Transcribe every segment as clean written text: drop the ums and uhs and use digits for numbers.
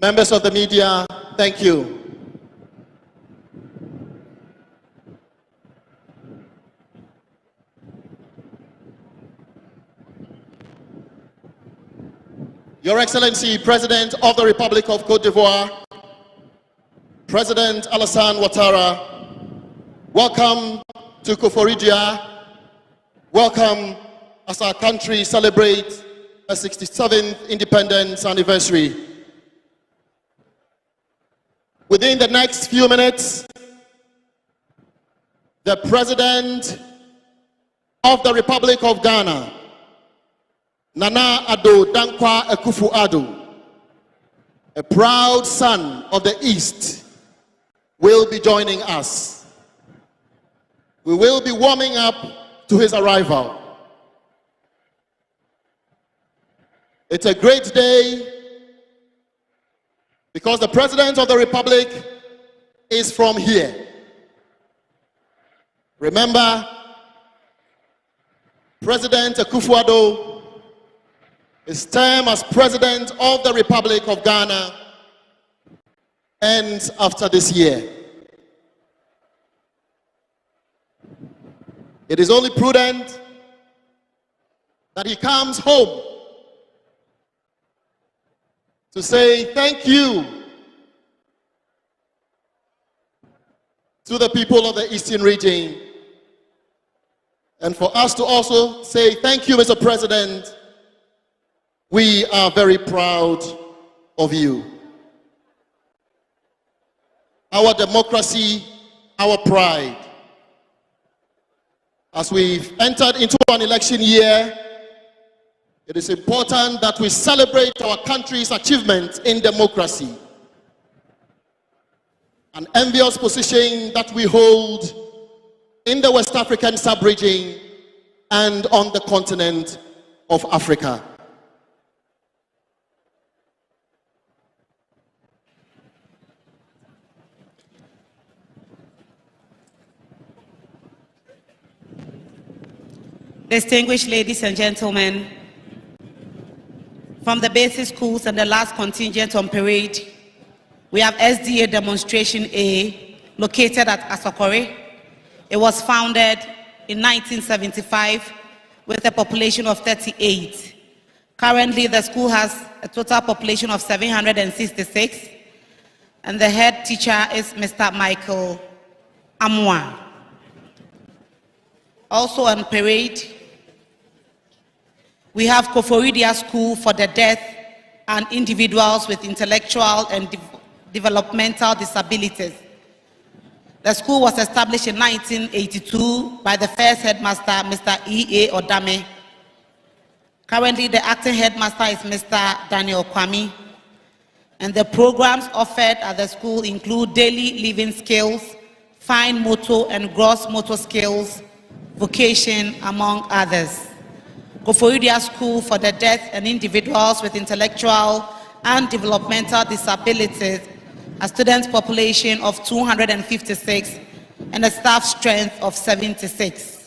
Members of the media, thank you. Your Excellency, President of the Republic of Cote d'Ivoire, President Alassane Ouattara, welcome to Koforidua. Welcome as our country celebrates a 67th independence anniversary. Within the next few minutes, the President of the Republic of Ghana, Nana Addo Dankwa Akufo-Addo, a proud son of the East, will be joining us. We will be warming up to his arrival. It's a great day because the President of the Republic is from here. Remember, President Akufo-Addo, his term as President of the Republic of Ghana ends after this year. It is only prudent that he comes home to say thank you to the people of the Eastern region, and for us to also say thank you, Mr. President. We are very proud of you. Our democracy, our pride. As we've entered into an election year, it is important that we celebrate our country's achievements in democracy. An envious position that we hold in the West African sub-region and on the continent of Africa. Distinguished ladies and gentlemen, from the basic schools and the last contingent on parade, we have SDA Demonstration A, located at Asokore. It was founded in 1975 with a population of 38. Currently, the school has a total population of 766, and the head teacher is Mr. Michael Amwa. Also on parade, we have Koforidua School for the Deaf and Individuals with Intellectual and Developmental Disabilities. The school was established in 1982 by the first headmaster, Mr. E.A. Odame. Currently, the acting headmaster is Mr. Daniel Kwame. And the programs offered at the school include daily living skills, fine motor and gross motor skills, vocation, among others. Koforidua School for the Deaf and Individuals with Intellectual and Developmental Disabilities, a student population of 256 and a staff strength of 76.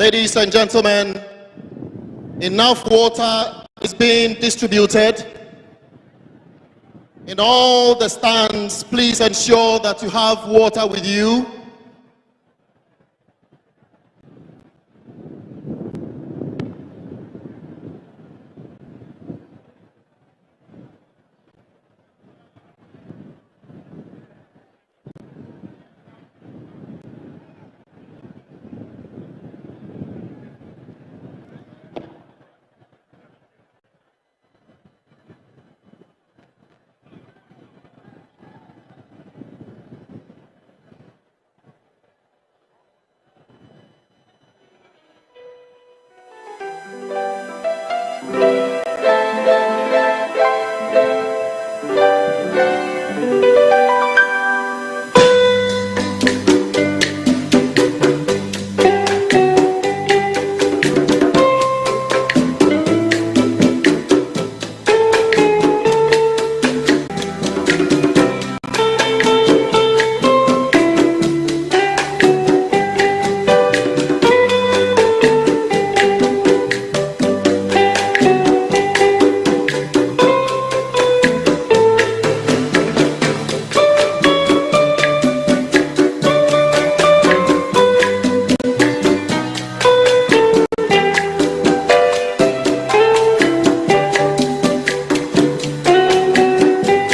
Ladies and gentlemen, enough water is being distributed. In all the stands, please ensure that you have water with you.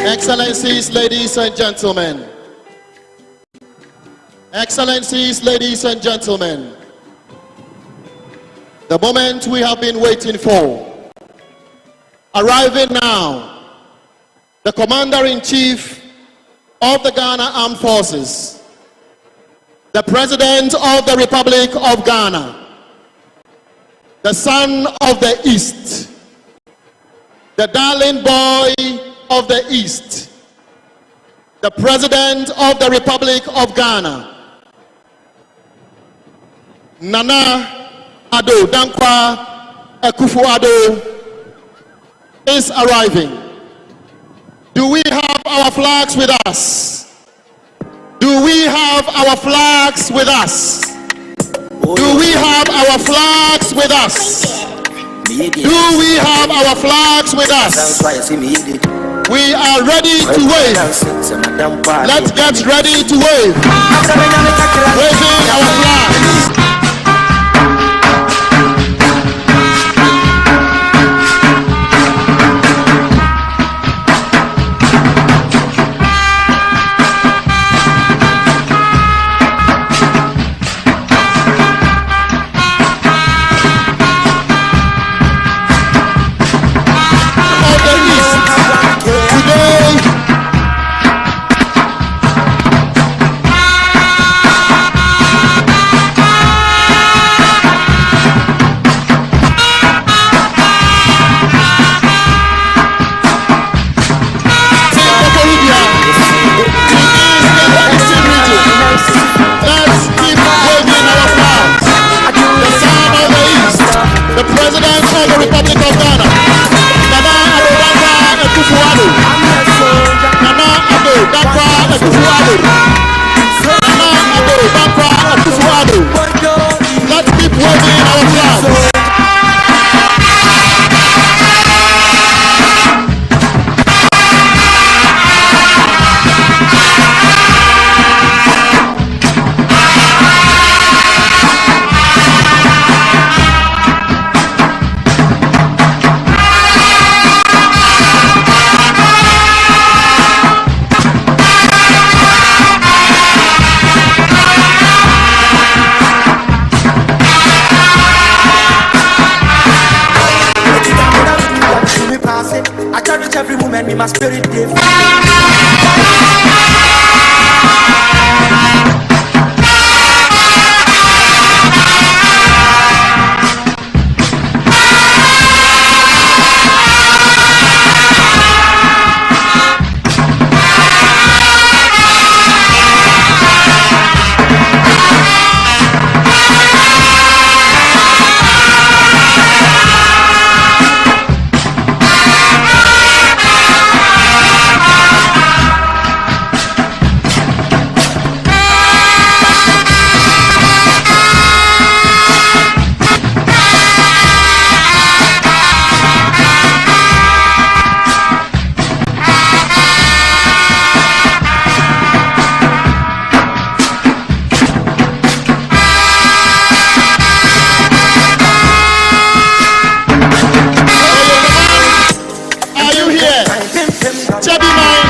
Excellencies, ladies and gentlemen. Excellencies, ladies and gentlemen. The moment we have been waiting for. Arriving now, the Commander-in-Chief of the Ghana Armed Forces, the President of the Republic of Ghana, the Son of the East, the darling boy of the East, the President of the Republic of Ghana, Nana Addo Dankwa Akufo-Addo, is arriving. Do we have our flags with us? Do we have our flags with us? Do we have our flags with us? Do we have our flags with us? We are ready to wave. Let's get ready to wave. Waving our flags. Let's keep waving our flags. Every moment, me my spirit give. Chubby man.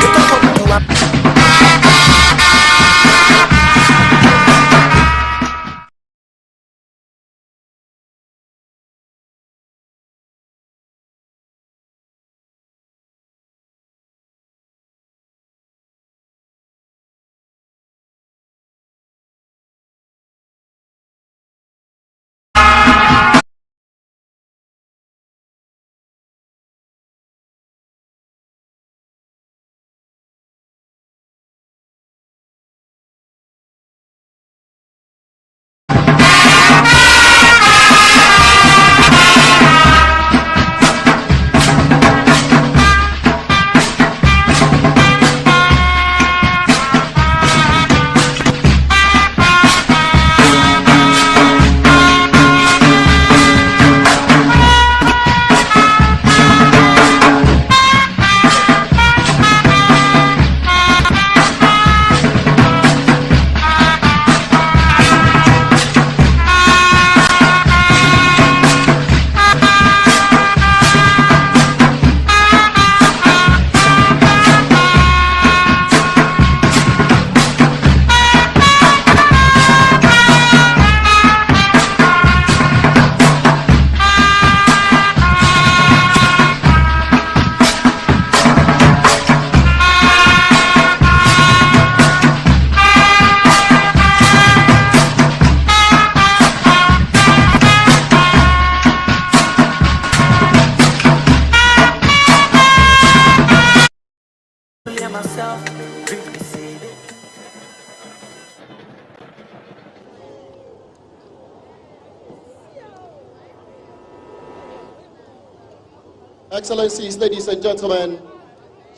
Excellencies, ladies and gentlemen,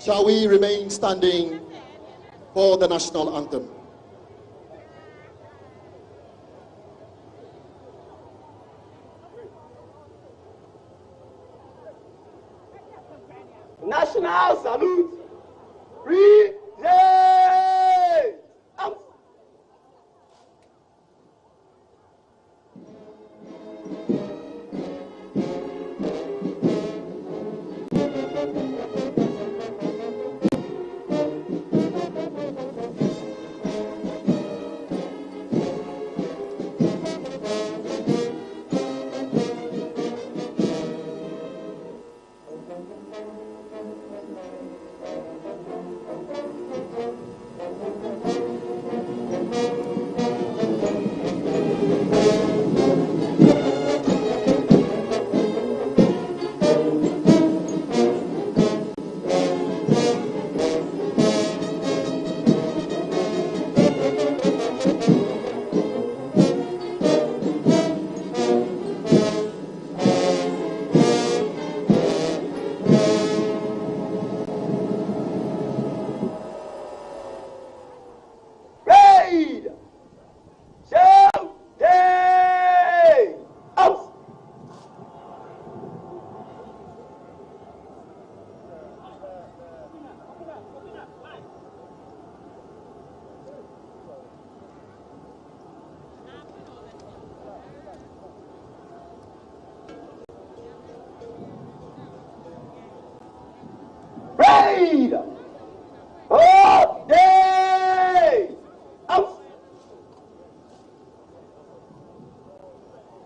shall we remain standing for the national anthem? National salute. Ready.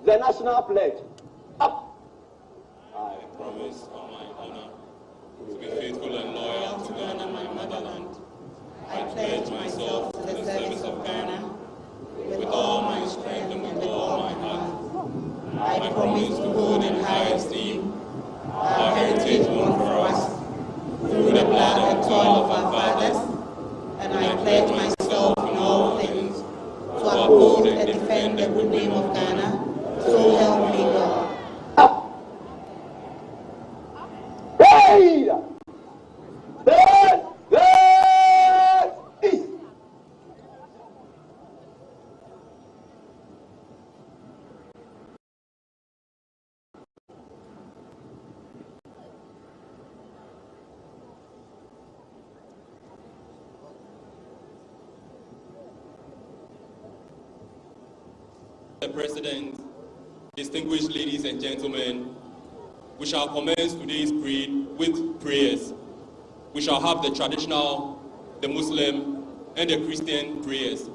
The national pledge. Up. I promise on my honor to be faithful and loyal to Ghana, my motherland. I pledge myself to the service of Ghana with all my strength and with all my heart. I promise to hold in high esteem our heritage won for us through the blood and toil of our fathers, and I pledge myself in all things to uphold and defend the good name of Ghana. So help me God. Up. Hey! East. The President, distinguished ladies and gentlemen, we shall commence today's parade with prayers. we shall have the traditional, the Muslim, and the Christian prayers.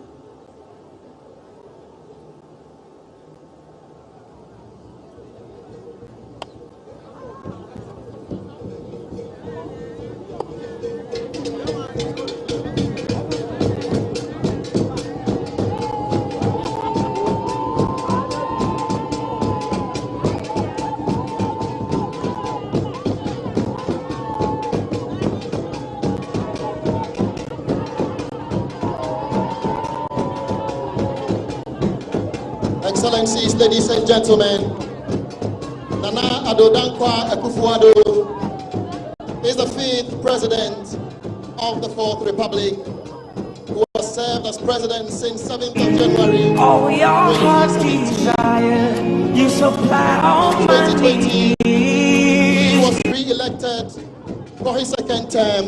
Excellencies, ladies and gentlemen, Nana Addo Dankwa Akufo-Addo is the 5th president of the 4th Republic, who has served as president since 7th of January. Oh, your heart's desire, you supply all my 2020, needs. he was re-elected for his 2nd term,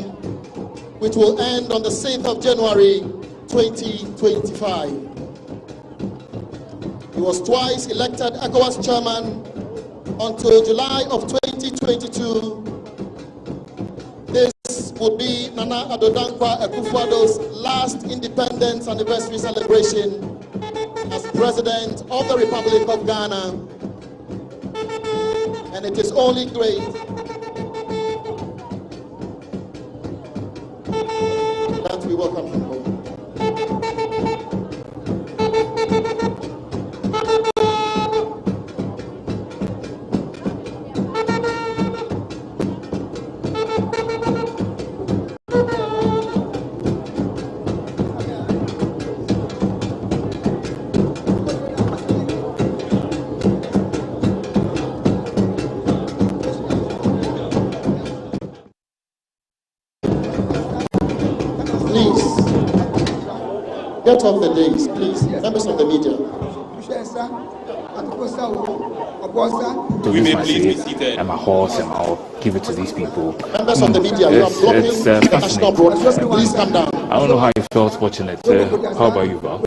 which will end on the 6th of January 2025. He was twice elected ECOWAS chairman until July of 2022. This would be Nana Addo Dankwa Akufo-Addo's last independence anniversary celebration as president of the Republic of Ghana. And it is only great that we welcome him home. Get off the days, please. Members of the media. To use my seat and my horse, and I'll give it to these people. Members of the media, you are blocking the national broadcast. Please come down. I don't know how you felt watching it. How about you, Val?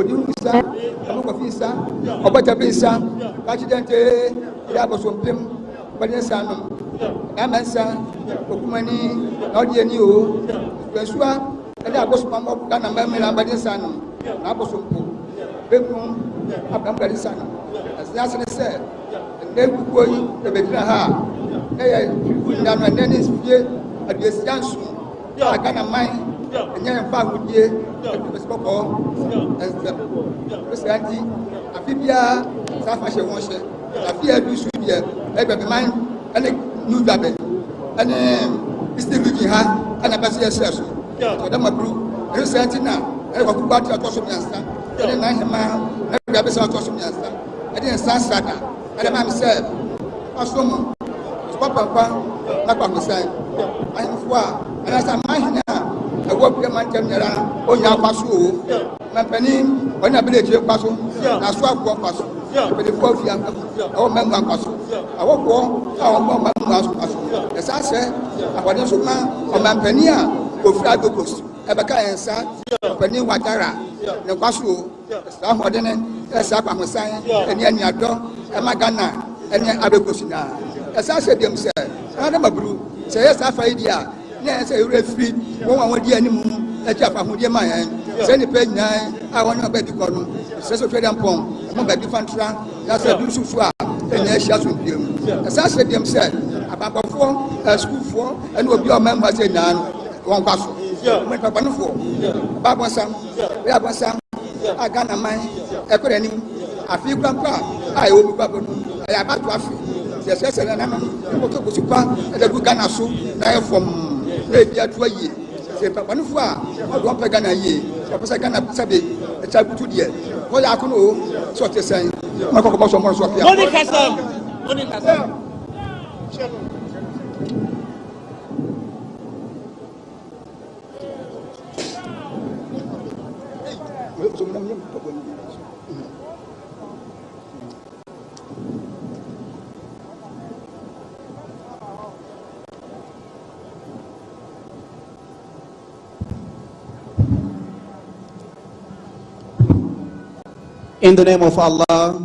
In the name of Allah,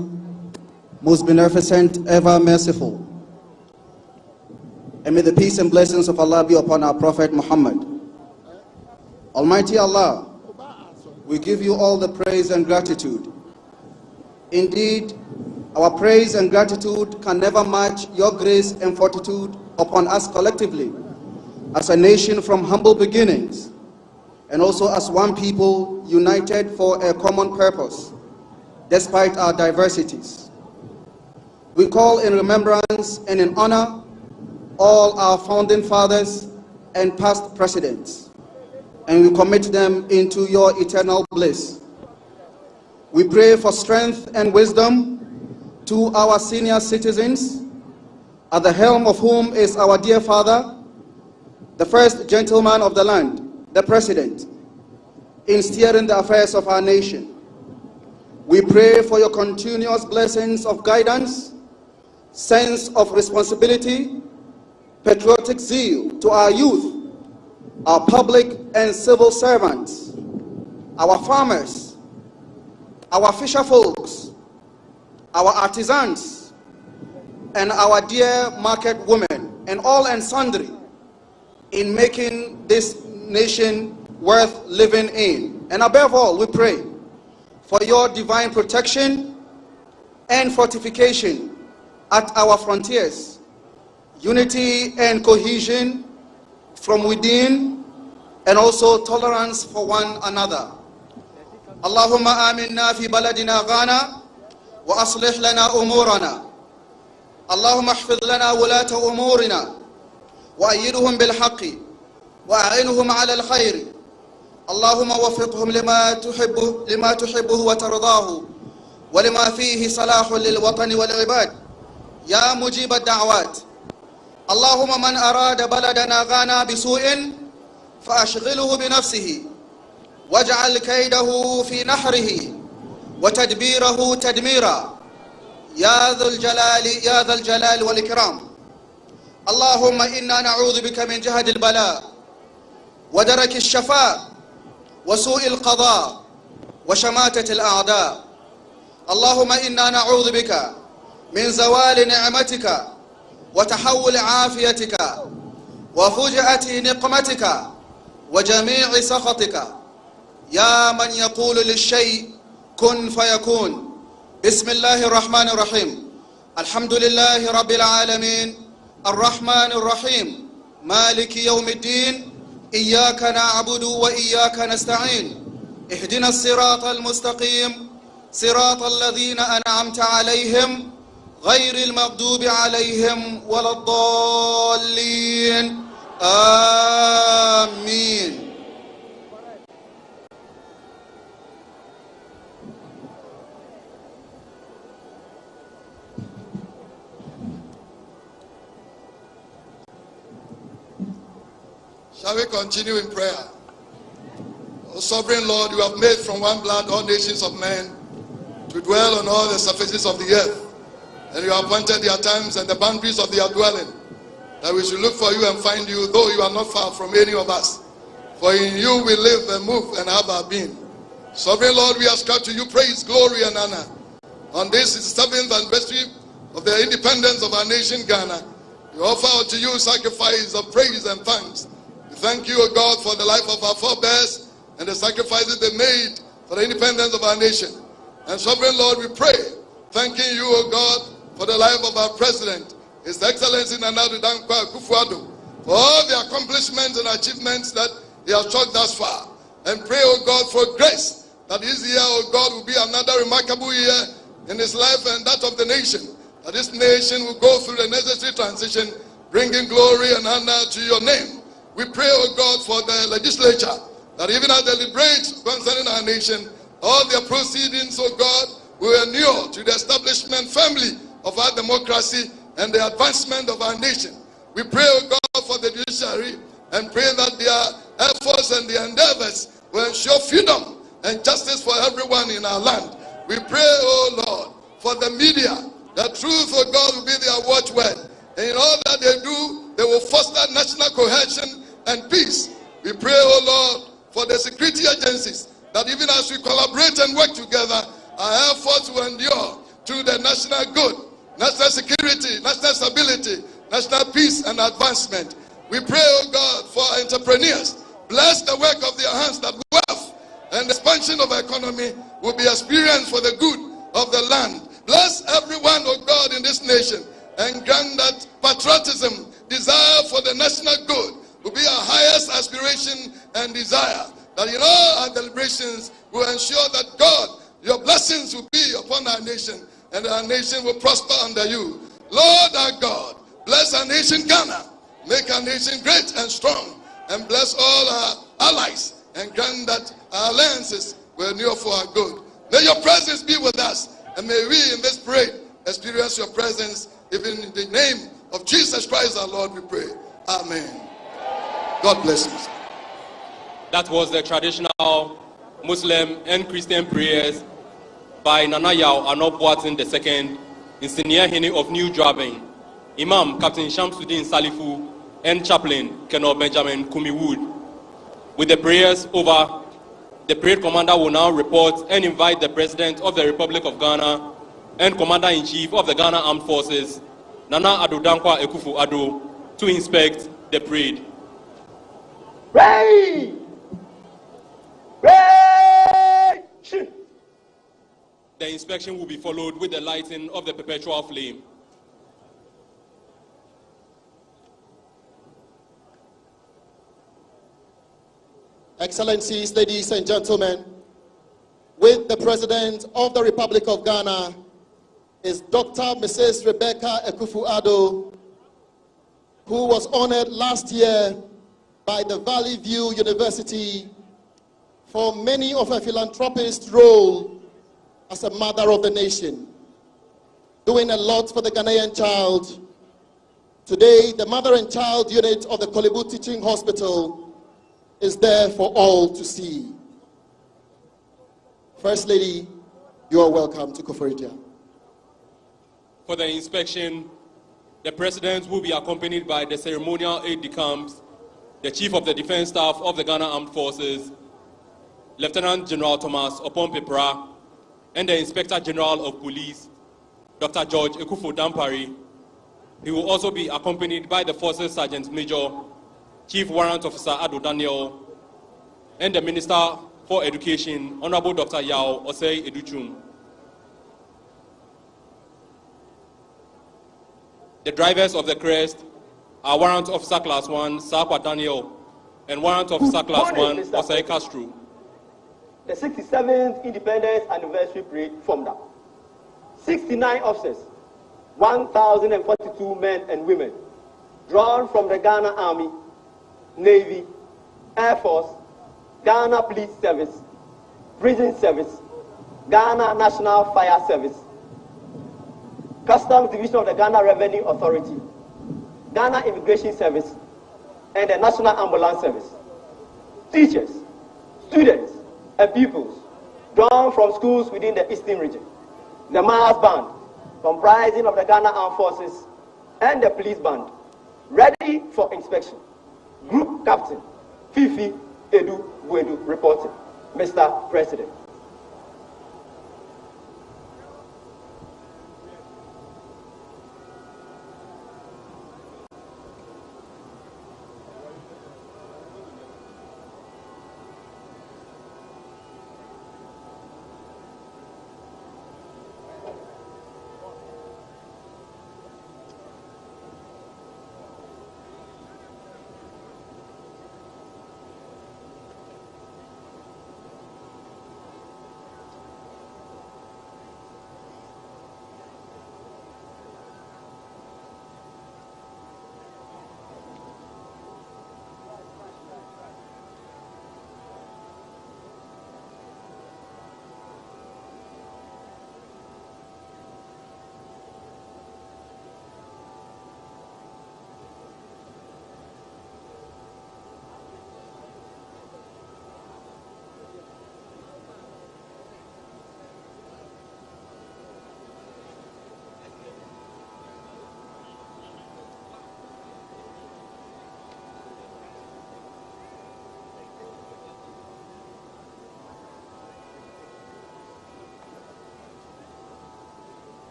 most beneficent, ever merciful. and may the peace and blessings of Allah be upon our Prophet Muhammad. Almighty Allah, we give you all the praise and gratitude. Indeed, our praise and gratitude can never match your grace and fortitude upon us collectively, as a nation from humble beginnings, and also as one people united for a common purpose, despite our diversities. We call in remembrance and in honor all our founding fathers and past presidents, and we commit them into your eternal bliss. We pray for strength and wisdom to our senior citizens, at the helm of whom is our dear father, the first gentleman of the land, the president, in steering the affairs of our nation. We pray for your continuous blessings of guidance, sense of responsibility, patriotic zeal to our youth, our public and civil servants, our farmers, our fisher folks, our artisans, and our dear market women, and all and sundry, in making this nation worth living in. And above all, we pray for your divine protection and fortification at our frontiers, unity and cohesion from within, and also tolerance for one another. Allahumma aminna fi baladina Ghana wa aslih lana umurana. Allahumma ahfidh lana wulata umurina wa ayyidhum bil haqqi wa a'inhum ala al khayr. Allahumma waffiqhum lima tuhibbuhu wa tardahu wa lima fihi salahu lil watani wal ibad. Ya mujib ad da'wat. Allahumma man arada baladana Ghana bisu'in fa ashghilhu bi nafsihi waj'al kaydahu fi nahrihi wa tadbirahu tadmira. Ya dhal jalali wal ikram. Allahumma inna na'udhu bika min jahdi al bala wa daraki al shafa wa su'i al qada wa shamatati al a'da. Allahumma inna na'udhu bika min zawali ni'matika وتحول عافيتك وفجأة نقمتك وجميع سخطك يا من يقول للشيء كن فيكون. بسم الله الرحمن الرحيم. الحمد لله رب العالمين الرحمن الرحيم مالك يوم الدين إياك نعبد وإياك نستعين اهدنا الصراط المستقيم صراط الذين أنعمت عليهم غير المغضوب عليهم ولا الضالين آمين. Shall we continue in prayer? O sovereign Lord, you have made from one blood all nations of men to dwell on all the surfaces of the earth. And you have appointed their times and the boundaries of their dwelling, that we should look for you and find you, though you are not far from any of us. For in you we live and move and have our being. Sovereign Lord, we ascribe to you praise, glory, and honor. On this 7th anniversary of the independence of our nation, Ghana, we offer unto you sacrifice of praise and thanks. We thank you, O God, for the life of our forebears and the sacrifices they made for the independence of our nation. And Sovereign Lord, we pray, thanking you, O God, for the life of our president, His Excellency Nana Addo Dankwa Akufo-Addo, for all the accomplishments and achievements that he has showed thus far. And pray, O God, for grace, that this year, O God, will be another remarkable year in his life and that of the nation, that this nation will go through the necessary transition, bringing glory and honor to your name. We pray, O God, for the legislature, that even as they deliberate concerning our nation, all their proceedings, O God, will inure to the establishment firmly of our democracy and the advancement of our nation. We pray, O God, for the judiciary, and pray that their efforts and their endeavors will ensure freedom and justice for everyone in our land. We pray, O Lord, for the media, that truth, O God, will be their watchword. And in all that they do, they will foster national cohesion and peace. We pray, O Lord, for the security agencies, that even as we collaborate and work together, our efforts will endure to the national good, national security, national stability, national peace and advancement. We pray, O God, for our entrepreneurs. Bless the work of their hands, that wealth and expansion of our economy will be experienced for the good of the land. Bless everyone, O God, in this nation, and grant that patriotism, desire for the national good will be our highest aspiration and desire. That in all our deliberations will ensure that God, your blessings will be upon our nation, and our nation will prosper under you. Lord our God, bless our nation Ghana, make our nation great and strong, and bless all our allies, and grant that our alliances will endure for our good. May your presence be with us, and may we in this parade experience your presence, even in the name of Jesus Christ our Lord we pray. Amen. God bless you. That was the traditional Muslim and Christian prayers by Nana Yao Anobwatin II, Insignia Hene of New Drabin, Imam Captain Shamsuddin Salifu, and Chaplain Colonel Benjamin Kumiwood. With the prayers over, the parade commander will now report and invite the President of the Republic of Ghana and Commander-in-Chief of the Ghana Armed Forces, Nana Addo Dankwa Akufo-Addo, to inspect the parade. Pray! Pray! The inspection will be followed with the lighting of the perpetual flame. Excellencies, ladies and gentlemen, with the President of the Republic of Ghana is Dr. Mrs. Rebecca Akufo-Addo, who was honored last year by the Valley View University for many of her philanthropist role as a mother of the nation, doing a lot for the Ghanaian child. Today, the Mother and Child Unit of the Kolebu Teaching Hospital is there for all to see. First Lady, you are welcome to Koforidua. For the inspection, the President will be accompanied by the ceremonial aide-de-camp, the Chief of the Defense Staff of the Ghana Armed Forces, Lieutenant General Thomas Opon-Pepra, and the Inspector General of Police, Dr. George Ekufo-Dampari. He will also be accompanied by the Forces Sergeant Major, Chief Warrant Officer Addo Daniel, and the Minister for Education, Honorable Dr. Yao Osei Educhum. The drivers of the crest are Warrant Officer Class 1, Sakwa Daniel, and Warrant Officer Class 1, Osei Castro. The 67th Independence Anniversary Parade formed up. 69 officers, 1,042 men and women, drawn from the Ghana Army, Navy, Air Force, Ghana Police Service, Prison Service, Ghana National Fire Service, Customs Division of the Ghana Revenue Authority, Ghana Immigration Service, and the National Ambulance Service. Teachers, students, and pupils drawn from schools within the Eastern region. The Mass Band, comprising of the Ghana Armed Forces and the Police Band, ready for inspection. Group Captain Fifi Edu Buedu reporting. Mr. President.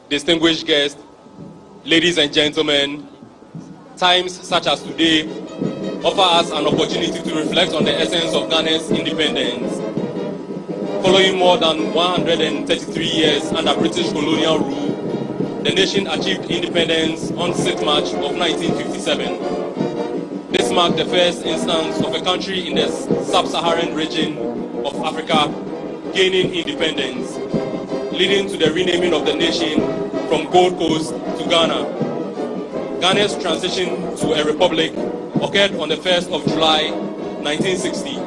distinguished guests, ladies and gentlemen, times such as today offer us an opportunity to reflect on the essence of Ghana's independence. Following more than 133 years under British colonial rule, the nation achieved independence on 6th March of 1957. This marked the first instance of a country in the sub-Saharan region of Africa gaining independence, leading to the renaming of the nation from Gold Coast to Ghana. Ghana's transition to a republic occurred on the 1st of July 1960,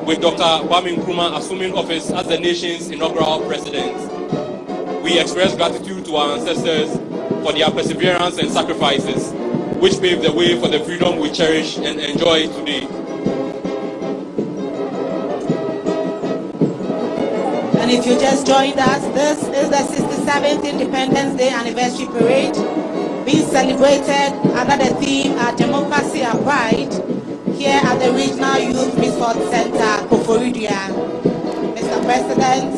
with Dr. Kwame Nkrumah assuming office as the nation's inaugural president. We express gratitude to our ancestors for their perseverance and sacrifices, which paved the way for the freedom we cherish and enjoy today. And if you just joined us, this is the 67th Independence Day Anniversary Parade being celebrated under the theme Democracy and Pride here at the Regional Youth Resource Center, Koforidua. Mr. President,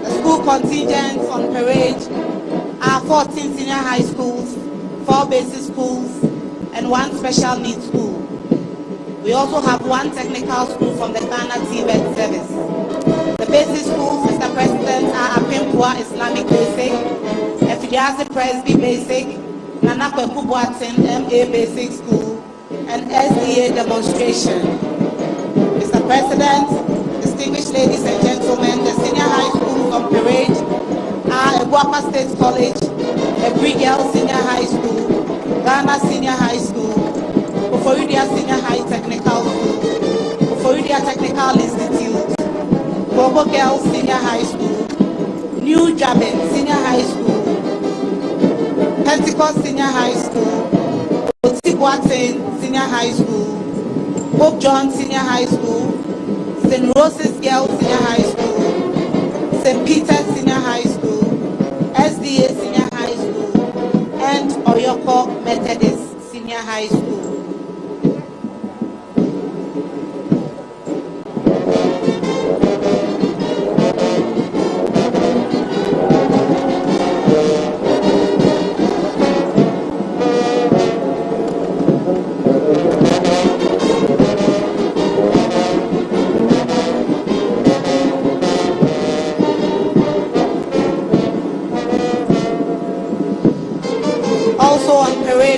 the school contingents on parade are 14 senior high schools, 4 basic schools, and 1 special needs school. We also have 1 technical school from the Ghana TVET service. The basic schools, Mr. President, are Apimpua Islamic Basic, Efidiase Presby Basic, Nana Kweku Boateng MA Basic School, and SDA Demonstration. Mr. President, distinguished ladies and gentlemen, the senior high schools on parade are Ebuapa State College, Ebri Girls Senior High School, Ghana Senior High School, Koforidua Senior High Technical School, Koforidua Technical Institute, Bobo Girls Senior High School, New Jabin Senior High School, Pentecost Senior High School, Botsing Senior High School, Pope John Senior High School, St. Rose's Girls Senior High School, St. Peter's Senior High School, SDA Senior High School, and Oyoko Methodist Senior High School.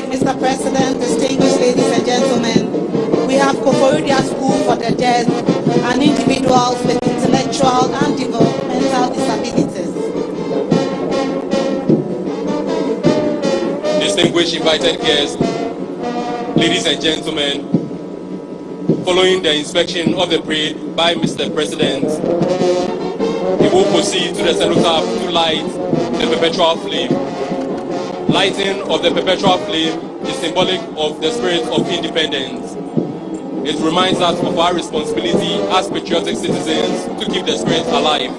Mr. President, distinguished ladies and gentlemen, we have Koforidua School for the Deaf and individuals with intellectual and developmental disabilities. Distinguished invited guests, ladies and gentlemen, following the inspection of the parade by Mr. President, we will proceed to the cenotaph to light the perpetual flame. Lighting of the perpetual flame is symbolic of the spirit of independence. It reminds us of our responsibility as patriotic citizens to keep the spirit alive.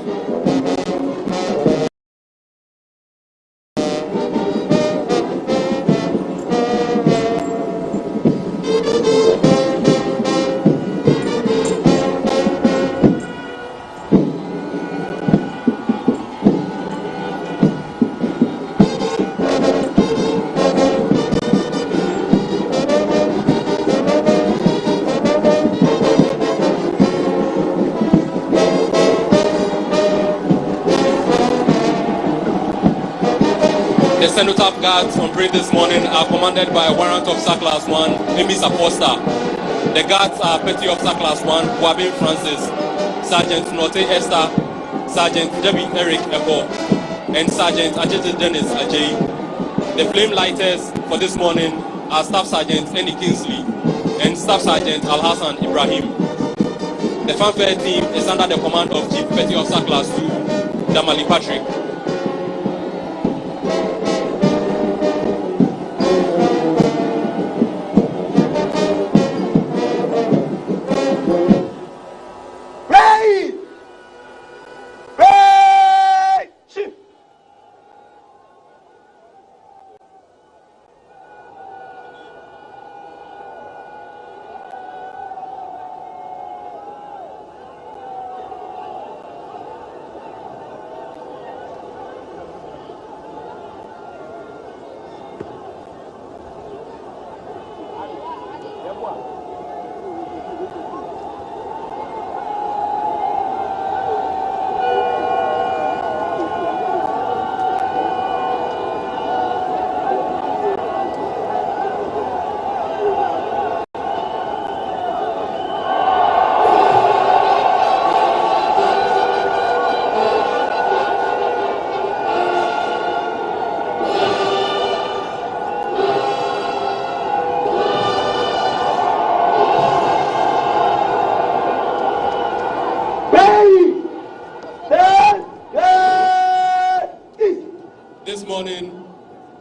The cenotaph guards on parade this morning are commanded by a warrant Officer Class 1, Emis Aposta. The guards are Petty Officer Class 1, Wabin Francis, Sergeant Note Esther, Sergeant Debbie Eric Eko, and Sergeant Ajay Dennis Ajay. The flame lighters for this morning are Staff Sergeant Andy Kingsley and Staff Sergeant Al-Hassan Ibrahim. The fanfare team is under the command of Chief Petty Officer Class 2, Damali Patrick.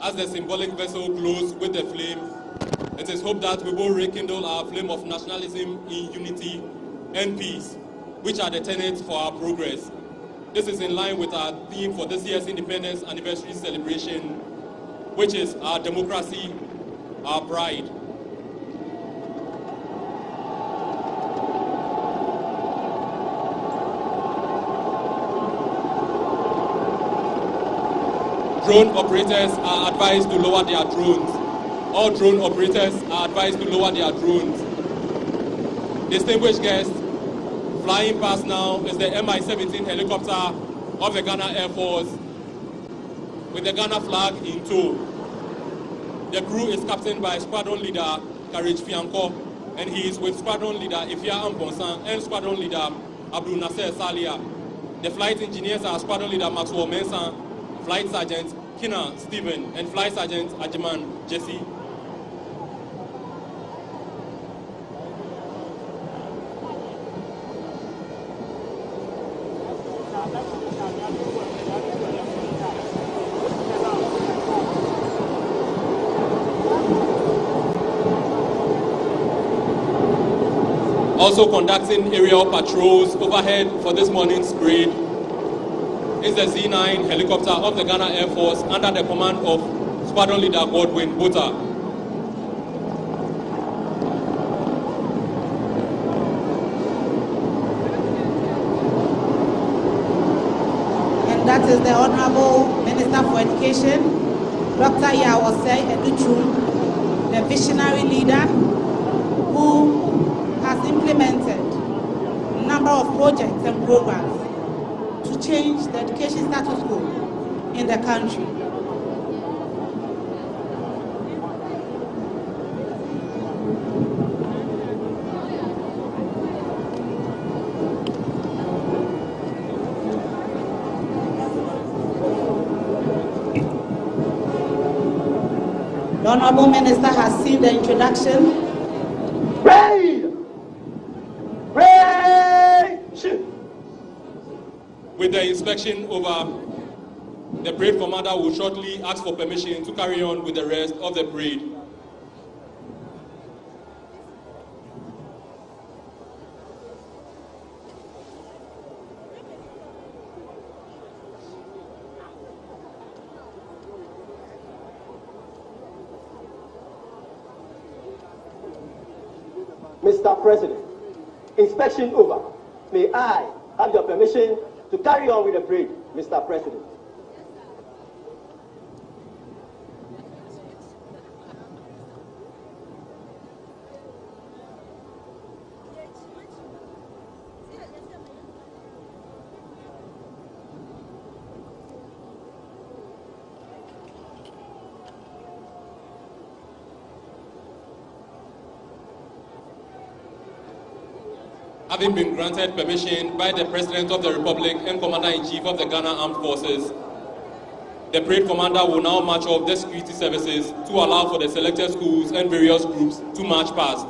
As the symbolic vessel glows with the flame, it is hoped that we will rekindle our flame of nationalism in unity and peace, which are the tenets for our progress. This is in line with our theme for this year's Independence Anniversary celebration, which is our democracy, our pride. Drone operators are advised to lower their drones. All drone operators are advised to lower their drones. Distinguished guests, flying past now is the Mi-17 helicopter of the Ghana Air Force with the Ghana flag in tow. The crew is captained by Squadron Leader Courage Fianco, and he is with Squadron Leader Ifya Amponsan and Squadron Leader Abdul Nasser Salia. The flight engineers are Squadron Leader Maxwell Mensah, Flight Sergeant Kina Stephen, and Flight Sergeant Ajiman Jesse. Also conducting aerial patrols overhead for this morning's parade is the Z9 helicopter of the Ghana Air Force under the command of Squadron Leader Godwin Bota. And that is the Honorable Minister for Education, Dr. Yawase Educhum, the visionary leader who has implemented a number of projects and programs to change the education status quo in the country. The Honorable Minister has seen the introduction. With the inspection over, the parade commander will shortly ask for permission to carry on with the rest of the parade. Mr. President, inspection over. May I have your permission to carry on with the parade, Mr. President? Having been granted permission by the President of the Republic and Commander-in-Chief of the Ghana Armed Forces, the parade commander will now march off the security services to allow for the selected schools and various groups to march past.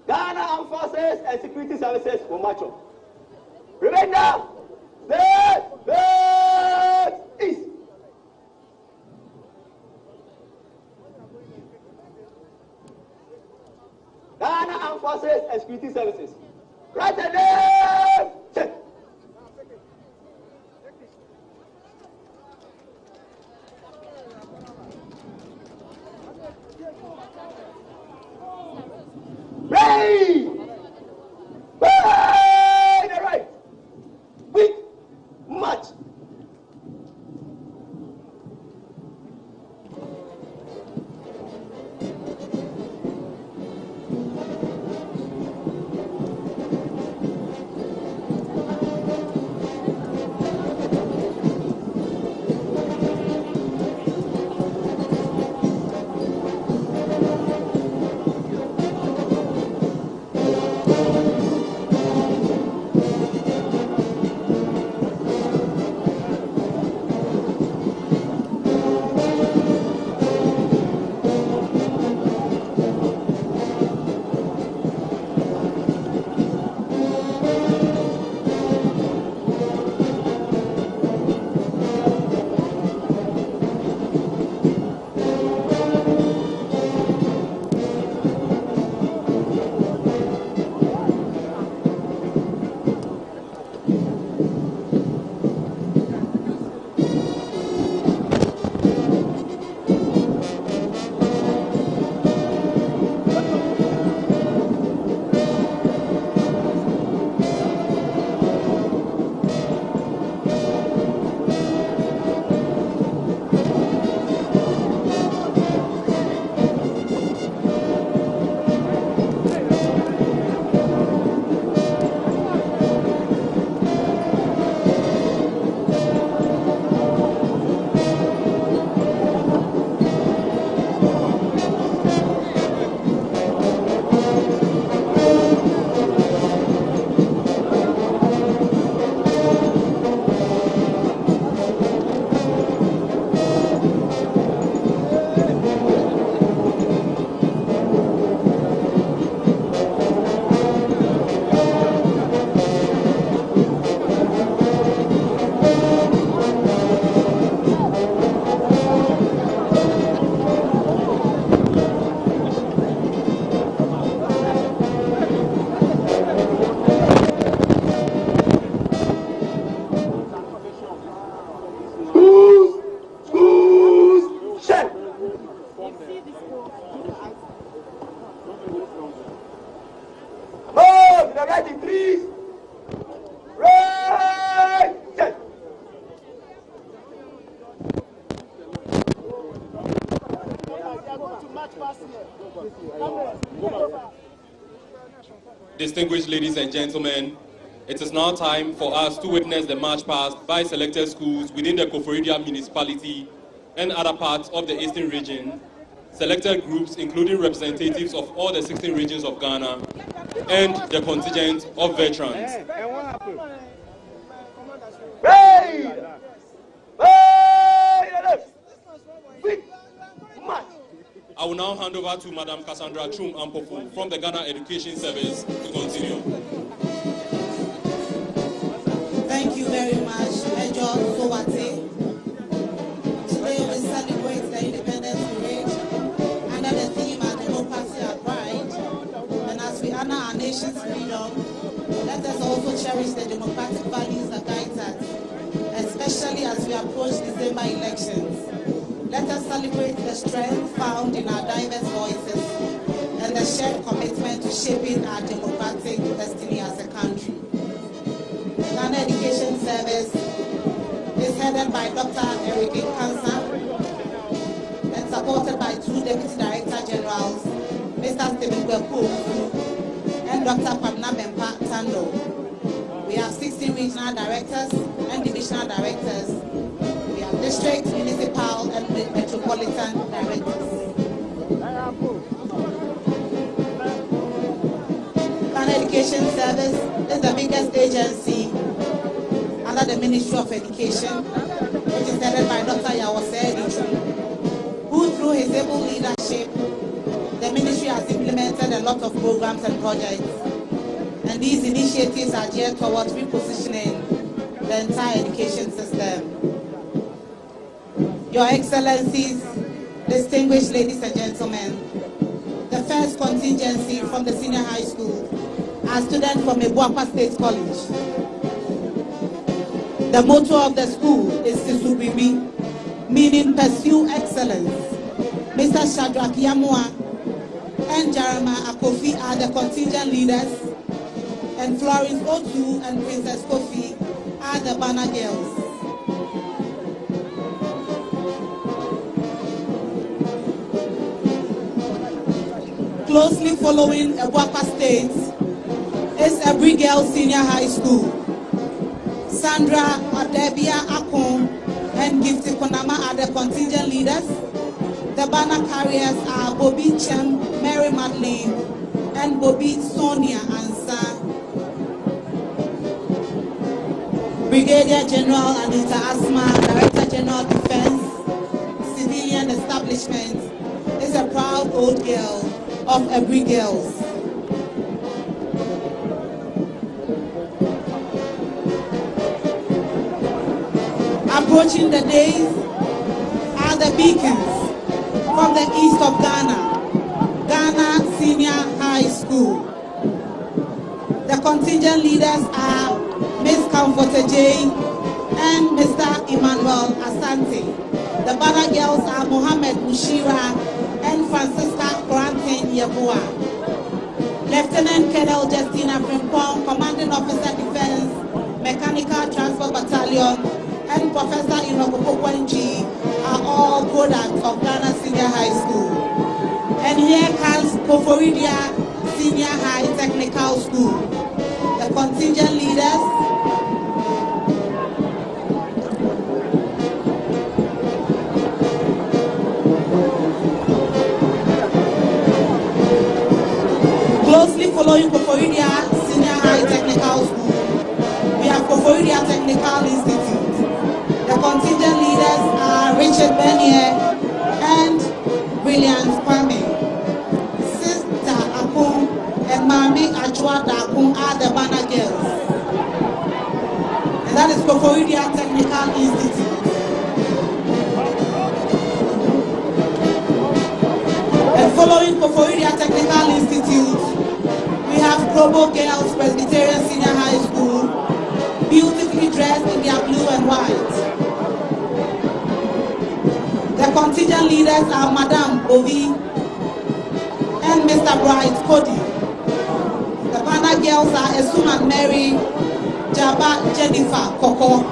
Ghana Armed Forces and Security Services will march on. Remember, the east. Ghana Armed Forces and Security Services. Right and left. Check. Ready! By the right. Quick march. Distinguished ladies and gentlemen, it is now time for us to witness the march past by selected schools within the Koforidua municipality and other parts of the Eastern region, selected groups including representatives of all the 16 regions of Ghana, and the contingent of veterans. I will now hand over to Madam Cassandra Chum Ampofu from the Ghana Education Service to continue. Thank you very much, Major Sowate. Today we celebrate the Independence Parade under the theme of Democracy at Pride. And as we honor our nation's freedom, let us also cherish the democratic values that guide us, especially as we approach December elections. Let us celebrate the strength found in our diverse voices and the shared commitment to shaping our democratic destiny as a country. The Ghana Education Service is headed by Dr. Eric Kansa and supported by two Deputy Director Generals, Mr. Stephen Kweku and Dr. Pamna Mempa Tando. We have 16 regional directors and divisional directors. We have district, municipal, and metropolitan directors. Ghana Education Service is the biggest agency under the Ministry of Education, which is headed by Dr. Yawose Edichu, who through his able leadership, the ministry has implemented a lot of programs and projects. And these initiatives are geared towards repositioning the entire education system. Your Excellencies, distinguished ladies and gentlemen, the first contingency from the senior high school are students from Ebuapa State College. The motto of the school is Sisubibi, meaning pursue excellence. Mr. Shadrach Yamua and Jarama Akofi are the contingent leaders, and Florence Otu and Princess Kofi are the banner girls. Closely following Ebuapa State is Every Girl Senior High School. Sandra Adebia Akon and Gifty Konama are the contingent leaders. The banner carriers are Bobby Chem, Mary Madeline, and Bobby Sonia Ansa. Brigadier General Anita Asma, Director General Defense, Civilian Establishment, is a proud old girl of Every Girls. Approaching the days are the beacons from the east of Ghana, Ghana Senior High School. The contingent leaders are Ms. Comforter J and Mr. Emmanuel Asante. The banner girls are Mohammed Mushira and Francisca Grantin Yabua. Lieutenant Colonel Justina Frimpong, Commanding Officer Defense, Mechanical Transport Battalion, and Professor Inokoko Kwanji are all products of Ghana Senior High School. And here comes Koforidia Senior High Technical School. The contingent leaders closely following Koforidia Senior High Technical School, we have Koforidia Technical Institute. The contingent leaders are Richard Bernier and Brilliant Kwame. Sister Akun and Mami Achwada Akun are the banner girls. And that is Koforidia Technical Institute. And following Koforidia Technical Institute, we have Global Girls Presbyterian Senior High School, beautifully dressed in their blue and white. The contingent leaders are Madame Bovi and Mr. Bright Cody. The banner girls are Esuma Mary, Jaba Jennifer Koko.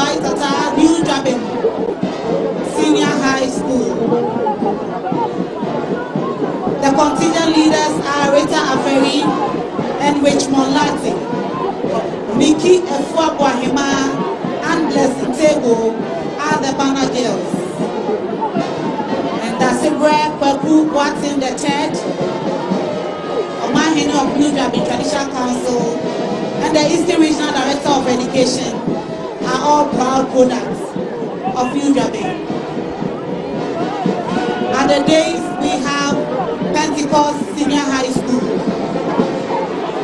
Waitata New Drabin Senior High School. The contingent leaders are Rita Aferi and Richmond Lati, Miki Efuabuahima and Blessing Tego are the banner girls. And Dasibre Kwaku Watin the Church, Omahino of New Drabin Traditional Council, and the Eastern Regional Director of Education are all proud products of New Drabin. At the days we have Pentecost Senior High School.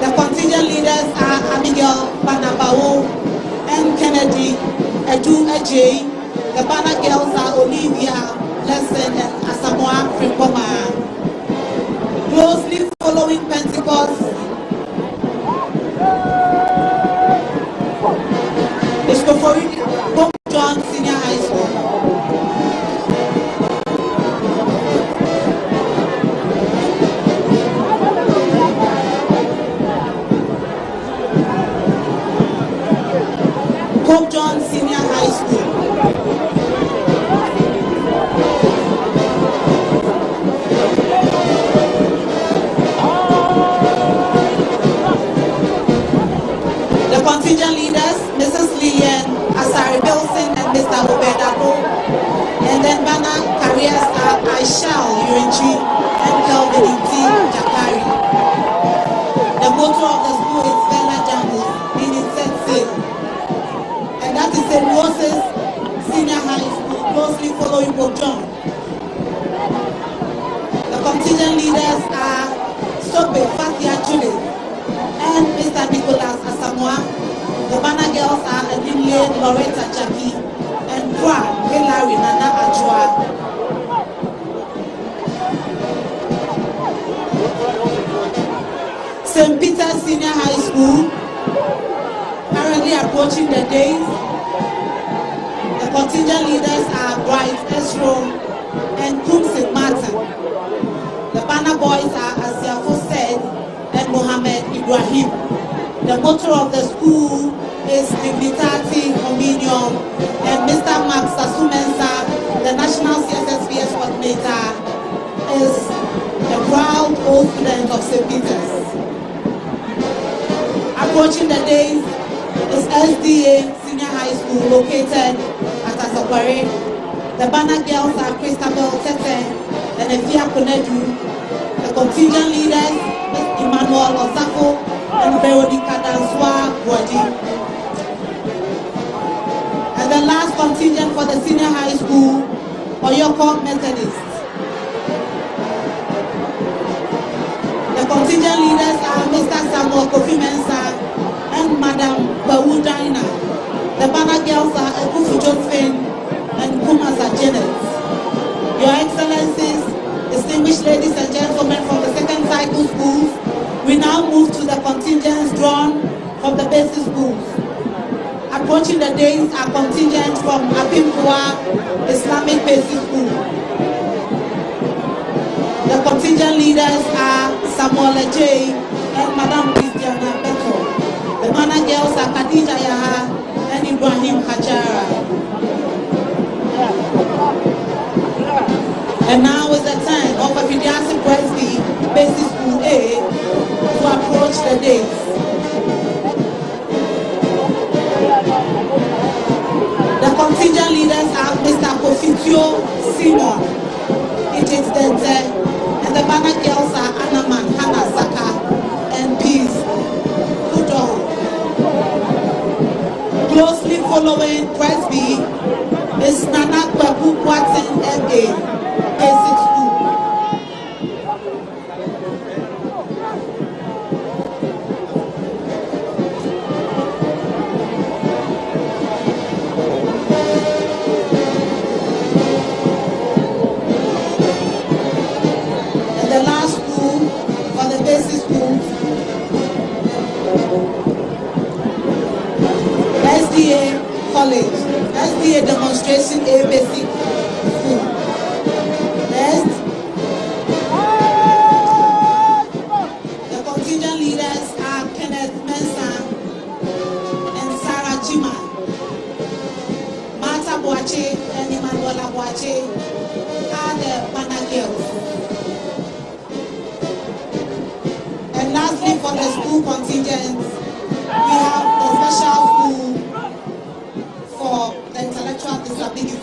The contingent leaders are Abigail Banabao and Kennedy Edu Ejay. The banner girls are Olivia Lesson and Asamoah Frimpoma. Closely following Pentecost is Pope John Senior High School. Pope John Senior High School. The contingent leaders, Mrs. Lillian Asari Wilson and Mr. Obedako, and then banner carriers are Aishal Yurinchi and Kelvin T. Jakari. The motto of the school is Vela Jamus, meaning set sail. And that is St. Moses Senior High School, closely following Pope John. The contingent leaders are Sobe Fatia Judith and Mr. Nicholas Asamoah. The banner girls are Adinle Loretta Jackie and Kwa Hilary Nana Ajua. St. Peter's Senior High School, currently approaching the days. The contingent leaders are Bright Esro and Kumsit Martin. The banner boys are Asiafo Said and Mohammed Ibrahim. The motto of the school is Dignitati Hominium, and Mr. Max Sasumensa, the National CSSPS coordinator, is a proud old student of St. Peter's. Approaching the days is SDA Senior High School located at Asakware. The banner girls are Christabel Tete and Efia Konedu. The contingent leaders is Emmanuel Osako and Veronica Danswa Guadi. And the last contingent for the Senior High School, Oyoko Methodist. The contingent leaders are Mr. Samuel Kofi Mensah and Madam Bawu Daina. The banner girls are Ekufu Josephine and Kumasa Janet. Your Excellencies, distinguished ladies and gentlemen from the second cycle schools, we now move to the contingents drawn from the basic schools. Approaching the days are contingents from Apimpua Islamic Basic School. The contingent leaders are Samuel J. and Madam Christiana Beto. The banner girls are Khadija Yaha and Ibrahim Hajara. And now is the time of Afidiasi Presby Basic School A to approach the days. The contingent leaders are Mr. Kofitio Simon, Egypt Dente, and the banner girls are Anaman, Hannah Saka, and Peace Kudo. Closely following Presby is Nana Kwaku Kwatin MA, Basic School. And the last school for the basic schools, SDA College, SDA Demonstration A Basic School. Next, the contingent leaders are Kenneth Mensah and Sarah Chima. Boache and Emmanuela Boache are the Mana girls. And lastly, for the school contingents, we have the special school for the intellectual disability.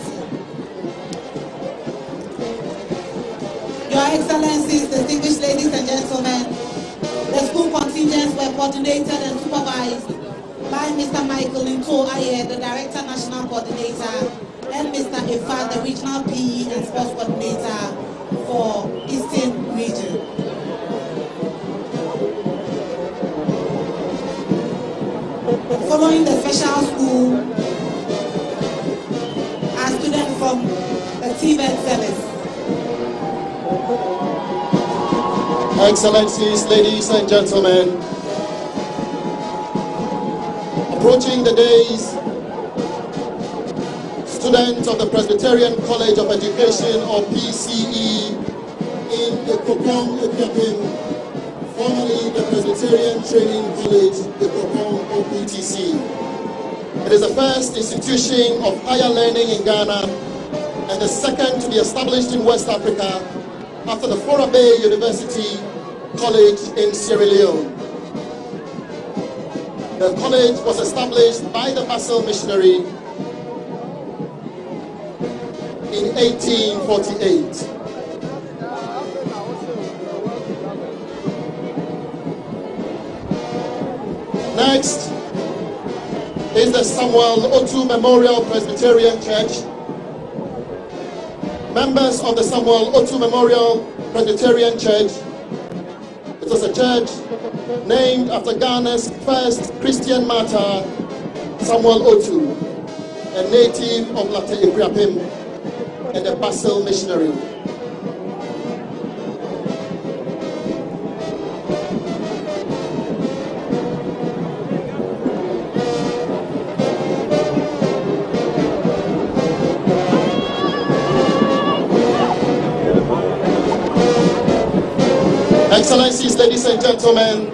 Your Excellencies, distinguished ladies and gentlemen, the school contingents were coordinated and supervised by Mr. Michael Into Aye, the Director National Coordinator, and Mr. Ifa, the Regional PE and Sports Coordinator for Eastern Region. Following the special school are students from the Tibet service. Excellencies, ladies and gentlemen, approaching the days, students of the Presbyterian College of Education, or PCE, in Ekopong, Ekoping, formerly the Presbyterian Training College, Ekopong, OPTC. It is the first institution of higher learning in Ghana and the second to be established in West Africa after the Fora Bay University College in Sierra Leone. The college was established by the Basel missionary in 1848. Next is the Samuel Otu Memorial Presbyterian Church. Members of the Samuel Otu Memorial Presbyterian Church. It was a church named after Ghana's first Christian martyr, Samuel Otu, a native of Late Equiapim and a Basel missionary. Excellencies, ladies and gentlemen,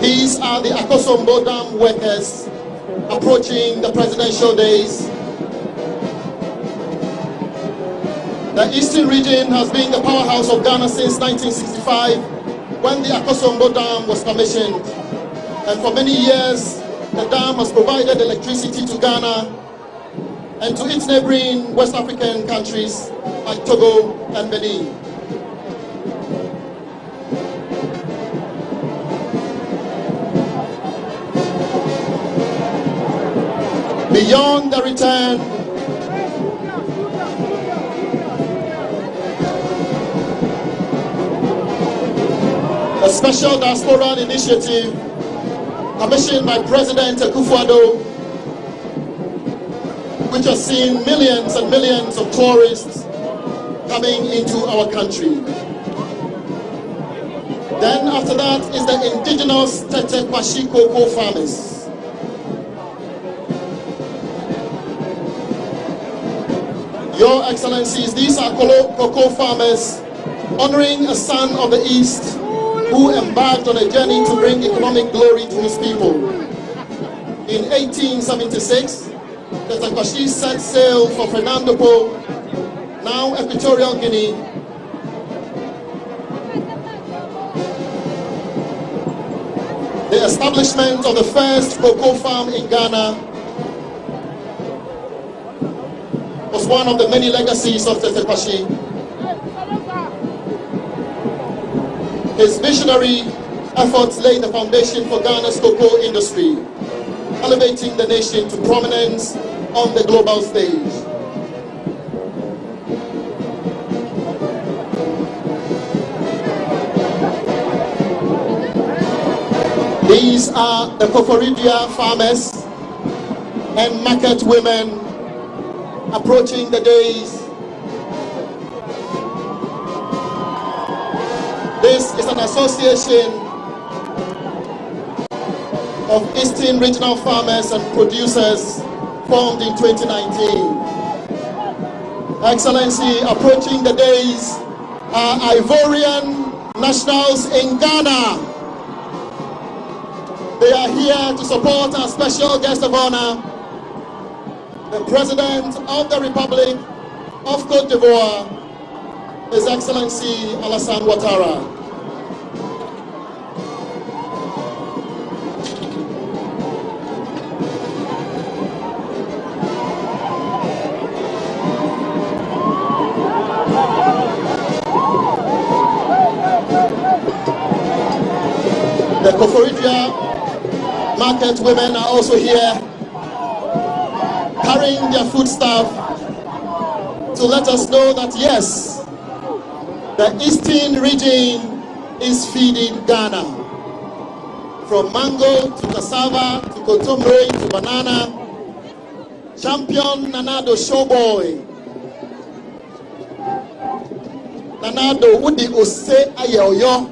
these are the Akosombo Dam workers approaching the presidential days. The Eastern region has been the powerhouse of Ghana since 1965, when the Akosombo Dam was commissioned. And for many years, the dam has provided electricity to Ghana and to its neighboring West African countries like Togo and Benin. Beyond the return a special diasporan initiative commissioned by President Akufo-Addo, which has seen millions and millions of tourists coming into our country. Then after that is the indigenous Tete Kwashi cocoa farmers. Your Excellencies, these are cocoa farmers honoring a son of the East who embarked on a journey to bring economic glory to his people. In 1876, the Takwashi set sail for Fernando Po, now Equatorial Guinea. The establishment of the first cocoa farm in Ghana was one of the many legacies of Tete Kwashi. His missionary efforts laid the foundation for Ghana's cocoa industry, elevating the nation to prominence on the global stage. These are the Koforidia farmers and market women approaching the days. This is an association of Eastern regional farmers and producers formed in 2019. Excellency, approaching the days are Ivorian nationals in Ghana. They are here to support our special guest of honor, the President of the Republic of Côte d'Ivoire, His Excellency Alassane Ouattara. The Koforidua market women are also here, carrying their foodstuff to let us know that yes, the Eastern region is feeding Ghana. From mango to cassava to kotomre to banana. Champion Nanado Showboy. Nanado Udi Ose Ayeoyo.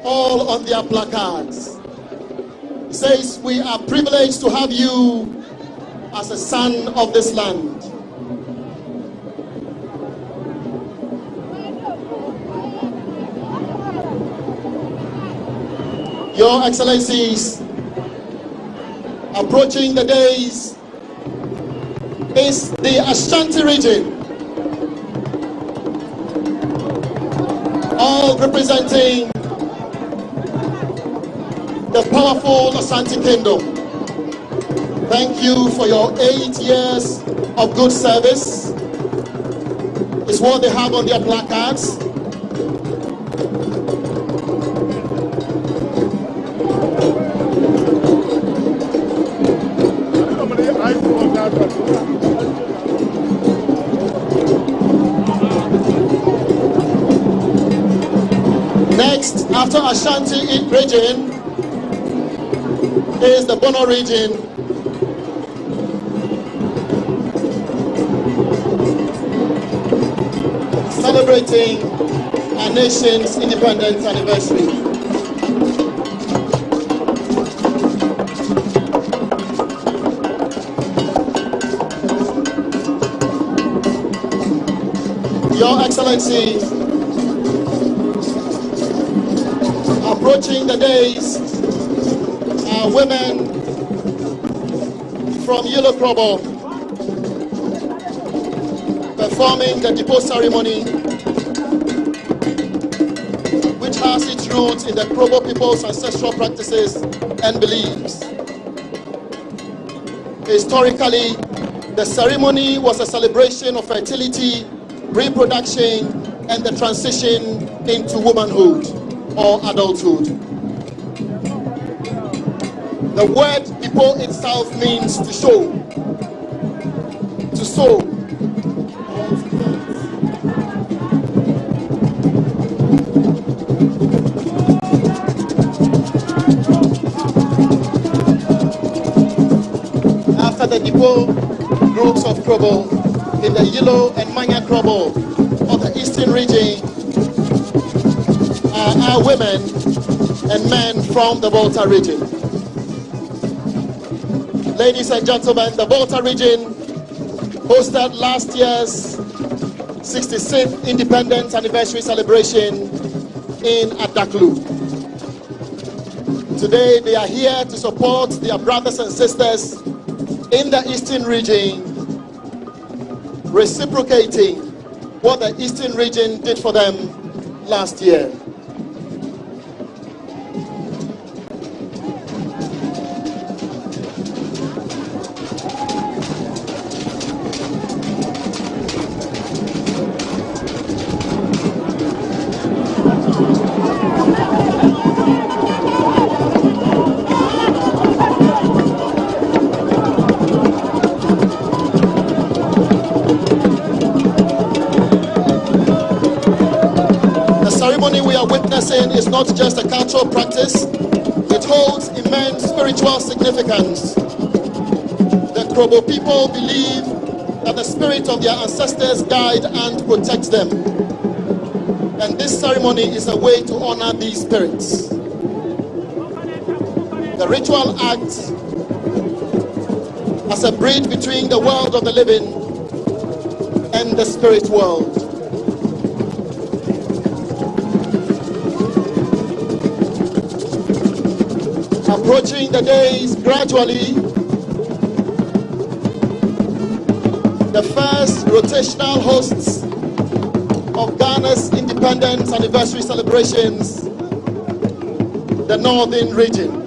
All on their placards. It says, we are privileged to have you as a son of this land. Your Excellencies, approaching the days is the Ashanti region, all representing the powerful Ashanti Kingdom. Thank you for your 8 years of good service. It's what they have on their placards. Next, after Ashanti region, is the Bono region. Celebrating our nation's independence anniversary. Your Excellency, approaching the days, women from Yellow Krobo performing the depot ceremony, which has its roots in the Krobo people's ancestral practices and beliefs. Historically, the ceremony was a celebration of fertility, reproduction, and the transition into womanhood or adulthood. The word depot itself means to show, to sow. After the depot groups of Krobo in the Yellow and Manya Krobo of the Eastern region are our women and men from the Volta region. Ladies and gentlemen, the Volta region hosted last year's 66th Independence Anniversary celebration in Adaklu. Today, they are here to support their brothers and sisters in the Eastern region, reciprocating what the Eastern region did for them last year. Witnessing is not just a cultural practice, it holds immense spiritual significance. The Krobo people believe that the spirit of their ancestors guide and protect them. And this ceremony is a way to honor these spirits. The ritual acts as a bridge between the world of the living and the spirit world. Approaching the days gradually, the first rotational hosts of Ghana's independence anniversary celebrations, the Northern region.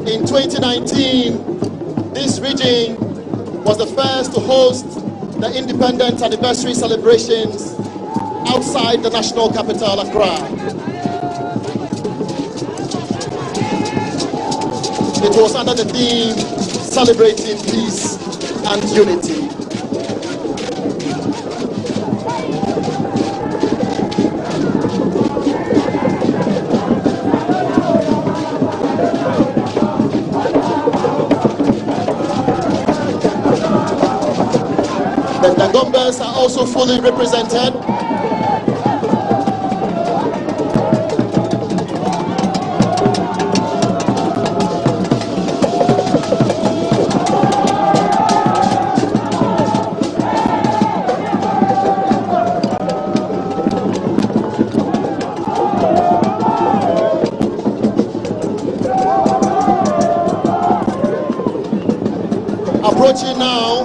In 2019, this region was the first to host the independence anniversary celebrations outside the national capital, Accra. It was under the theme, Celebrating Peace and Unity. The Dagombas are also fully represented. Approaching now,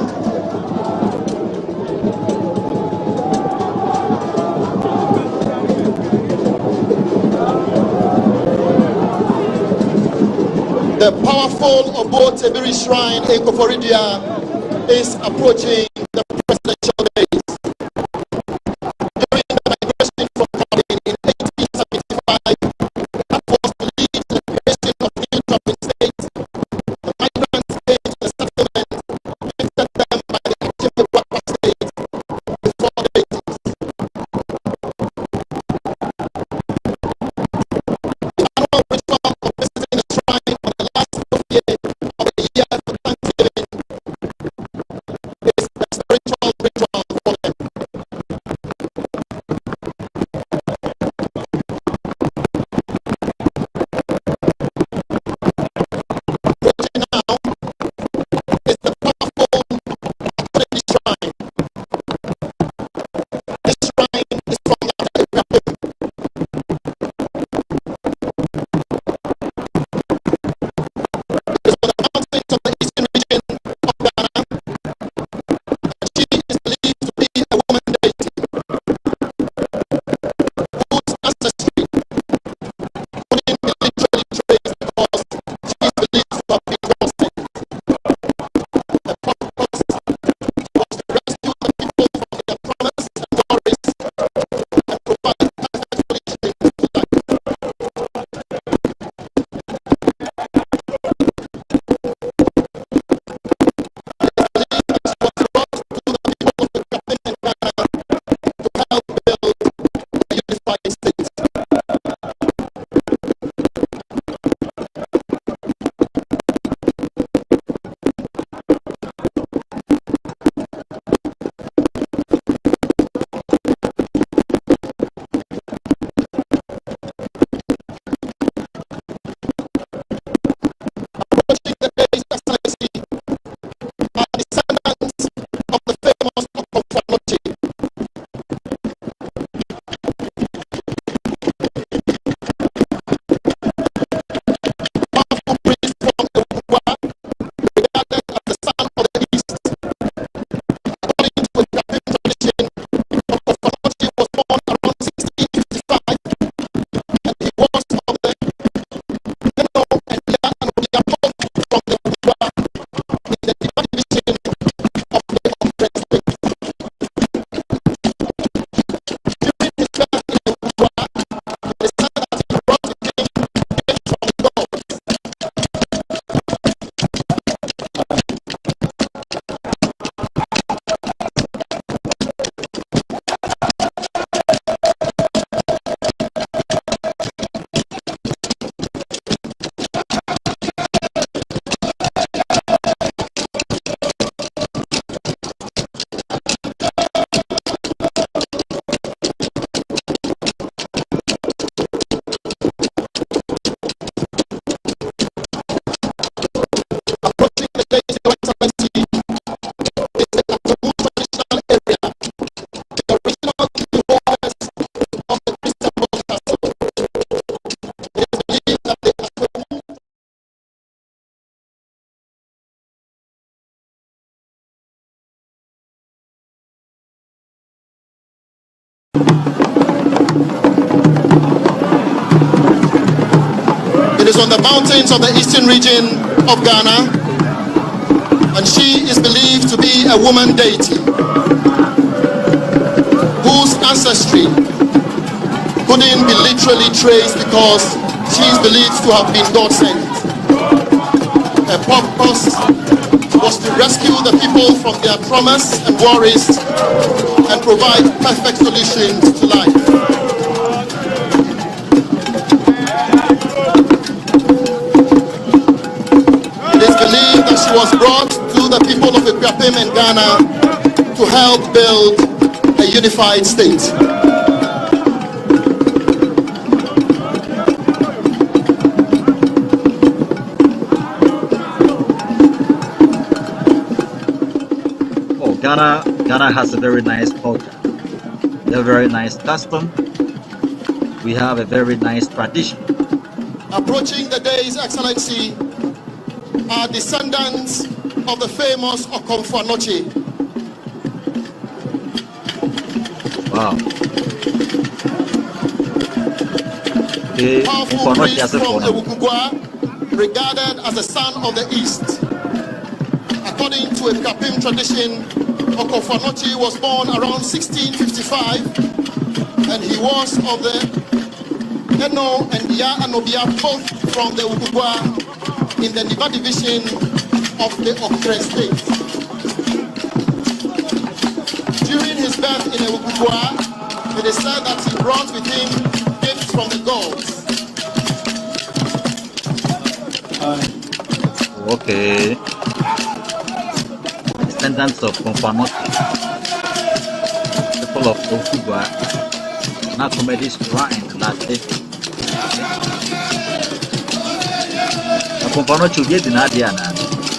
the powerful Obo Tebiri Shrine in Koforidia is approaching the presidential base. During the migration from Kabin in 1875, that was to lead to the creation of new shopping states. The migrants came to the settlement, lifted them by the Achimba state before the 80s. The annual ritual of visiting the shrine on the last of the year for Thanksgiving is the spiritual ritual for them. Approaching now is the powerful Trinity Shrine. This shrine is from the Appellation. It is on the mountains of the eastern region of Ghana, and she is believed to be a woman deity whose ancestry couldn't be literally traced because she is believed to have been lost. The purpose was to rescue the people from their traumas and worries and provide perfect solutions to life. Approaching the day's excellency are descendants of the famous Okofanochi. Powerful priest from Ebuwa, regarded as the son of the East. According to the Kabin tradition, Okofanochi was born around 1655, and he was of the Kano and Lia and Odiapo from the Ebuwa in the Diva division of the Ompren state. on the mountains of the eastern region of Ghana, and she is believed to be a woman deity whose ancestry couldn't be literally traced because she is believed to have been God sent. Her purpose was to rescue the people from their traumas and worries and provide perfect solutions to life. It is believed that she was brought to the people of Ekuapem in Ghana to help build a unified state. Ghana has a very nice culture, a very nice custom. We have a very nice tradition. Approaching the day, His Excellency, are descendants of the famous Okomfo-Anokye. Wow. Powerful priest from Ewukugwa, regarded as the son of the East. According to a Kapim tradition, Okomfo-Anokye was born around 1655, and he was of the Eno and Ya Anobia, both from the Ewukugwa in the Niva division of the Okre state. During his birth in Ewukugwa, it is said that he brought with him gifts from the gods. Okay. Descendants of Okomfo-Anokye, people of Ewukugwa, now comedy shrine last day. Okomfo-Anokye will be in Adiana.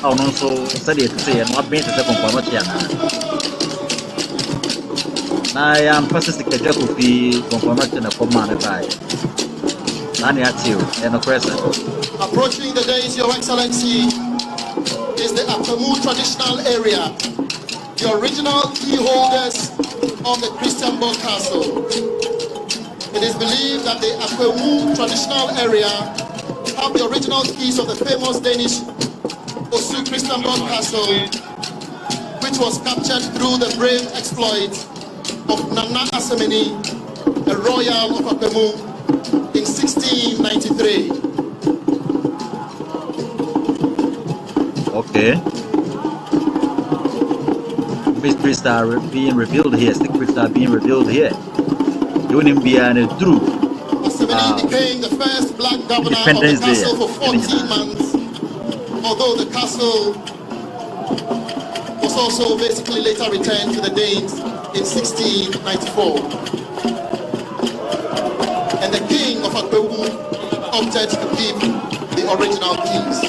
I also said it to say, and not being to say Okomfo-Anokye. Now I am persisting to get with the Okomfo-Anokye and a command by Nani Atio and a present. Approaching the days, Your Excellency, is the Apemu traditional area, the original key holders of the Christian Borg Castle. It is believed that the Apemu traditional area have the original keys of the famous Danish Osu Christian Borg Castle, which was captured through the brave exploit of Nana Asemeni, a royal of Apemu, in 1693. Okay. Mysteries are being revealed here. Secrets are being revealed here. You wouldn't be a true. Asemeni became the first black governor of the castle for 14 months, although the castle was also basically later returned to the Danes in 1694. And the king of Akwewu opted to keep the original keys.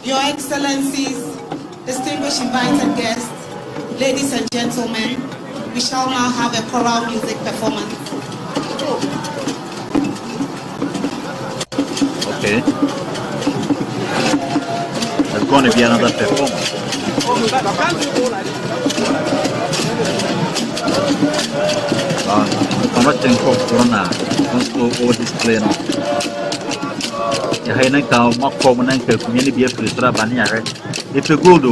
Your Excellencies, distinguished invited guests, ladies and gentlemen, we shall now have a choral music performance. Okay. There's going to be another performance. I'm not going to Corona. Let's go over display now. I know how much common and community be a free strap and if you go to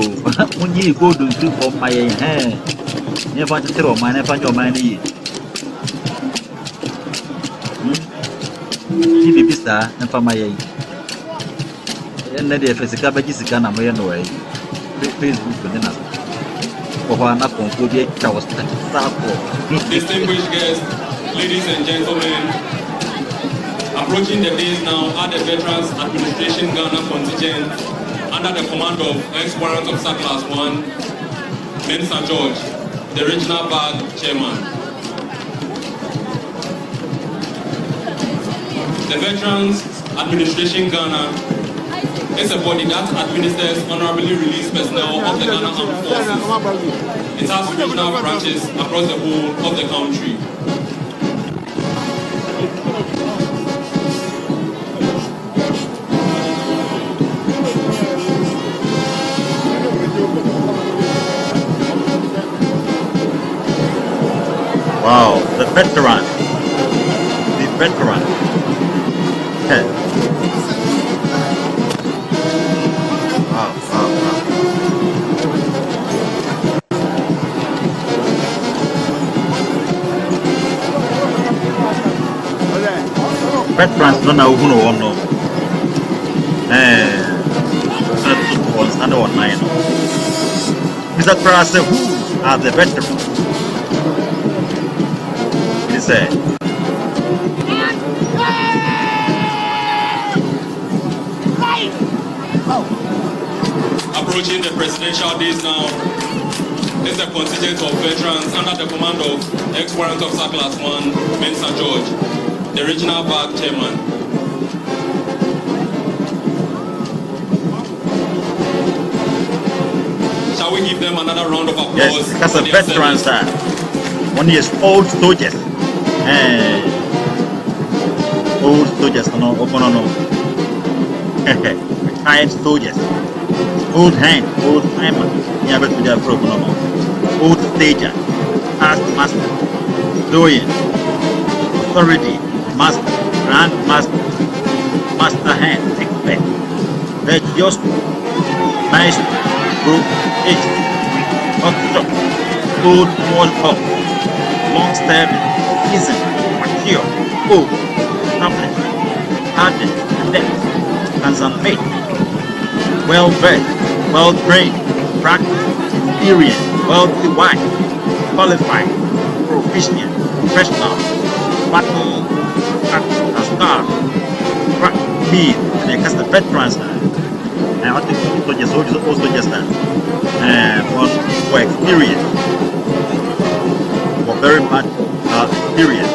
when you go to do for my hand, never to throw my never your money. Give me Vista and for my and let the physical basis can away no way. Facebook within us. For an apple to be a chaos. Distinguished guests, ladies and gentlemen, approaching the days now are the Veterans Administration Ghana contingent under the command of ex-warrant officer class 1, Mensa George, the regional bag chairman. The Veterans Administration Ghana is a body that administers honorably released personnel of the Ghana Armed Forces. It has regional branches across the whole of the country. veteran. The veteran. Wow. Veterans don't know who no. Stand on 9. Mr. Cross, who are the veterans? He said, approaching the presidential days now is the contingent of veterans under the command of ex-warrant officer class 1, Mensa George, the regional BAG chairman. Shall we give them another round of applause? Yes, because the veterans are 1 year old soldiers. Old soldiers, no. Retired soldiers. Old hand, old timer. Never to their program. Old stager, past master, doyen, authority, master, grand master, master hand, expert, virtuoso, maestro, group, age, workshop, old wall up, long serving, seasoned, mature, old, established, hardened, adept, hands-on-made, well-bred, well-trained, practiced, experienced, wealthy wife, qualified, proficient, professional, battle, star, mean, and because the veterans and I think also just for experience, for very much experience.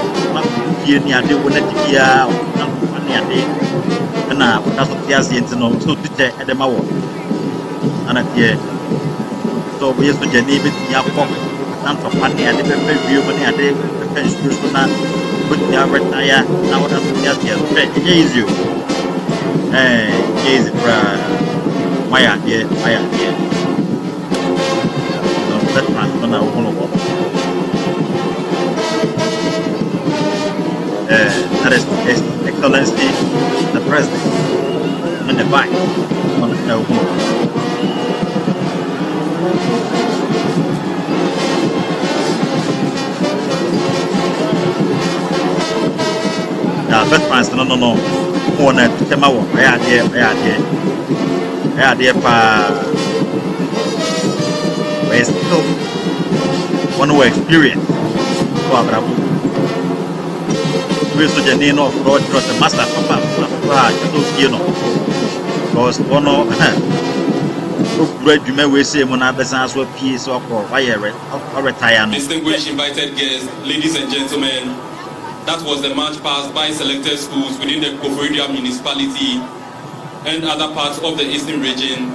And that's what they are saying to know. So teacher at the Mawo. And at the so we used to Geneva, Yapok, and for money at the review, money at the pension, put the retire. Now, what else? Yes, easy. Easy, my idea. No, that man, no, that is His Excellency the President and the Vice on the veterans, no. On it, come out. I had there, where's still one who experience. We so the name of God trust the master papa you know because one of graduate we say mona business we peace or retire. Distinguished invited guests, ladies and gentlemen, that was the march past by selected schools within the Koforidua municipality and other parts of the eastern region,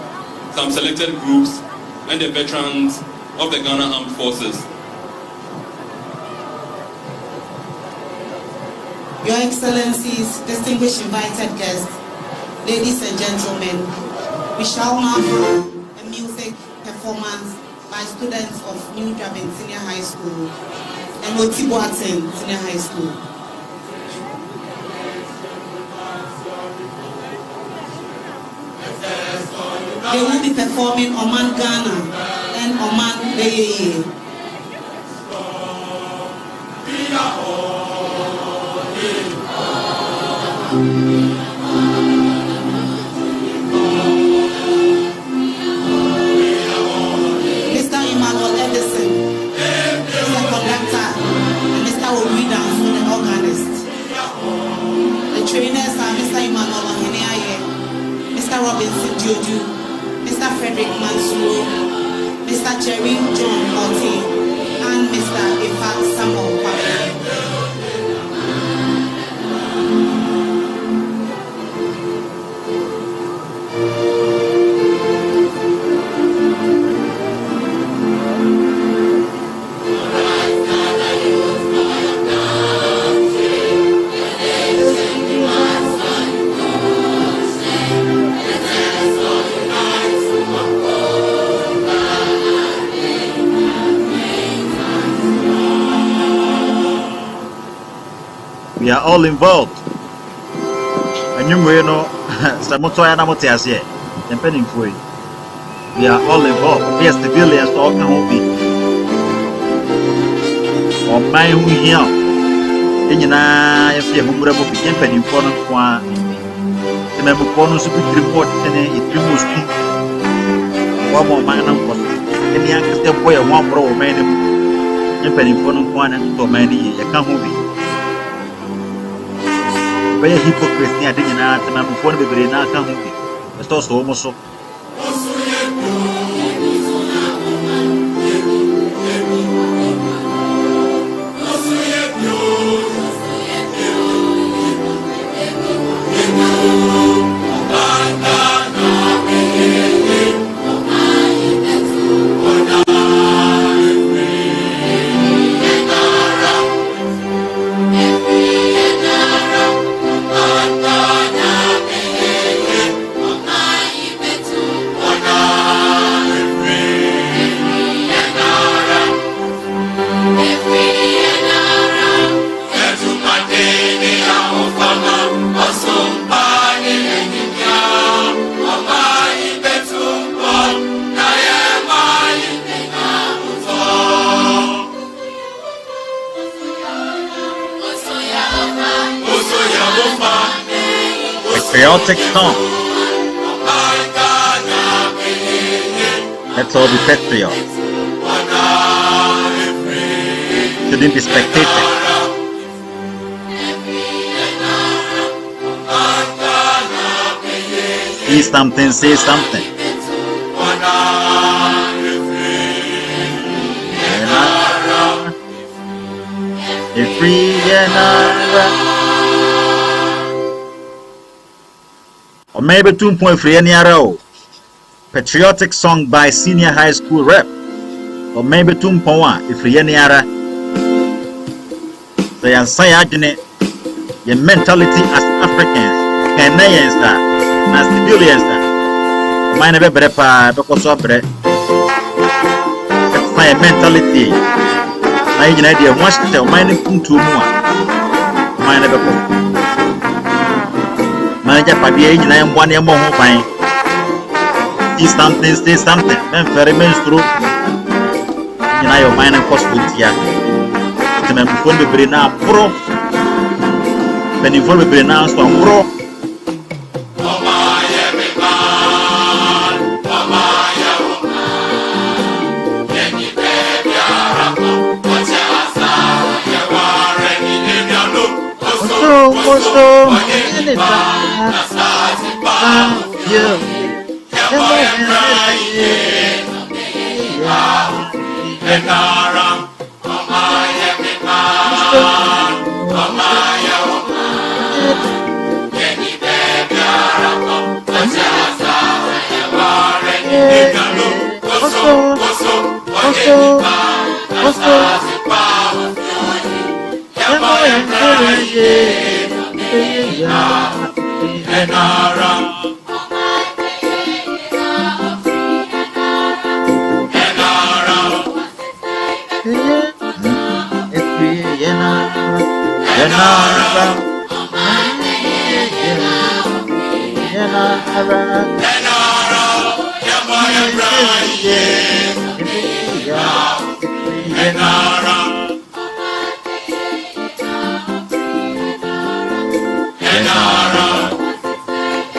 some selected groups and the veterans of the Ghana Armed Forces. Your Excellencies, distinguished invited guests, ladies and gentlemen, we shall now have a music performance by students of New Draven Senior High School and Otibuaten Senior High School. They will be performing Oman Ghana and Oman Beyeye. Mr. Emmanuel Edison, Mr. Conductor, and Mr. Oridans, the organist. The trainers are Mr. Emmanuel Oheneaye, Mr. Robinson Joju, Mr. Frederick Mansour, Mr. Jerry John Morty, and Mr. Ifa Samuel Kwame. We are all involved. And you know, Samotoya Namotiasie, and Penning Free. We are all involved. Yes, the civilians all can be. Or my who here. In if you remember, begin penning for one. The Memopono should be report and it removes one more man of course. And the youngest boy, one bro, man, and penning for one and so many. You can't move it. Very hypocrisy, I think, and I'm going to be now coming. It's also almost so. Patriotic song. Let's all be patriots. Shouldn't be spectators. See something, say something. Or maybe 2.3 any arrow. Patriotic song by senior high school rep. Or maybe 2.1 if any ara. They are saying your mentality as Africans, Ghanaians, as civilians. Mine never brepa because of bread. That's my mentality. My idea wants to tell mine to more. Mine never go. Manager Padia in I am 1 year more fine. See something, say something. Then very menstrual. You know your mind and cost with ya. The man before the brain now pro. When you follow the brain now, so pro.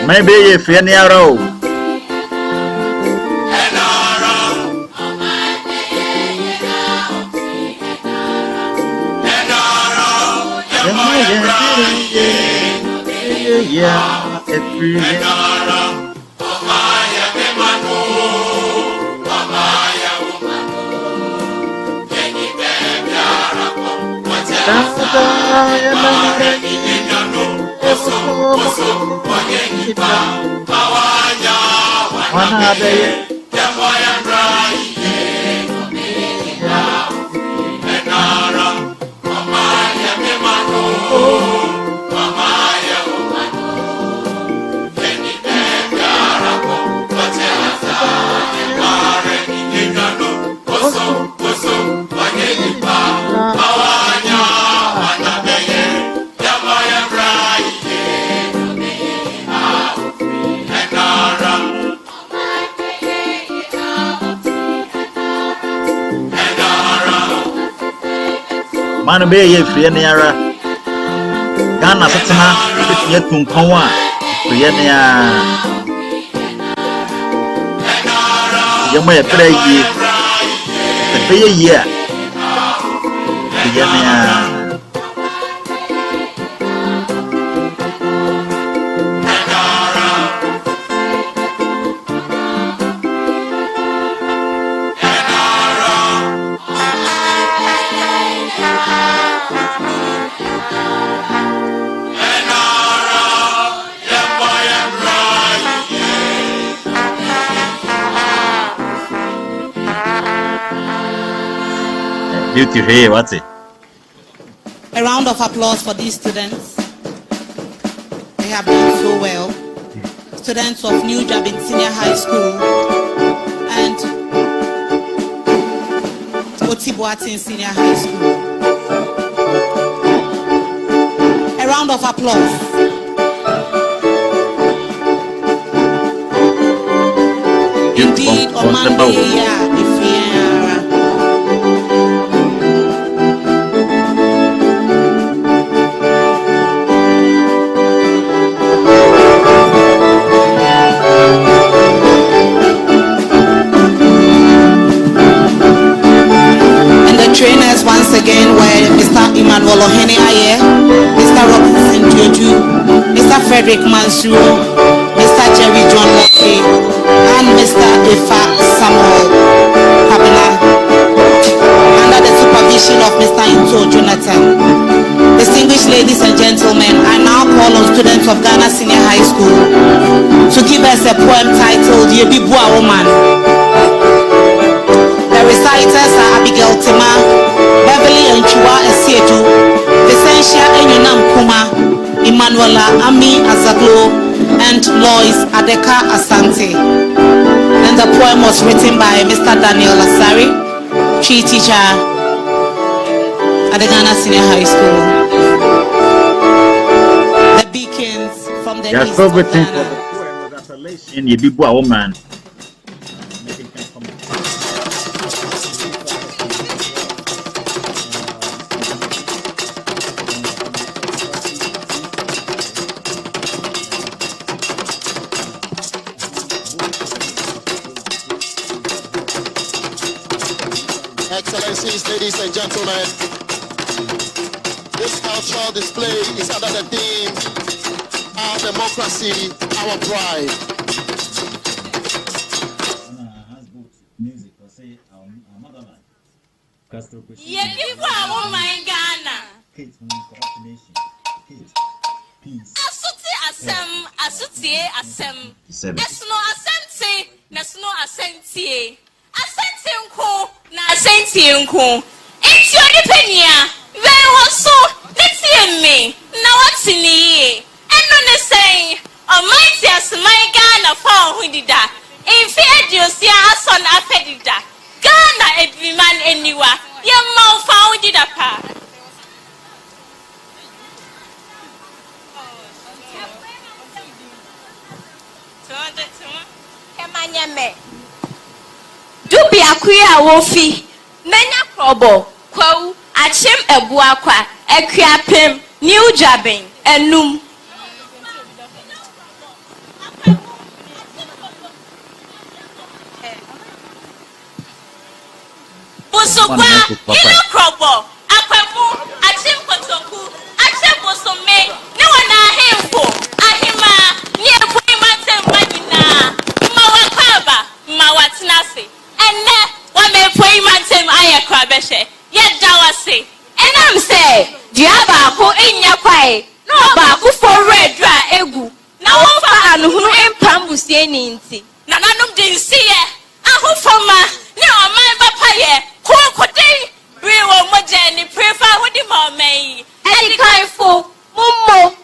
Maybe if any arrow. Yeah, Man be ye free ne ara. Ghana tetena ye tunkon a free ne a. Ye mo ye pray ye. Be ye ye. Free ne a. Beauty here, what's it? A round of applause for these students. They have done so well. Students of New Jabin Senior High School and Otibuatin Senior High School. A round of applause. Indeed, on Monday, trainers once again were Mr. Emmanuel Ohene Aye, Mr. Robinson Joju, Mr. Frederick Mansuro, Mr. Jerry John Locke, and Mr. Ifa Samuel Kabila, under the supervision of Mr. Into Jonathan. Distinguished ladies and gentlemen, I now call on students of Ghana Senior High School to give us a poem titled Yebibua Woman. The reciters are Abigail Tima, Beverly and Chua Esiedu, Vicentia Enyunam Kuma, Emanuela Ami Azaglo, and Lois Adeka Asante. And the poem was written by Mr. Daniel Asari, tree teacher at the Ghana Senior High School. The beacons from the east of Ghana. The poem was Appellation, Yebibua Woman. Excellencies, ladies and gentlemen, this cultural display is under the theme, Our Democracy, Our Pride. Asentienko enti odipenia we hoso netie me na watini eno ne sen almighty asman Ghana fa ho dida enfi adiosia ason afedida Ghana edwiman eniwa ye ma fa ho dida pa Emanyame Dubi akuya wofi Menya krobo kwau achem ebua kwa ekwiapem New Jabin enum Busukwa ino krobo akwemu achem kotoku achem bosome ne wana ahemfo ahima ne epoimatem manina mawakwaba mawatnase enne Wamepoimantem ayakrabeshe yedawase enam say diaba ko enya kwae no ba ko for red dra egu na wo fa anuhunu empambusie ni nti na nanum de nsiye ahofama ne oman bapaye kokode rewo moje ni prefer hodi ma mai edi kaifo mummo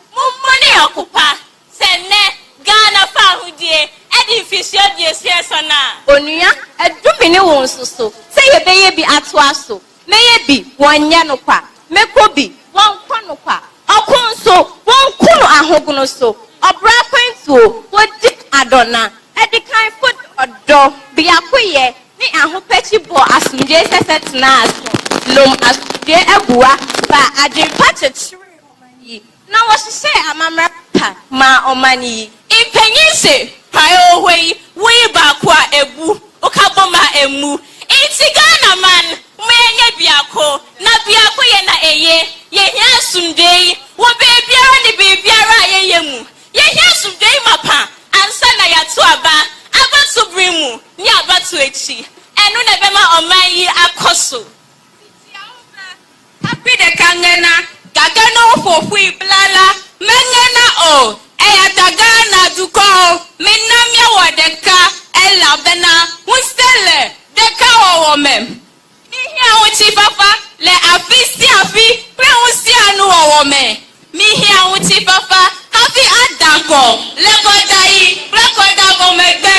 ne akopa sene Ghana fa hudie edi fisio die siesona onua edumini won soso se yebeye bi atoaso meye bi wonya no kwa mekobi won kono kwa okunso won kunu ahoguno so obra kwentuo wodi adona edi kan food odo bi akoye ni ahopechi bo asumje sesetna aso lom asudie ebua ba adempa chetre omani na wo hye amamra pa ma omani impanyin se payo hwei we ba kwa ebu okaboma emu Ghana man mwenye biako na biako ye na eye ye hia sumdei wo bebiara ni bebiara ye yemu ye hia sumdei mapa ansa na yato aba abatu brimu ni abatu echi enu na bema oman yi akoso happy de kangena gagana ofofui blala mengena o eya dagana duko minamya wodeka ela bena mustele deka wowome mihia wuti papa le afisi afi pre wusi anu wowome mihia wuti papa hafi adanko le godai rekoda bomegbe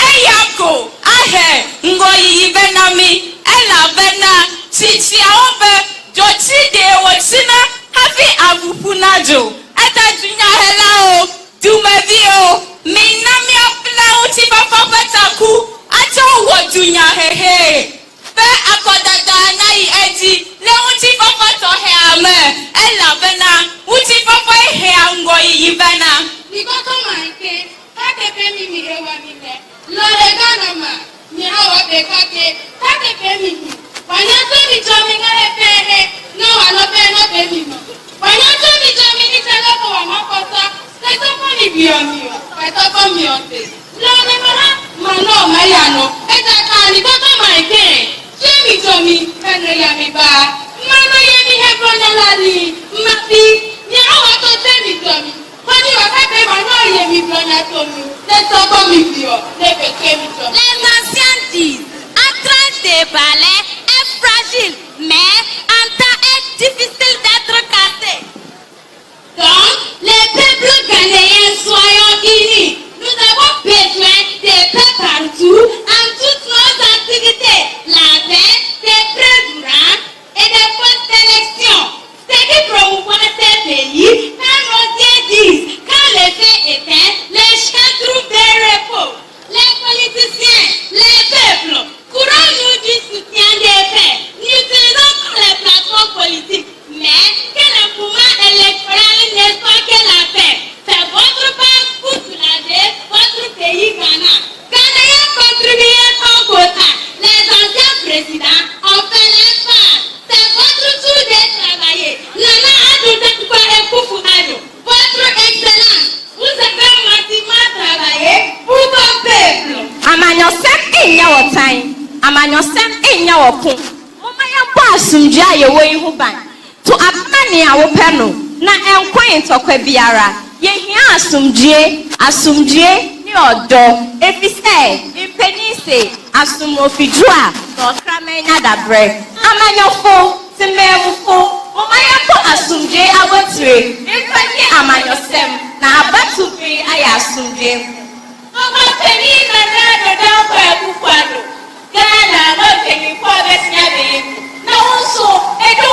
eyako ahe ngoyi benami ela bena chichi aobe jochi de wotina hafi abupunajo atajunya helao dumevio minami apla wuti papa pataku ato wodunya hehe be akodaga na edi le wuti papa to he ame ela bena wuti papa he angoyi yibana nikoko manke tatepe mimi ewa mime lole ganama ni hawa bekake tatepe mimi wanyato mi jomi ngare pehe no wanope no pe mimi wanyato mi jomi ni telepo wa makosa tetepo ni biomio tetepo mionte lole mara mano mayano eta nikoko manke jemi jomi ene ya mi ba mano yemi hebronya lali mapi ni hawa to temi jomi kwani wakati mano yemi bronya tomi tetepo mi bio tepeke mi jomi les anciens disent un train de balai est fragile mais un temps est difficile d'être cassé. Donc les peuples ghanéens soyons unis. Nous avons besoin de paix partout en toutes nos activités. La paix, des preuves durables et des fausses élections. Ce qui promouvoit ces pays, quand nos dieux disent, quand le feu éteint, les chiens trouvent des repos. Les politiciens, les peuples, courons-nous du soutien des faits. N'utilisons pas les plateformes politiques, mais que le mouvement électoral n'est pas que la paix. Faites votre part pour soulager votre pays Ghana. Ghanéens contribuez son quota. Les anciens présidents ont fait leur part. C'est votre tour de travailler. Nana Adou Tekouare Koufou Adou, votre excellence, vous avez massivement travaillé pour ton peuple. Amanyosem enya wotan amanyosem enya wopon moma yempo asumdua yewo ihu ban to abane a wope no na enkwan ntokwa biara yehia asumdue ni odo efise impenise asumofiju a no kramenya dabre amanyofo timemfo moma yempo asumdue awotire impenye amanyosem na abatu bi aya asumdue Mama penny na na down for a kukwado. Ghana no penny for besia be. Na also edo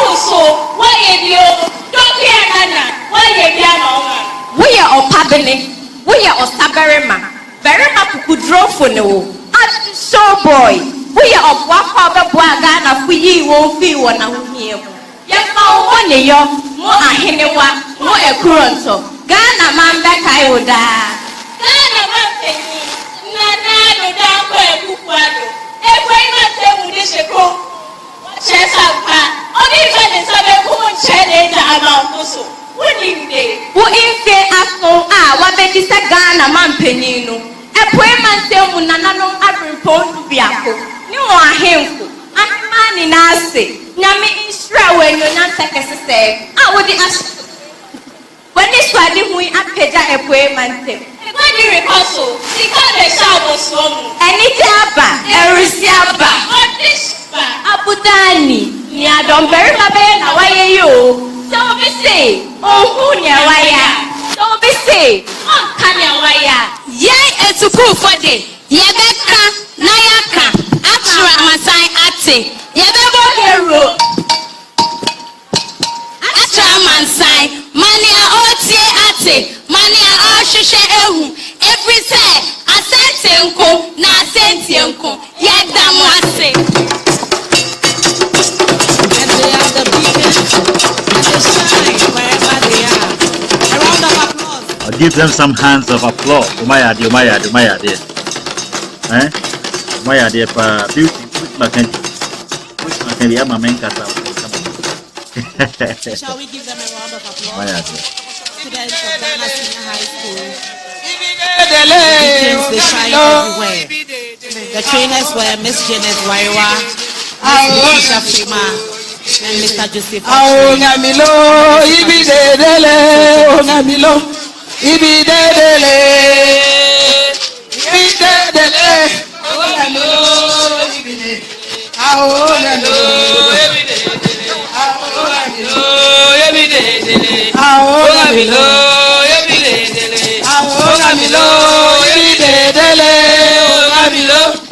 why you don't be anana why you na we are opabene we are osaberema berema kukudro fone at so boy we are of wapa beboa Ghana fu yi won fi wona hohie mu ye ma wo ne yo mo ahenewa mo ekuronto Ghana man be kai oda Ghana man penny na na down for a kukwado. Egwe na temu de sheko. Chesa pa oni fane sabe ko chede da amankoso. Wo infe aso a wabedi se Ghana man penny no epoe man temu nananom abrepon biako ni wo ahemfo amani na ase nyame insra wenyo nyanta kesese a wodi as wani swadi hu apeja epoe man tem When you recall, because the shower was wrong. Anitaba, Erusiaba, Abudani, Nia don't bury my bed, now why you? Don't be say, oh, who near wire? Don't be say, oh, can you wire? Yea, it's a cool for day. Yabeka, Nayaka, Atra, Masai Ate, Yabebo Hero. Atra Mansai, Mania Otie Ate, Mania Oshisha Ehu, every say, a sentenko, na sentienko, Yadamwase. give them some hands of applause. My idea. Eh? My idea for beauty. I'm a main cat. Shall we give them a round of applause? Students of Ghana Senior High School. They shine everywhere. The trainers were Miss Janet Waiwa, Miss Letitia Frima, and Mr. Joseph.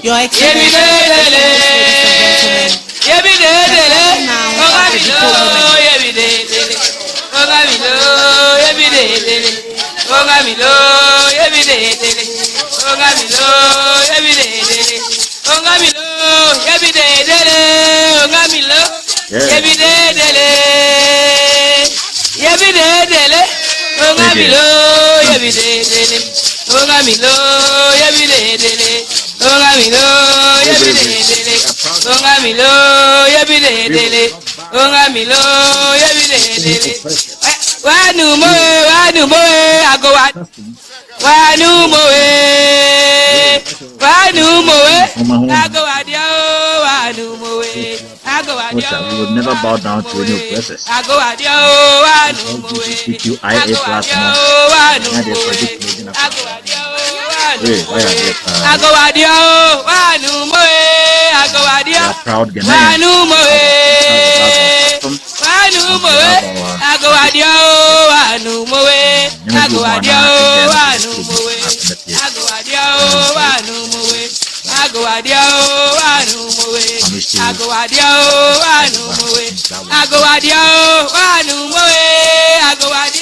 Your Excellency, We will never bow down to any oppressors. Proud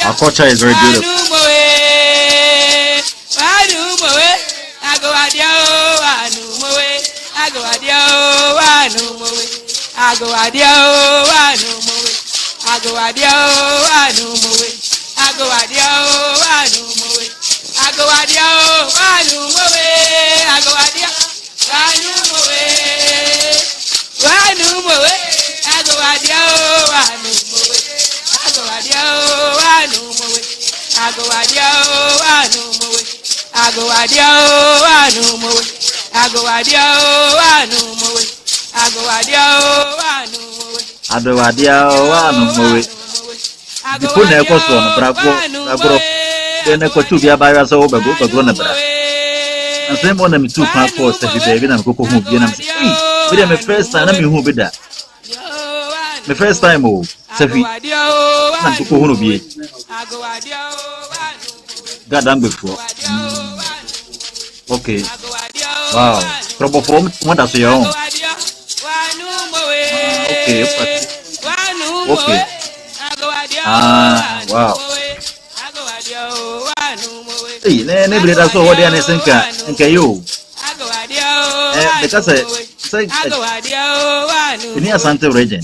Our culture is very beautiful. The first time, oh, Sefi, God done before. Okay. Wow. Trouble from what does your own? Okay. Okay. Wow. Hey, nobody does what they are saying. You. Because in the Santa region.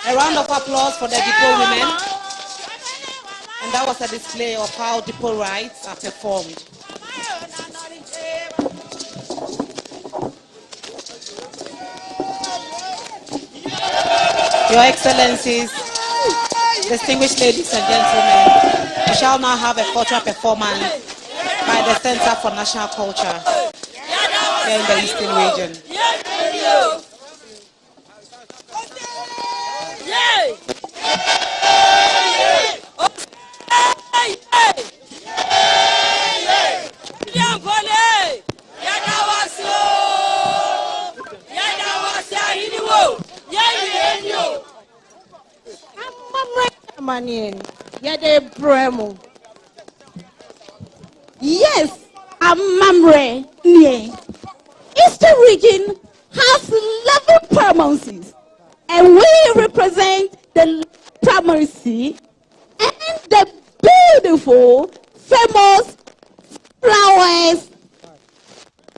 A round of applause for the depot women. And that was a display of how depot rites are performed. Your Excellencies, distinguished ladies and gentlemen, we shall now have a cultural performance by the Center for National Culture here in the Eastern region. Yes, Amamre. Eastern region has 11 performances, and we represent the primacy and the beautiful famous flowers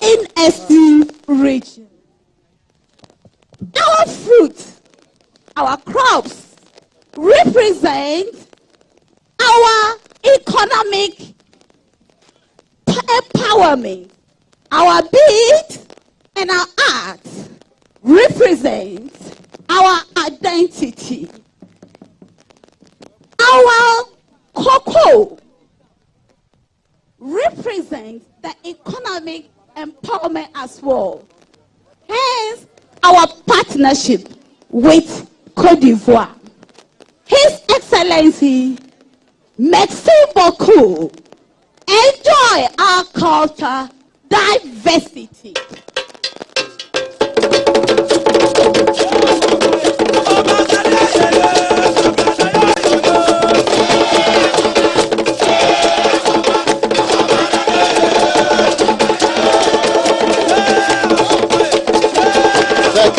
in Eastern region. Our fruit, our crops represent our economic empowerment. Our bead and our art represent our identity. Our cocoa represents the economic empowerment as well. Hence, our partnership with Côte d'Ivoire. His Excellency, merci beaucoup. Enjoy our culture diversity.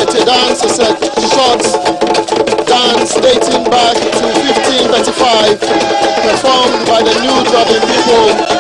The dance is a short dance dating back to 1535, performed by the New Dublin people.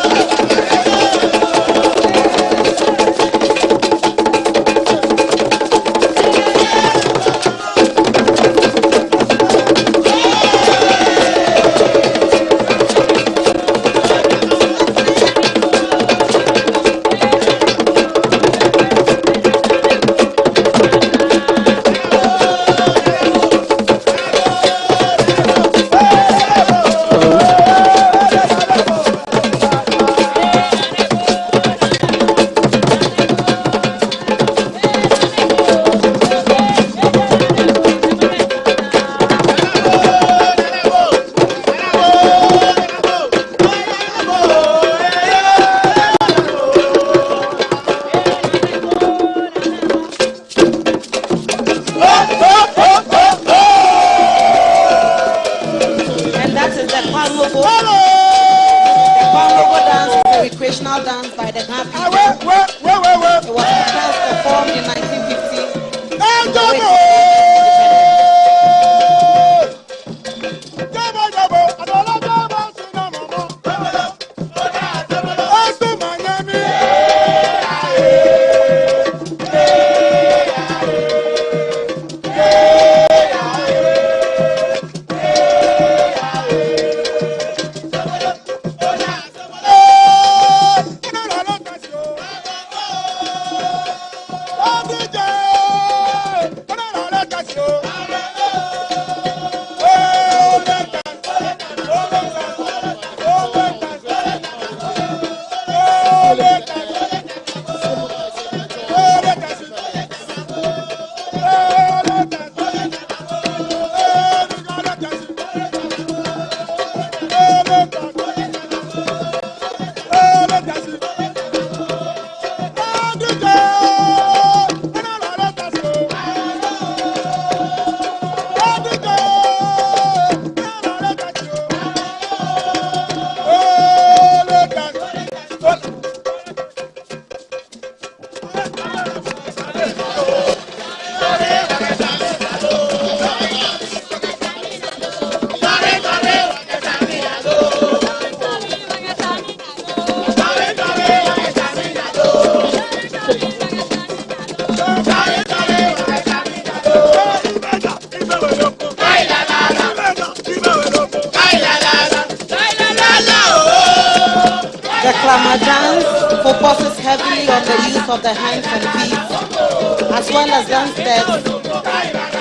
focuses heavily on the use of the hands and feet, as well as dance steps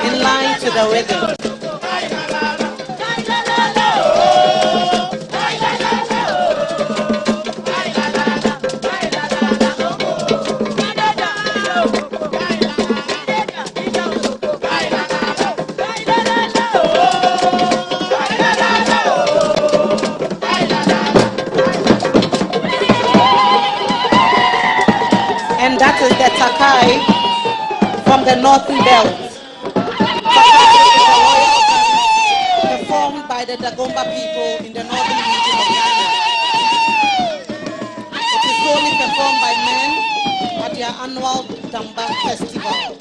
in line to the rhythm. And that is the Takai from the Northern Belt. Takai is a royal dance performed by the Dagomba people in the northern region of Ghana. It is only performed by men at their annual Damba festival.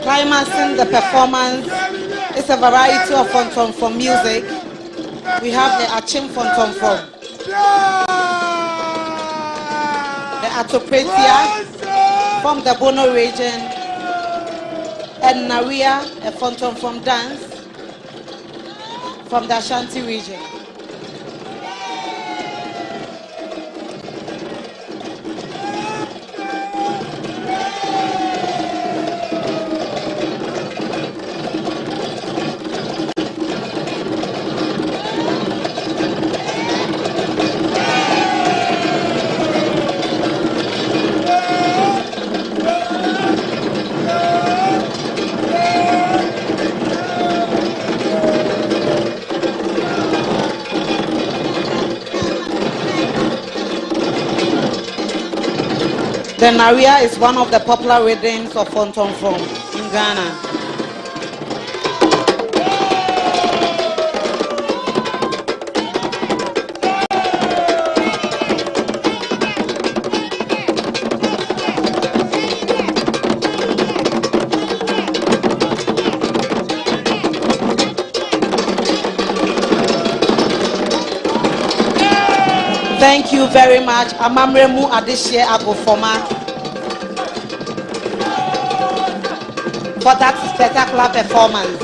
Climaxing the performance is a variety of fonton music. We have the Achim fonton, the Atopretia from the Bono region, and Naria, a fonton dance from the Ashanti region. The Naria is one of the popular rhythms of fonton in Ghana. Thank you very much. Amamremu Adishie Agofoma for that spectacular performance.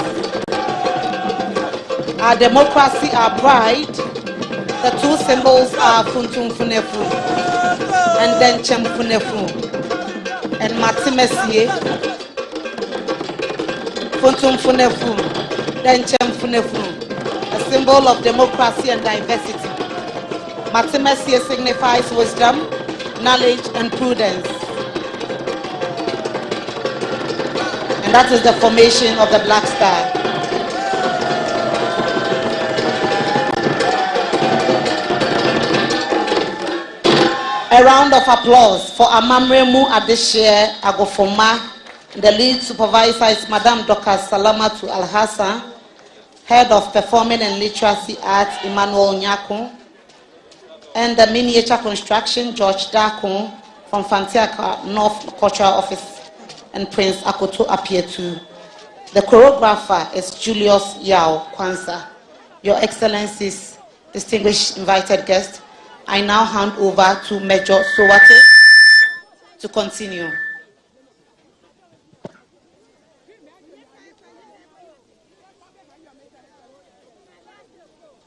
Our democracy, our pride, the two symbols are Funtum Funefu and then Chem Funefu and Matimesie. Funtum Funefu, then Chem Funefu, a symbol of democracy and diversity. Matimesie signifies wisdom, knowledge, and prudence. And that is the formation of the Black Star. A round of applause for Amamremu Adeshie Agofoma. The lead supervisor is Madame Dr. Salamatu Al-Hassan, Head of Performing and Literacy Arts, Emmanuel Nyako, and the Miniature Construction, George Dakon from Fantiaka North Cultural Office, and Prince Akoto Apietu. The choreographer is Julius Yao Kwanzaa. Your Excellencies, distinguished invited guests, I now hand over to Major Sowate to continue.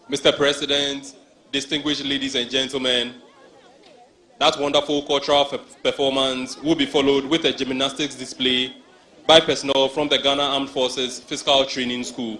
Mr. President, distinguished ladies and gentlemen, that wonderful cultural performance will be followed with a gymnastics display by personnel from the Ghana Armed Forces Physical Training School.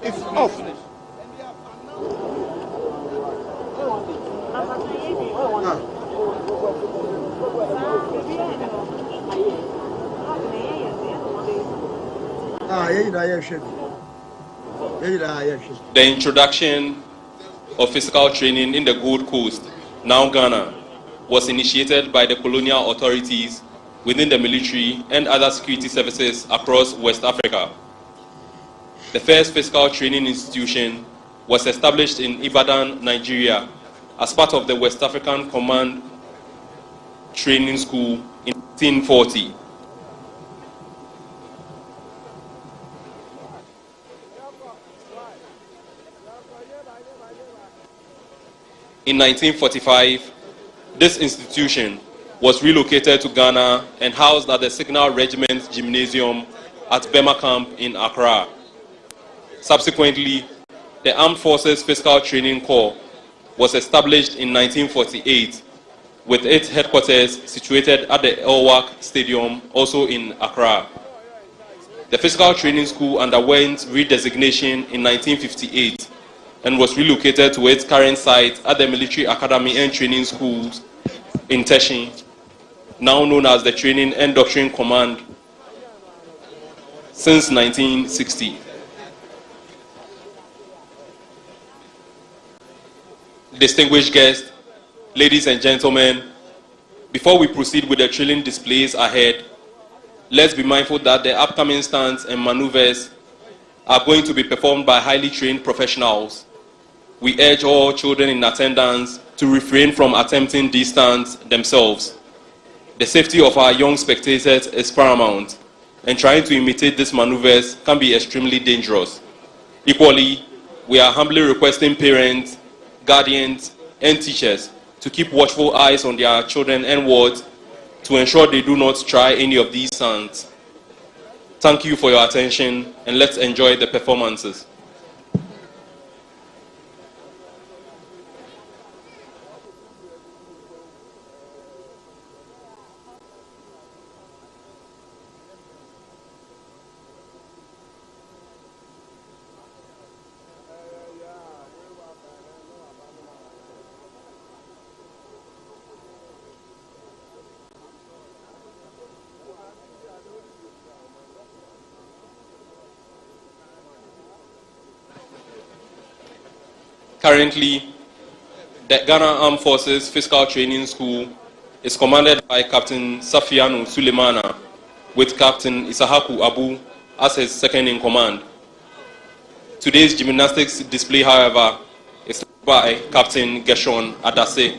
It's off. The introduction of physical training in the Gold Coast, now Ghana, was initiated by the colonial authorities within the military and other security services across West Africa. The first physical training institution was established in Ibadan, Nigeria, as part of the West African Command Training School in 1940. In 1945, this institution was relocated to Ghana and housed at the Signal Regiment Gymnasium at Bema Camp in Accra. Subsequently, the Armed Forces Physical Training Corps was established in 1948, with its headquarters situated at the Elwak Stadium, also in Accra. The Physical Training School underwent redesignation in 1958 and was relocated to its current site at the Military Academy and Training Schools in Teshin, now known as the Training and Doctrine Command, since 1960. Distinguished guests, ladies and gentlemen, before we proceed with the drilling displays ahead, let's be mindful that the upcoming stunts and maneuvers are going to be performed by highly trained professionals. We urge all children in attendance to refrain from attempting these stunts themselves. The safety of our young spectators is paramount, and trying to imitate these maneuvers can be extremely dangerous. Equally, we are humbly requesting parents, guardians, and teachers to keep watchful eyes on their children and wards to ensure they do not try any of these stunts. Thank you for your attention, and let's enjoy the performances. Currently, the Ghana Armed Forces Physical Training School is commanded by Captain Safiano Sulemana, with Captain Isahaku Abu as his second in command. Today's gymnastics display, however, is led by Captain Gershon Adase.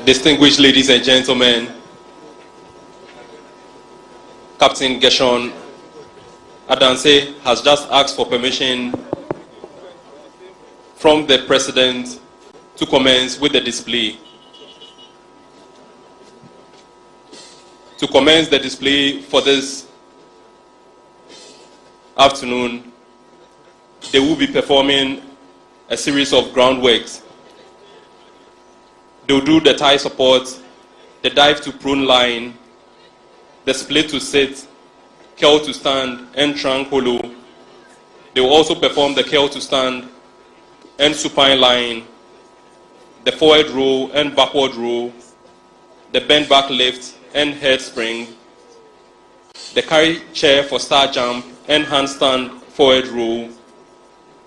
Distinguished ladies and gentlemen, Captain Gershon Adanse has just asked for permission from the President to commence with the display. To commence the display for this afternoon, they will be performing a series of groundworks. They will do the thigh support, the dive to prone line, the split to sit, curl to stand, and trunk hollow. They will also perform the curl to stand and supine line, the forward row and backward row, the bend back lift and head spring, the carry chair for star jump and handstand forward row,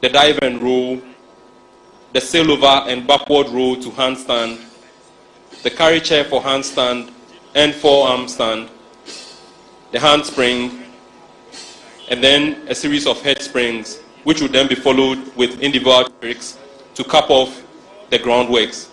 the dive and row, the sail over and backward row to handstand, the carry chair for handstand and forearm stand, the handspring, and then a series of head springs, which will then be followed with individual tricks to cap off the groundworks.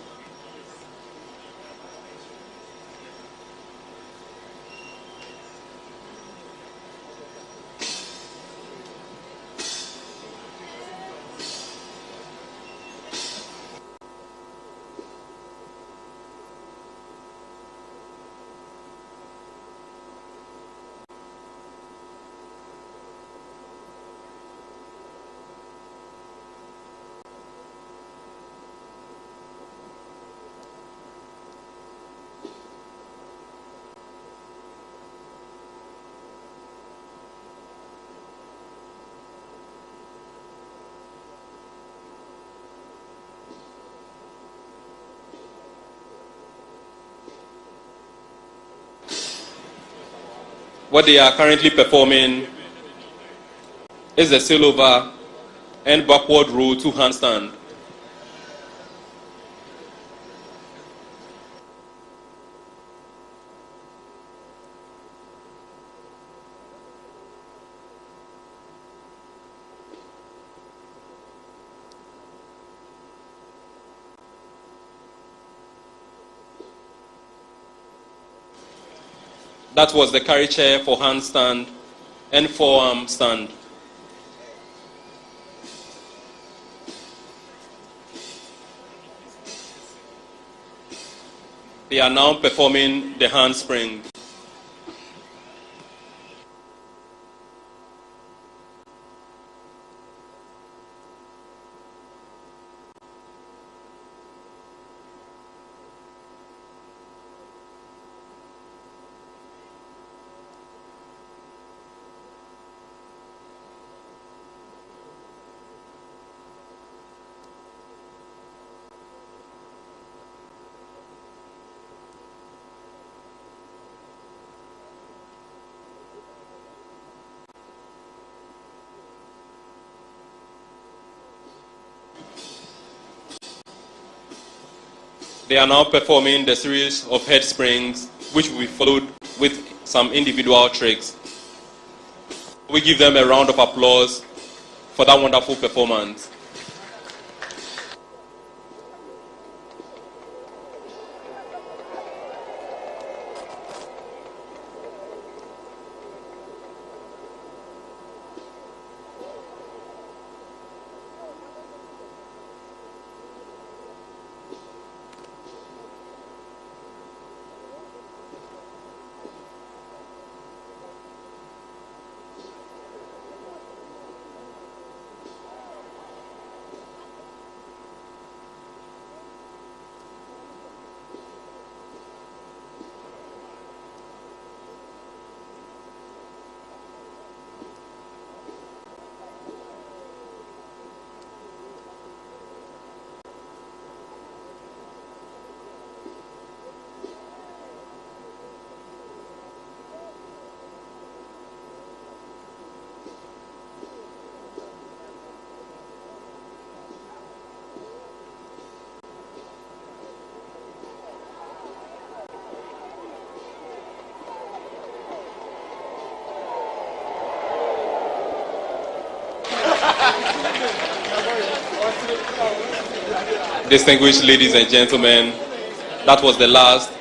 What they are currently performing is the sail over and backward row to handstand. That was the carry chair for handstand and forearm stand. They are now performing the handspring. They are now performing the series of head springs, which will be followed with some individual tricks. We give them a round of applause for that wonderful performance. Distinguished ladies and gentlemen, that was the last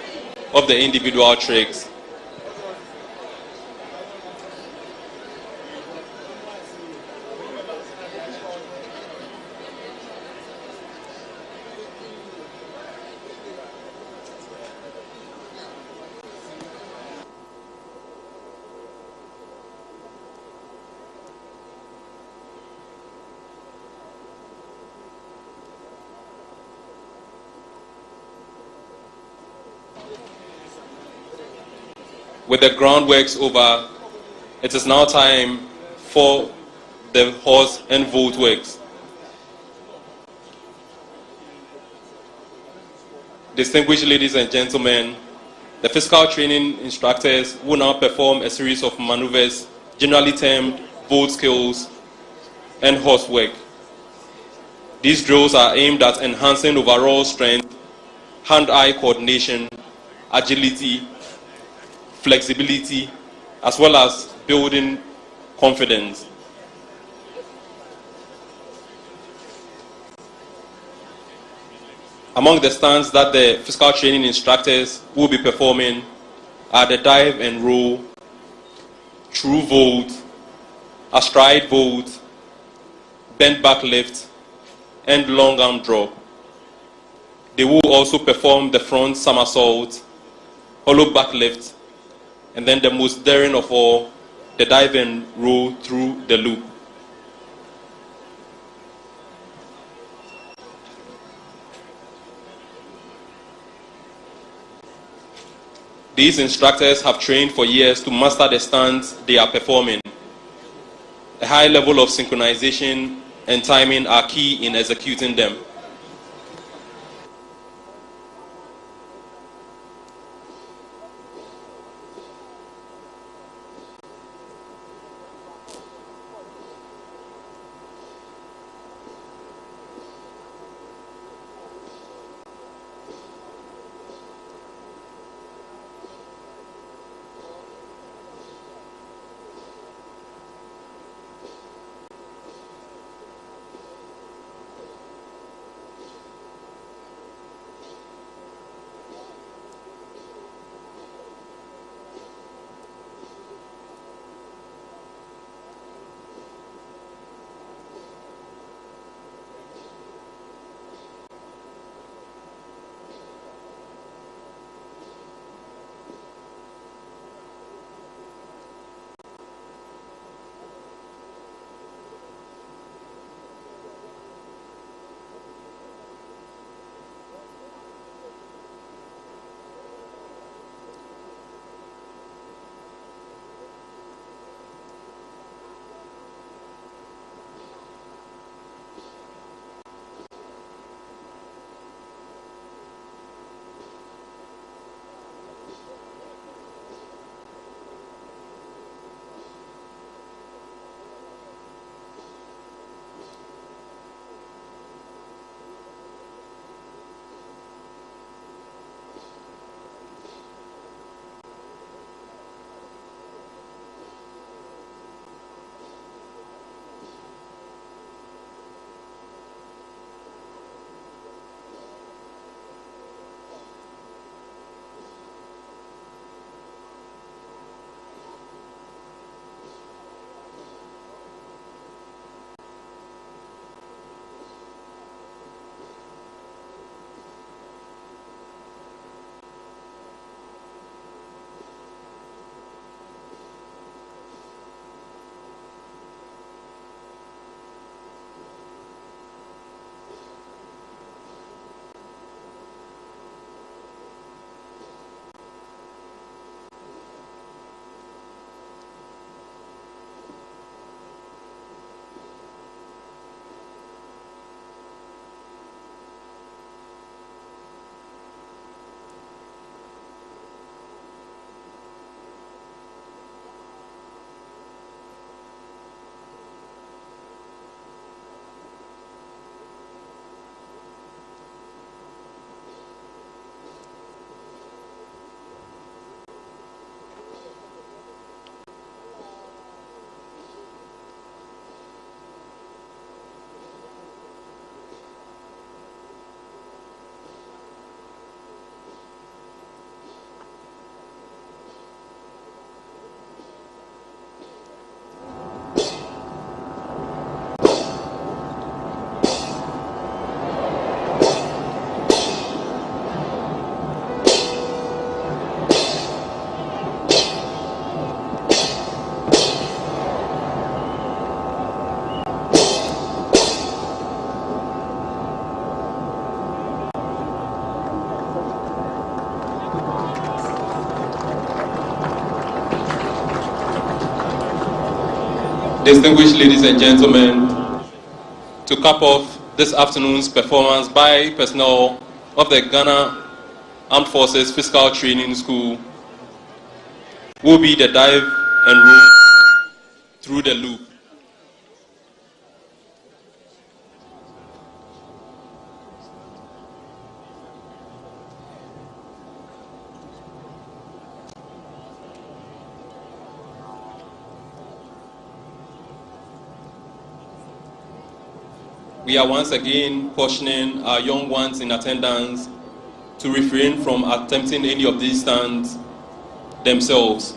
of the individual tricks. With the groundworks over, it is now time for the horse and vault works. Distinguished ladies and gentlemen, the physical training instructors will now perform a series of maneuvers generally termed vault skills and horse work. These drills are aimed at enhancing overall strength, hand-eye coordination, agility, flexibility, as well as building confidence. Among the stunts that the physical training instructors will be performing are the dive and roll, true vault, astride vault, bent back lift, and long arm drop. They will also perform the front somersault, hollow back lift, and then the most daring of all, the dive and roll through the loop. These instructors have trained for years to master the stunts they are performing. A high level of synchronization and timing are key in executing them. Distinguished ladies and gentlemen, to cap off this afternoon's performance by personnel of the Ghana Armed Forces Physical Training School will be the dive and roll through the loop. We are once again cautioning our young ones in attendance to refrain from attempting any of these stunts themselves.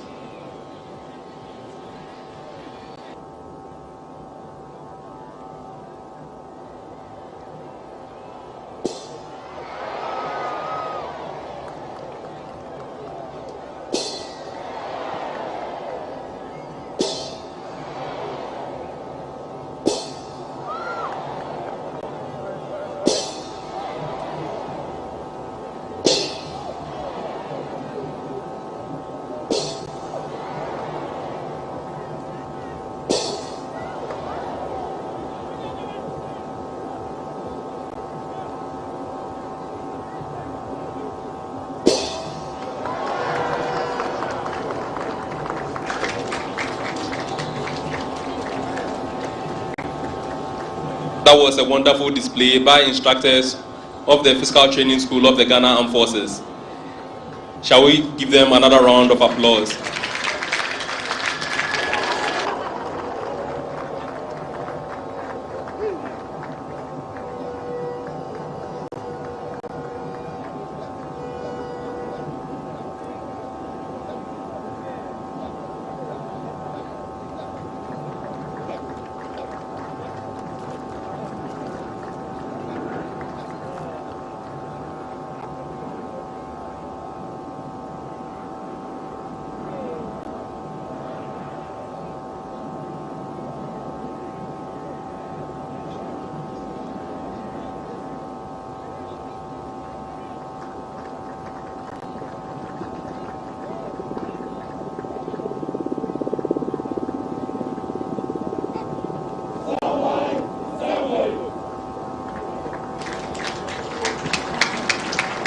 That was a wonderful display by instructors of the Physical Training School of the Ghana Armed Forces. Shall we give them another round of applause?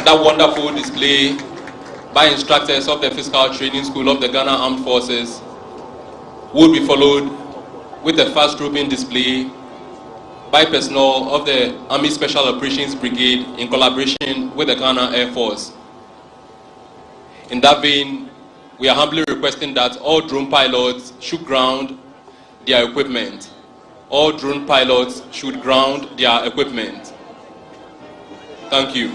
That wonderful display by instructors of the Physical Training School of the Ghana Armed Forces will be followed with a fast grouping display by personnel of the Army Special Operations Brigade in collaboration with the Ghana Air Force. In that vein, we are humbly requesting that all drone pilots should ground their equipment. All drone pilots should ground their equipment. Thank you.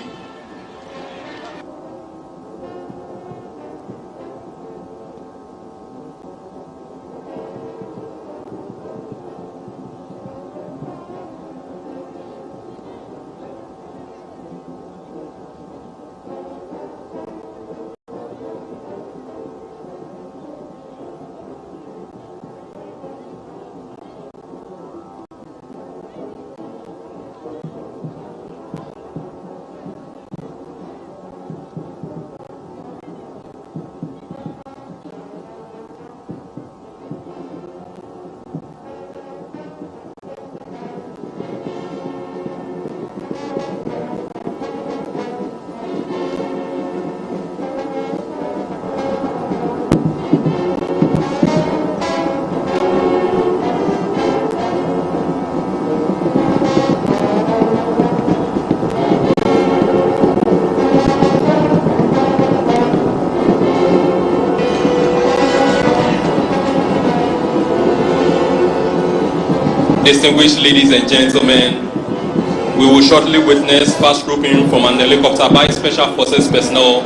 Distinguished ladies and gentlemen, we will shortly witness fast roping from an helicopter by Special Forces personnel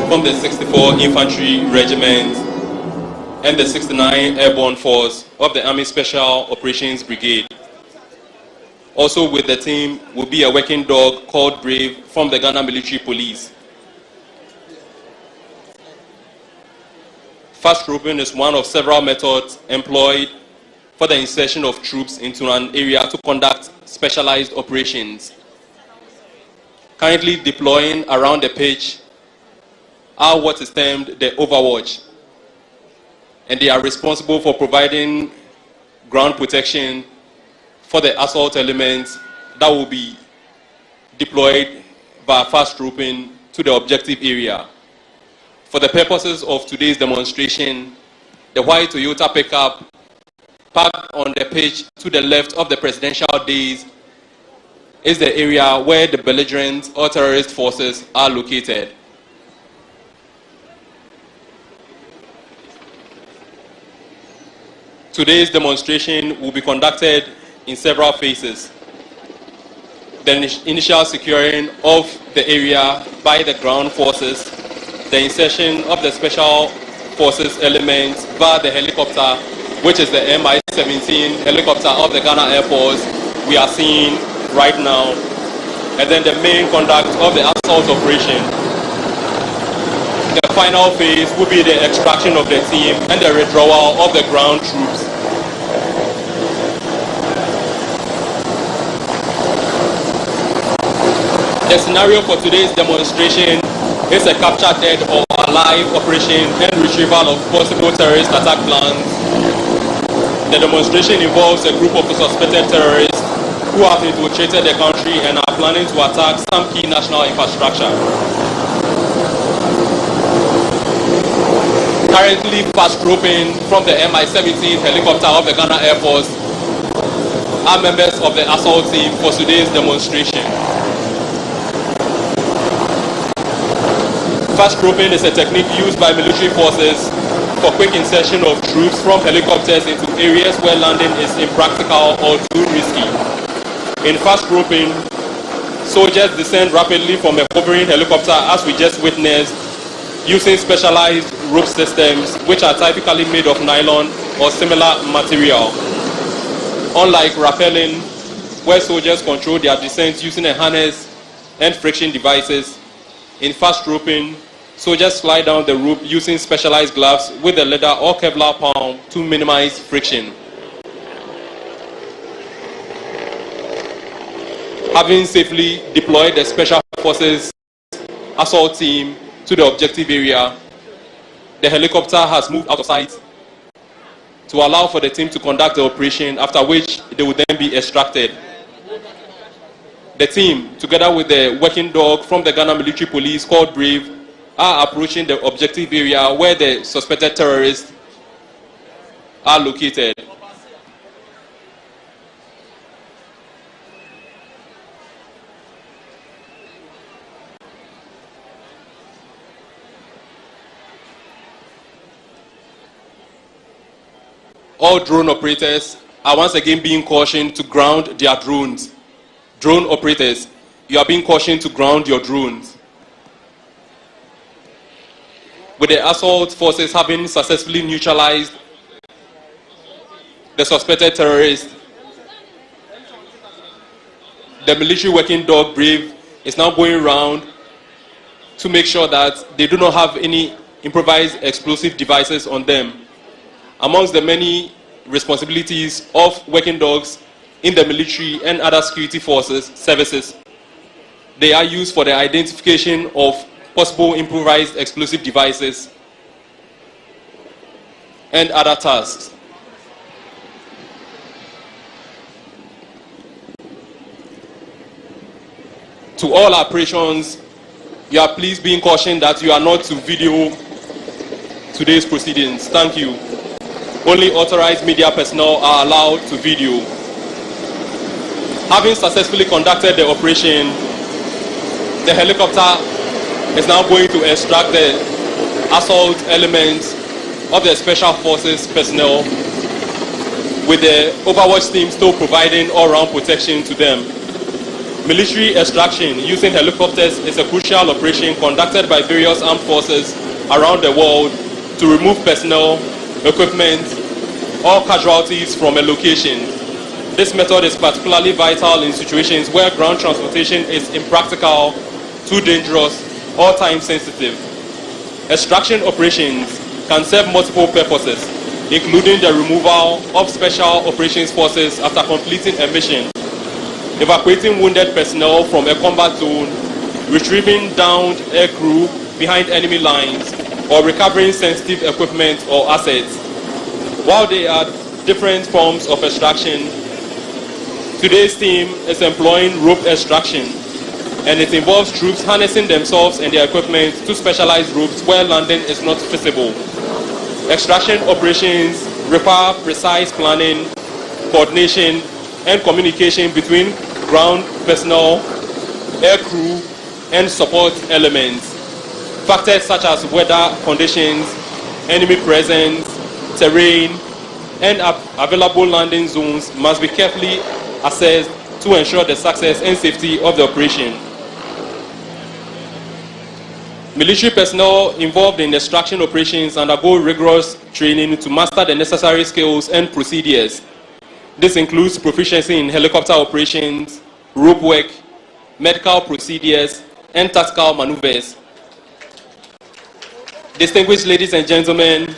from the 64 Infantry Regiment and the 69 Airborne Force of the Army Special Operations Brigade. Also with the team will be a working dog called Brave from the Ghana Military Police. Fast roping is one of several methods employed for the insertion of troops into an area to conduct specialized operations. Currently deploying around the pitch are what is termed the Overwatch, and they are responsible for providing ground protection for the assault elements that will be deployed by fast roping to the objective area. For the purposes of today's demonstration, the white Toyota pickup parked on the pitch to the left of the presidential dais is the area where the belligerent or terrorist forces are located. Today's demonstration will be conducted in several phases. The initial securing of the area by the ground forces, the insertion of the special forces elements via the helicopter, which is the Mi-17 helicopter of the Ghana Air Force we are seeing right now, and then the main conduct of the assault operation. The final phase will be the extraction of the team and the withdrawal of the ground troops. The scenario for today's demonstration is a capture dead or alive operation and retrieval of possible terrorist attack plans. The demonstration involves a group of suspected terrorists who have infiltrated the country and are planning to attack some key national infrastructure. Currently fast roping from the Mi-17 helicopter of the Ghana Air Force are members of the assault team for today's demonstration. Fast roping is a technique used by military forces for quick insertion of troops from helicopters into areas where landing is impractical or too risky. In fast roping, soldiers descend rapidly from a hovering helicopter, as we just witnessed, using specialized rope systems which are typically made of nylon or similar material. Unlike rappelling, where soldiers control their descent using a harness and friction devices, in fast roping, soldiers slide down the rope using specialized gloves with a leather or Kevlar palm to minimize friction. Having safely deployed the Special Forces assault team to the objective area, the helicopter has moved out of sight to allow for the team to conduct the operation, after which they will then be extracted. The team, together with the working dog from the Ghana Military Police called Brave, are approaching the objective area where the suspected terrorists are located. All drone operators are once again being cautioned to ground their drones. Drone operators, you are being cautioned to ground your drones. With the assault forces having successfully neutralized the suspected terrorists, the military working dog Brave is now going around to make sure that they do not have any improvised explosive devices on them. Amongst the many responsibilities of working dogs in the military and other security forces services, they are used for the identification of possible improvised explosive devices and other tasks. To all operations, you are please being cautioned that you are not to video today's proceedings. Thank you. Only authorized media personnel are allowed to video. Having successfully conducted the operation, the helicopter is now going to extract the assault elements of the Special Forces personnel, with the Overwatch team still providing all-round protection to them. Military extraction using helicopters is a crucial operation conducted by various armed forces around the world to remove personnel, equipment, or casualties from a location. This method is particularly vital in situations where ground transportation is impractical, too dangerous, or time sensitive. Extraction operations can serve multiple purposes, including the removal of special operations forces after completing a mission, evacuating wounded personnel from a combat zone, retrieving downed aircrew behind enemy lines, or recovering sensitive equipment or assets. While they are different forms of extraction. Today's team is employing rope extraction, and it involves troops harnessing themselves and their equipment to specialized ropes where landing is not feasible. Extraction operations require precise planning, coordination, and communication between ground personnel, air crew, and support elements. Factors such as weather conditions, enemy presence, terrain, and available landing zones must be carefully assessed to ensure the success and safety of the operation. Military personnel involved in extraction operations undergo rigorous training to master the necessary skills and procedures. This includes proficiency in helicopter operations, rope work, medical procedures, and tactical maneuvers. Distinguished ladies and gentlemen,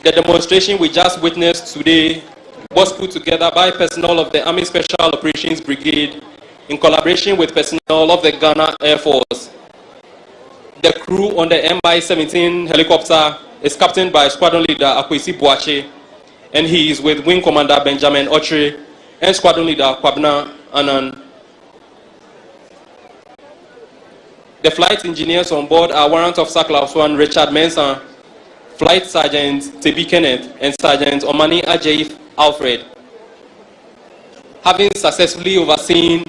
the demonstration we just witnessed today was put together by personnel of the Army Special Operations Brigade in collaboration with personnel of the Ghana Air Force. The crew on the MI-17 helicopter is captained by Squadron Leader Akwesi Boache, and he is with Wing Commander Benjamin Ochre and Squadron Leader Kwabna Anan. The flight engineers on board are Warrant Officer Class 1 Richard Mensah, Flight Sergeant Tebi Kenneth, and Sergeant Omani Ajaif Alfred. Having successfully overseen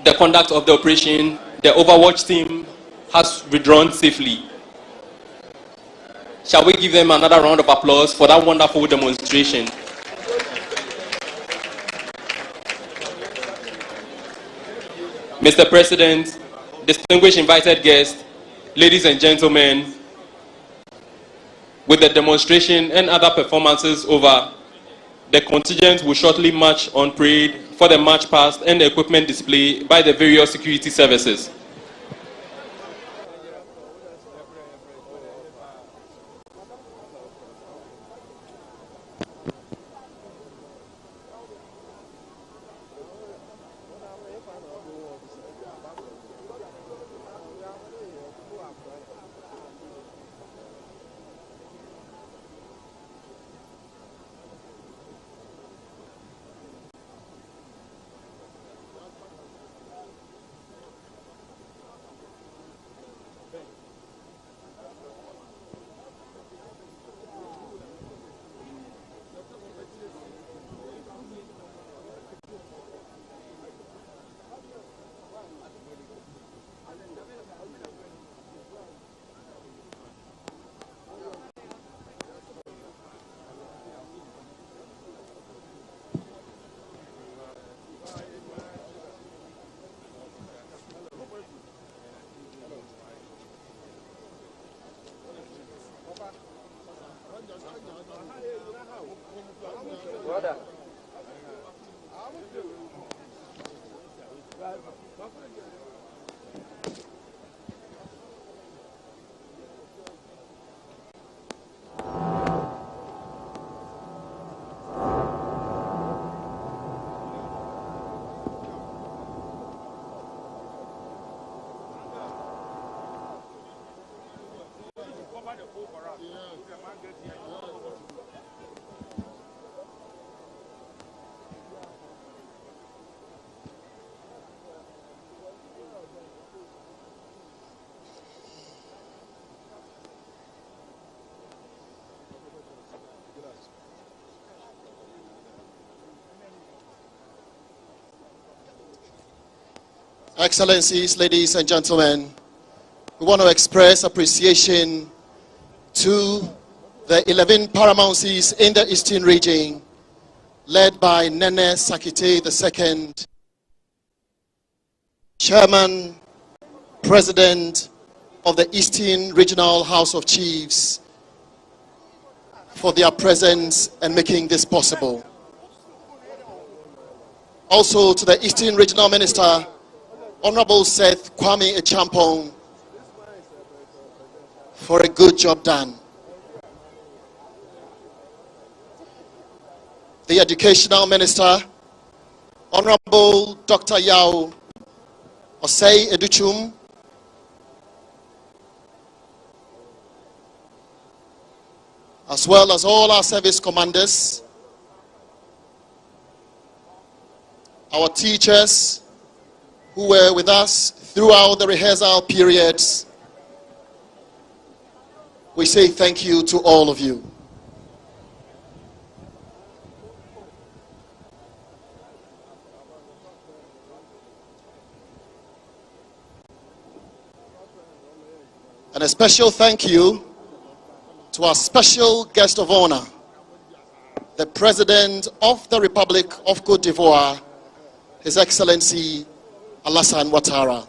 the conduct of the operation, the Overwatch team has withdrawn safely. Shall we give them another round of applause for that wonderful demonstration? Mr. President, distinguished invited guests, ladies and gentlemen, with the demonstration and other performances over, the contingent will shortly march on parade for the march past and the equipment display by the various security services. Excellencies, ladies and gentlemen, we want to express appreciation to the 11 paramountcies in the Eastern region, led by Nene Sakite II, Chairman, President of the Eastern Regional House of Chiefs, for their presence and making this possible. Also to the Eastern Regional Minister, Honorable Seth Kwame Echampong, for a good job done. The Educational Minister, Honorable Dr. Yao Osei Educhum, as well as all our service commanders, our teachers who were with us throughout the rehearsal periods. We say thank you to all of you. And a special thank you to our special guest of honor, the President of the Republic of Cote d'Ivoire, His Excellency Alassane Ouattara.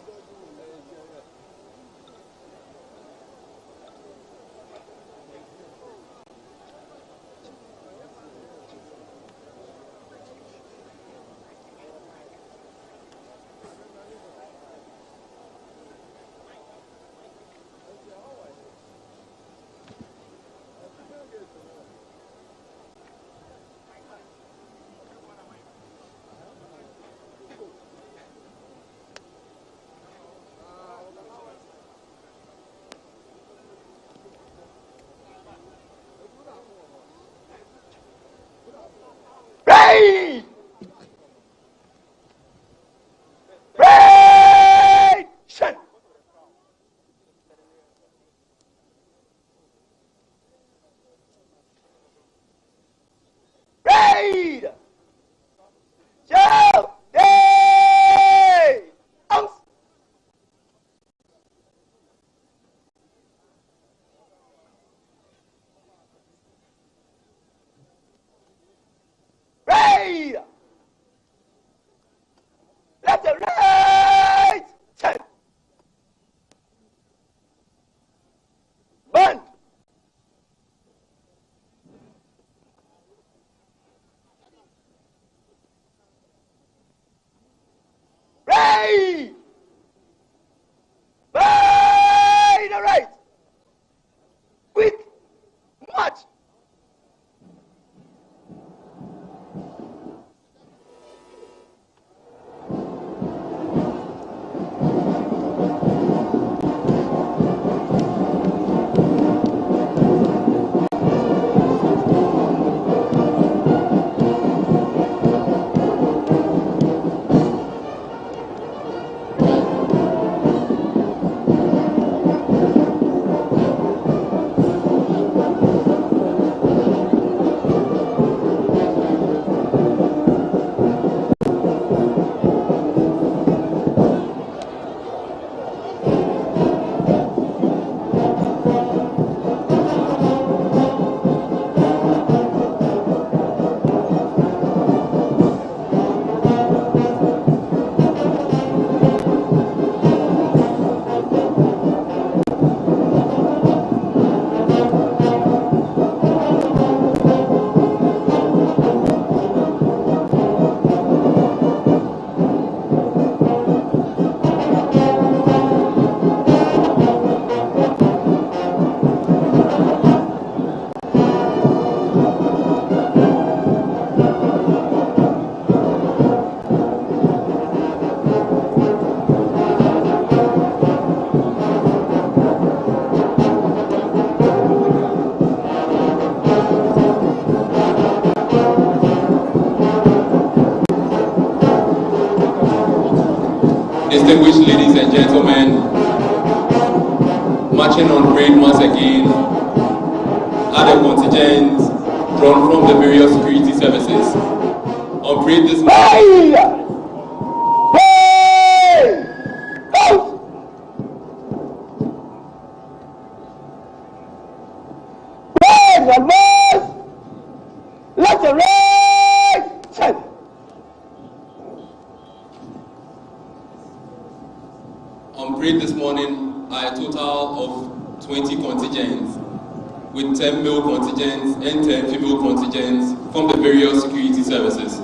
Distinguished ladies and gentlemen, marching on parade once again are the contingents drawn from the various security services. On parade this morning, are a total of 20 contingents, with 10 male contingents and 10 female contingents from the various security services.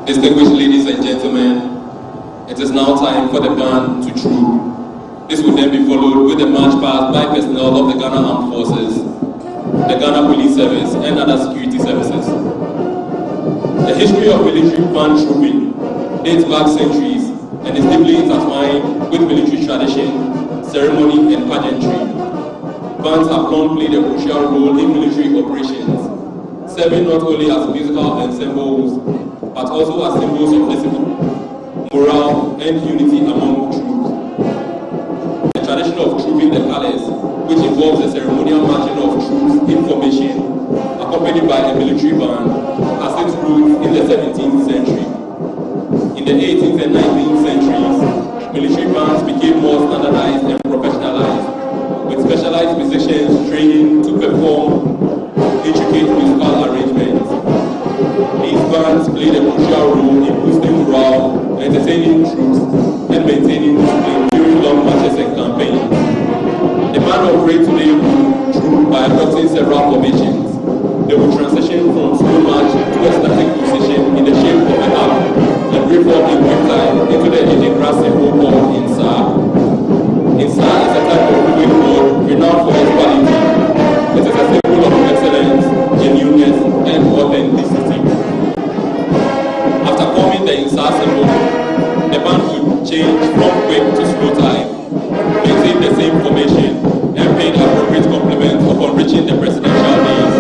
Distinguished ladies and gentlemen, it is now time for the band to troop. This will then be followed with a march past by personnel of the Ghana Armed Forces, the Ghana Police Service, and other security services. The history of military band trooping dates back centuries and is deeply intertwined with military tradition, ceremony, and pageantry. Bands have long played a crucial role in military operations, serving not only as musical ensembles, but also as symbols of discipline, morale, and unity among troops. The tradition of trooping the colors, which involves the ceremonial marching of troops in formation, accompanied by a military band, has its roots in the 17th century. In the 18th and 19th centuries, military bands became more standardized and professionalized, with specialized musicians training to perform intricate musical arrangements. These bands played a crucial role in boosting morale, entertaining troops, and maintaining discipline during long marches and campaigns. The band operates today through by adopting several formations. They will transition from slow march to a static position in the shape of a arc and reform in quick time into the Idikra symbol called Insa. Insa is a type of moving board renowned for its quality. It is a symbol of excellence, genuineness, and authenticity. After forming the Insa symbol, the band would change from quick to slow time, maintain the same formation, and pay appropriate compliments upon reaching the presidential days.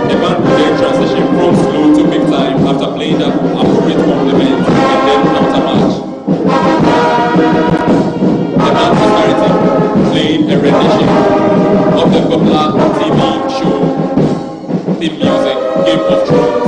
The band would then transition from slow to quick time after playing the appropriate compliments and then counter-march. The band Prosperity played a rendition of the popular TV show, theme music, Game of Thrones.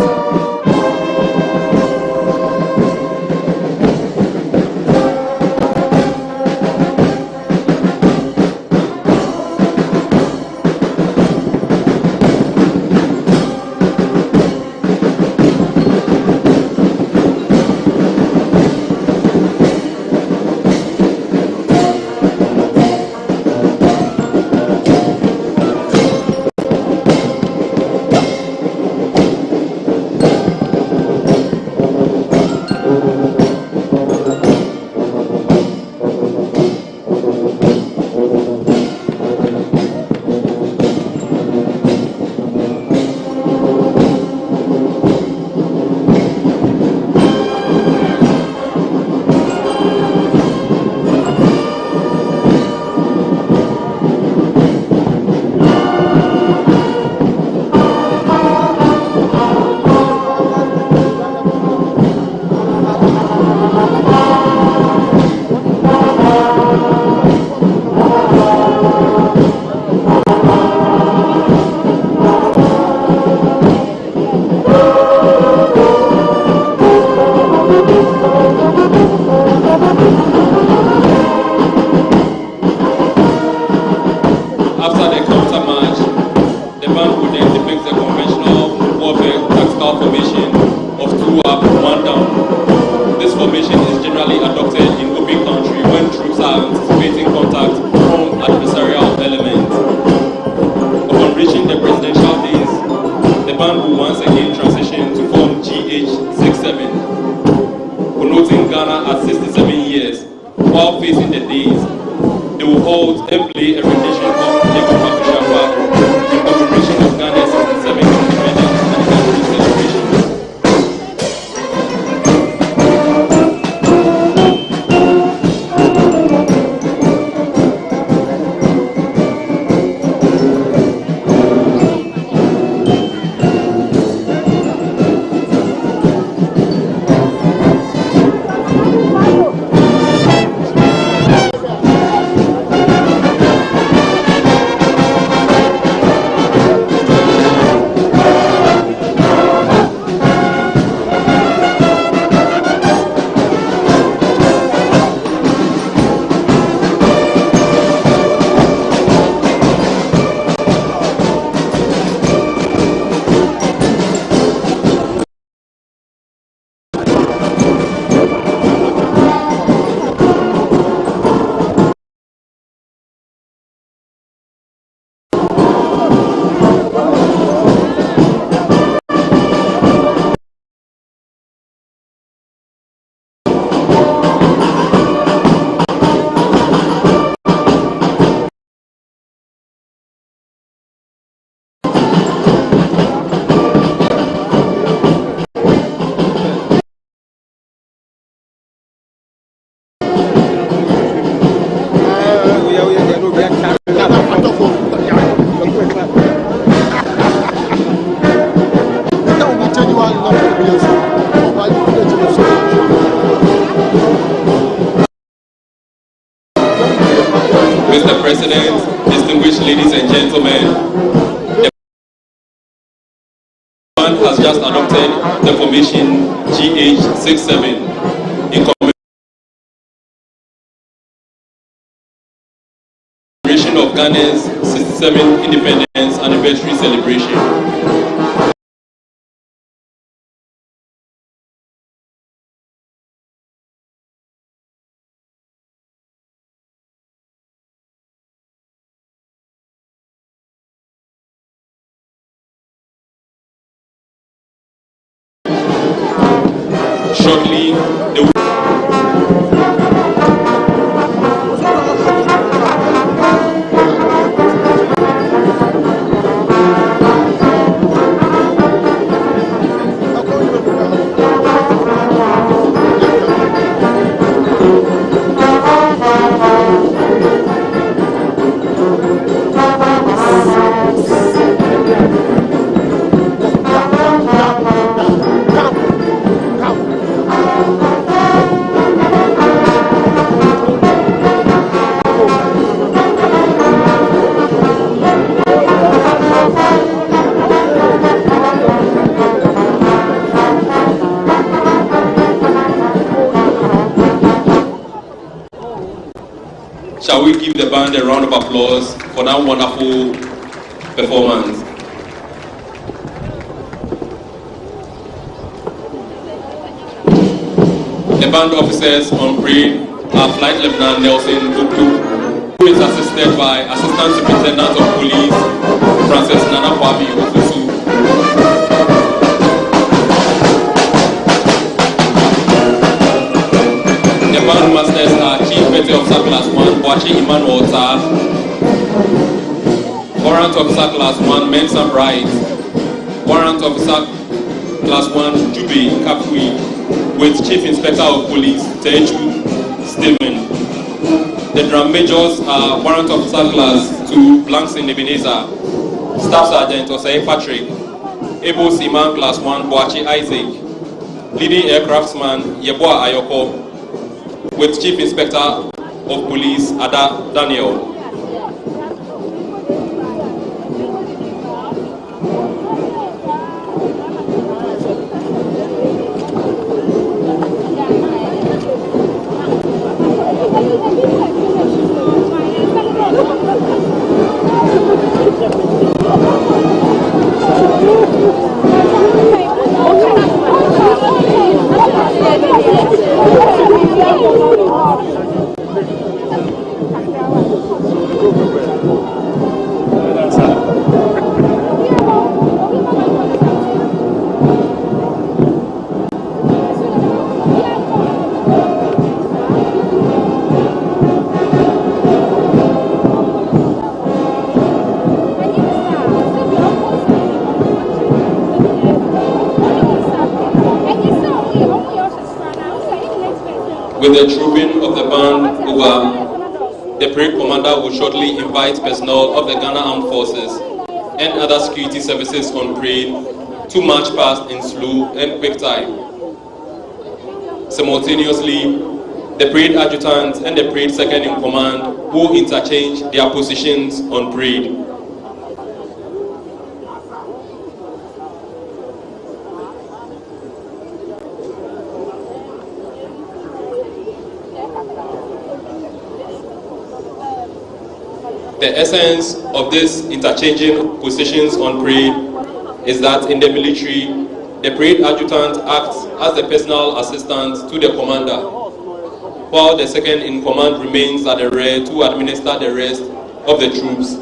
And play a rendition of Jacob Back in commemoration of Ghana's 7th Mr. President, distinguished ladies and gentlemen, the band has just adopted the formation GH67 in commemoration of Ghana's 67th independence anniversary celebration. Shortly, shall we give the band a round of applause for that wonderful performance? The band officers on parade are Flight Lieutenant Nelson Buku, who is assisted by Assistant Superintendent of Police Francis Nana Kwabi Ofusu. The band masters are Chief Petty Officer Class 1 Boachi Emmanuel Tar, Warrant Officer Class 1 Mensa Bright, Warrant Officer Class 1 Jube Kapui, with Chief Inspector of Police Teju Stephen. The drum majors are Warrant Officer Class 2 Blankson Ebenezer, Staff Sergeant Osei Patrick, Ebo Siman Class 1 Boachi Isaac, Leading Aircraftsman Yeboah Ayoko, with Chief Inspector of Police Ada Daniel. With the trooping of the band over, the parade commander will shortly invite personnel of the Ghana Armed Forces and other security services on parade to march past in slow and quick time. Simultaneously, the parade adjutant and the parade second in command will interchange their positions on parade. The essence of this interchanging positions on parade is that in the military, the parade adjutant acts as the personal assistant to the commander, while the second in command remains at the rear to administer the rest of the troops.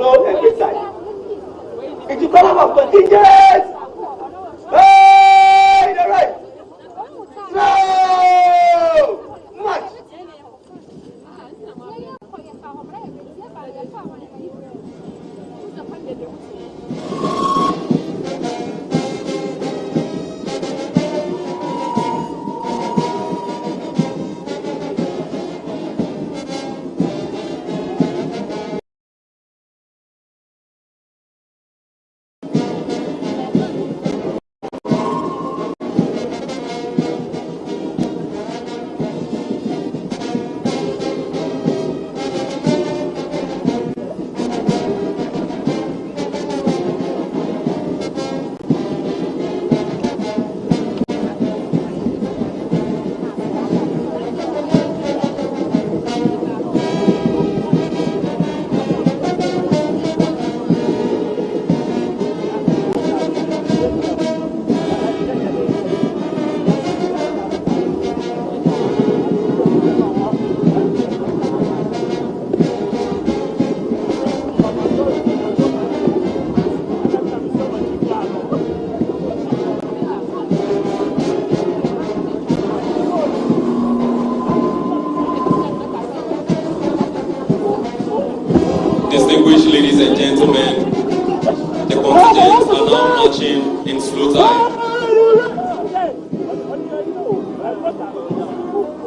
slow and quick time. It will come up of contingents. Hey, the right. Slow. March. Distinguished ladies and gentlemen, the contingents are now marching in slow time.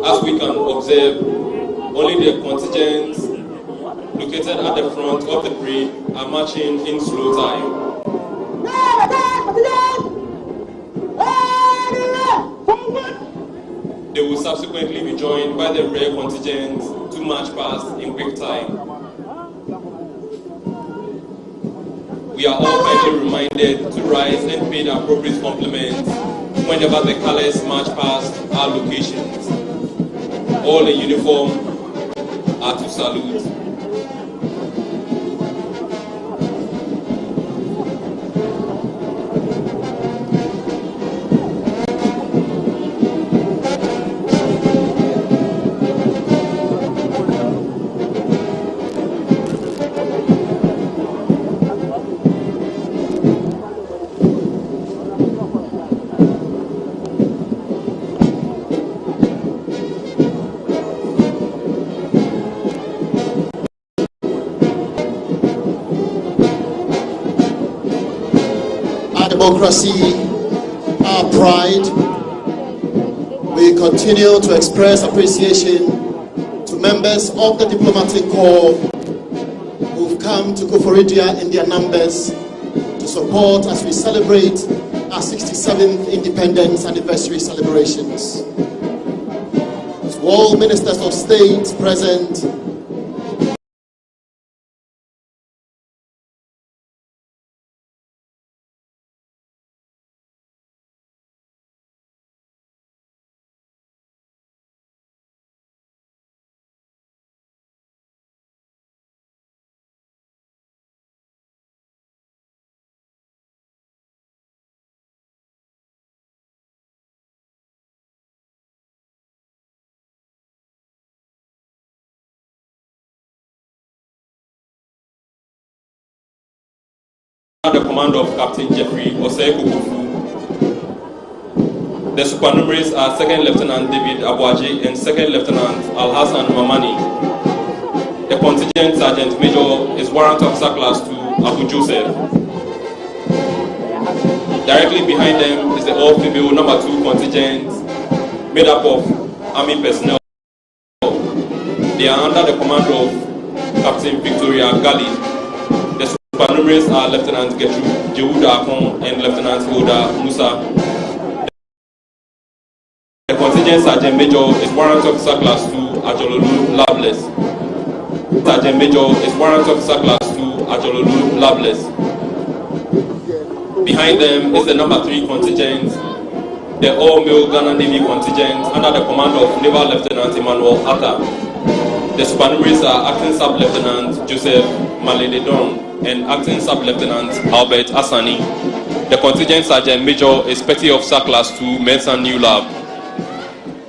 As we can observe, only the contingents located at the front of the parade are marching in slow time. They will subsequently be joined by the rear contingents to march past in quick time. We are all kindly reminded to rise and pay the appropriate compliments whenever the colors march past our locations. All in uniform are to salute. Democracy, our pride. We continue to express appreciation to members of the diplomatic corps who've come to Koforidua in their numbers to support as we celebrate our 67th independence anniversary celebrations. To all ministers of state present, the command of Captain Jeffrey Osei-Kukufu. The supernumeraries are 2nd Lieutenant David Abuaji and 2nd Lieutenant Al-Hassan Mamani. The contingent Sergeant Major is Warrant Officer Class 2 Abu Joseph. Directly behind them is the all-female number 2 contingent made up of Army personnel. They are under the command of Captain Victoria Gali. The supernumeraries are Lieutenant Gertrude Jewuda Akon and Lieutenant Hilda Musa. The contingent Sergeant Major is Warrant Officer Class 2 Ajololu Loveless. Sergeant Major is Warrant Officer Class 2 Ajololu Loveless. Behind them is the number 3 contingent, the all-male Ghana Navy contingent under the command of Naval Lieutenant Emmanuel Atta. The supernumeraries are Acting Sub-Lieutenant Joseph Malededon and Acting Sub-Lieutenant Albert Asani. The contingent Sergeant Major is Petty Officer Class 2 Mensa New Lab.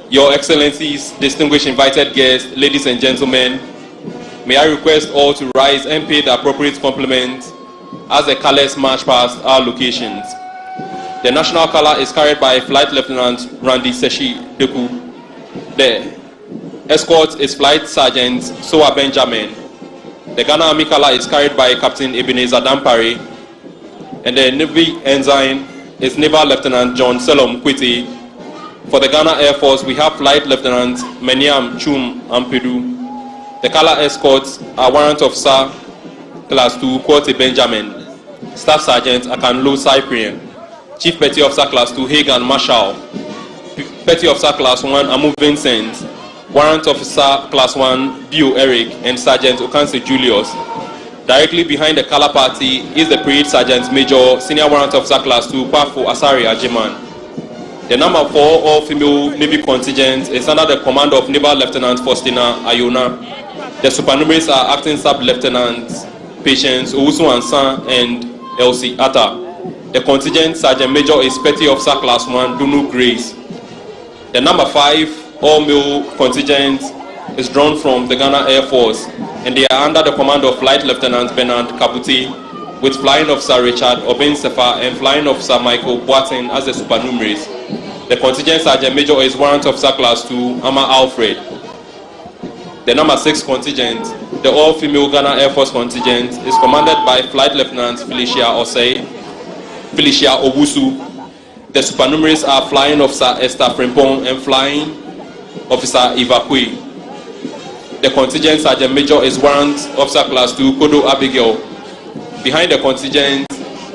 Your Excellencies, distinguished invited guests, ladies and gentlemen, May I request all to rise and pay the appropriate compliment as the colors march past our locations. The national color is carried by Flight Lieutenant Randy Seshi Deku. The escort is Flight Sergeant Soa Benjamin. The Ghana Army color is carried by Captain Ebenezer Dampare. And the Navy ensign is Naval Lieutenant John Selom Kwiti. For the Ghana Air Force, we have Flight Lieutenant Meniam Chum Ampedu. The color escorts are Warrant Officer Class 2 Kwoti Benjamin, Staff Sergeant Akanlo Cyprian, Chief Petty Officer Class 2 Hagan Marshall, Petty Officer Class 1 Amu Vincent, Warrant Officer Class 1 Bio Eric, and Sergeant Okanse Julius. Directly behind the color party is the Parade Sergeant Major Senior Warrant Officer Class 2 Kwafo Asari Ajiman. The number 4 all-female Navy contingent is under the command of Naval Lieutenant Faustina Ayona. The supernumeraries are Acting Sub-Lieutenants Patience Owusu Ansan and Elsie Atta. The contingent Sergeant Major is Petty Officer Class 1 Dunu Grace. The number 5 all-male contingent is drawn from the Ghana Air Force, and they are under the command of Flight Lieutenant Bernard Kabuti, with Flying Officer Richard Obinsefa and Flying Officer Michael Boateng as the supernumeraries. The contingent Sergeant Major is Warrant Officer Class 2 Ama Alfred. The number 6 contingent, the all-female Ghana Air Force contingent, is commanded by Flight Lieutenant Felicia Owusu. The supernumeraries are Flying Officer Esther Frimpong and Flying Officer Ivakwe. The contingent Sergeant Major is Warrant Officer Class 2 Kodo Abigail. Behind the contingent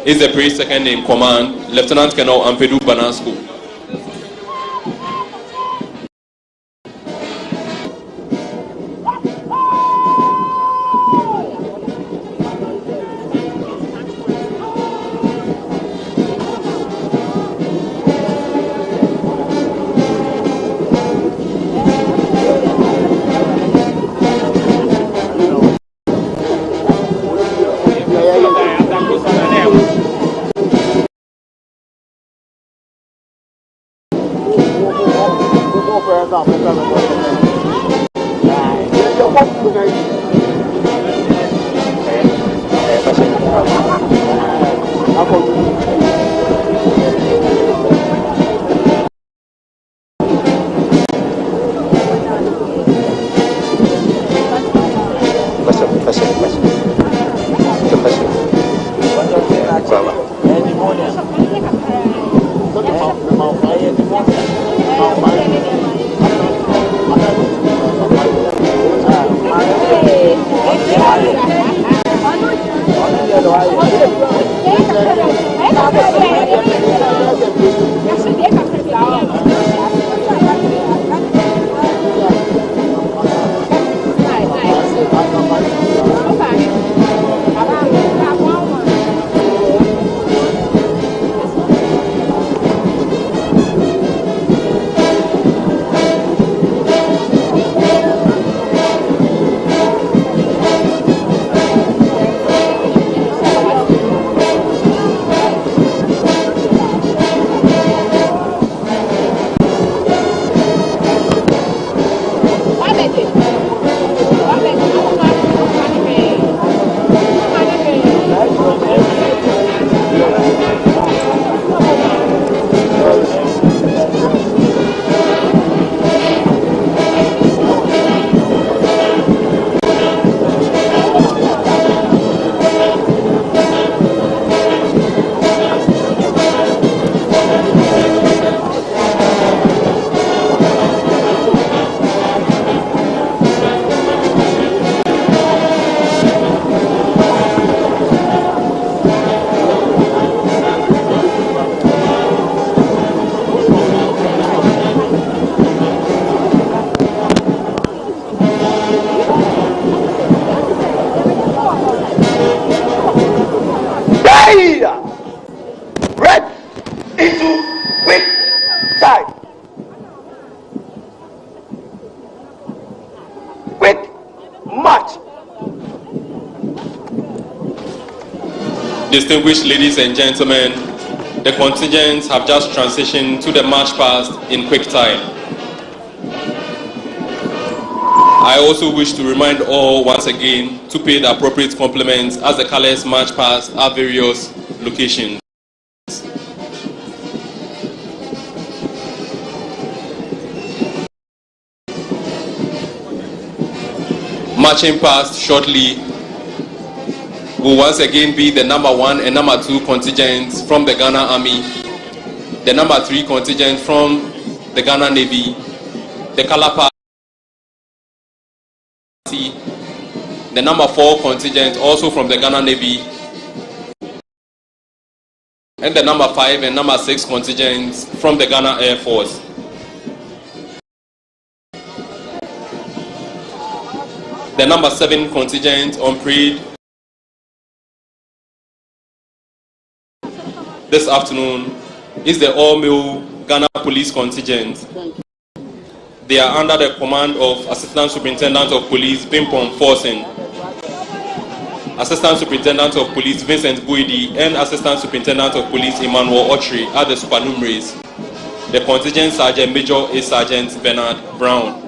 is the Parade Second in Command, Lieutenant Colonel Ampedu Banasco. Distinguished ladies and gentlemen, the contingents have just transitioned to the march past in quick time. I also wish to remind all once again to pay the appropriate compliments as the colors march past our various locations. Marching past shortly will once again be the number 1 and number 2 contingents from the Ghana Army, the number 3 contingent from the Ghana Navy, the Color Party, the number 4 contingent also from the Ghana Navy, and the number 5 and number 6 contingents from the Ghana Air Force. The number 7 contingent on parade this afternoon is the all-male Ghana Police contingent. They are under the command of Assistant Superintendent of Police Pimpon Forsen, Assistant Superintendent of Police Vincent Boidi, and Assistant Superintendent of Police Emmanuel Otri are the supernumeraries. The contingent Sergeant Major is Sergeant Bernard Brown.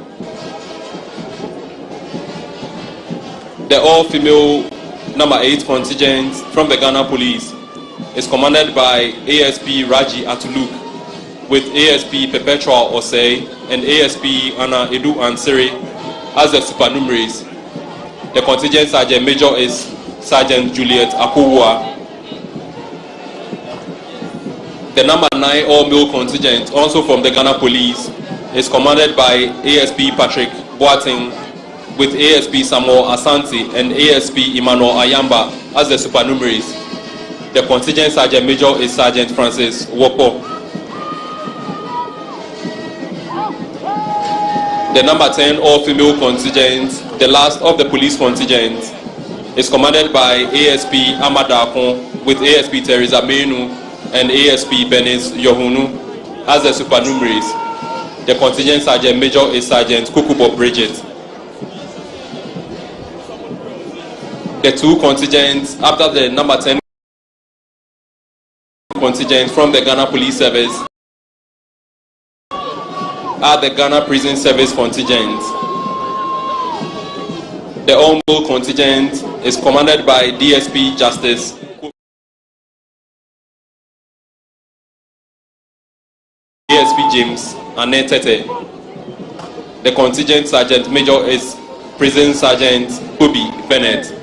The all-female number 8 contingent from the Ghana Police is commanded by ASP Raji Atuluk, with ASP Perpetual Osei and ASP Anna Edu Ansiri as the supernumeraries. The contingent Sergeant Major is Sergeant Juliet Akowua. The number 9 all-male contingent, also from the Ghana Police, is commanded by ASP Patrick Boateng, with ASP Samuel Asante and ASP Emmanuel Ayamba as the supernumeraries. The contingent Sergeant Major is Sergeant Francis Wopo. The number 10 all-female contingent, the last of the police contingent, is commanded by ASP Amada Akon, with ASP Teresa Menu and ASP Benis Yohunu as the supernumeraries. The contingent Sergeant Major is Sergeant Kukubo Bridget. The 2 contingents after the number 10 contingent from the Ghana Police Service are the Ghana Prison Service contingent. The all-male contingent is commanded by DSP Justice DSP James Anetete. The contingent Sergeant Major is Prison Sergeant Kobe Bennett.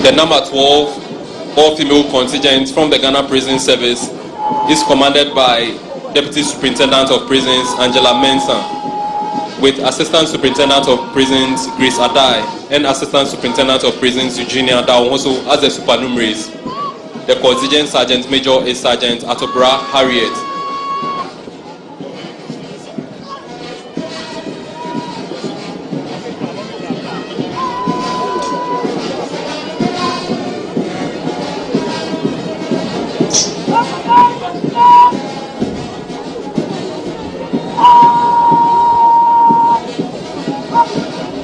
The number 12 all-female contingent from the Ghana Prison Service is commanded by Deputy Superintendent of Prisons Angela Mensah, with Assistant Superintendent of Prisons Grace Adai and Assistant Superintendent of Prisons Eugenia Dawohoso as the supernumeraries. The contingent Sergeant Major is Sergeant Atobra Harriet.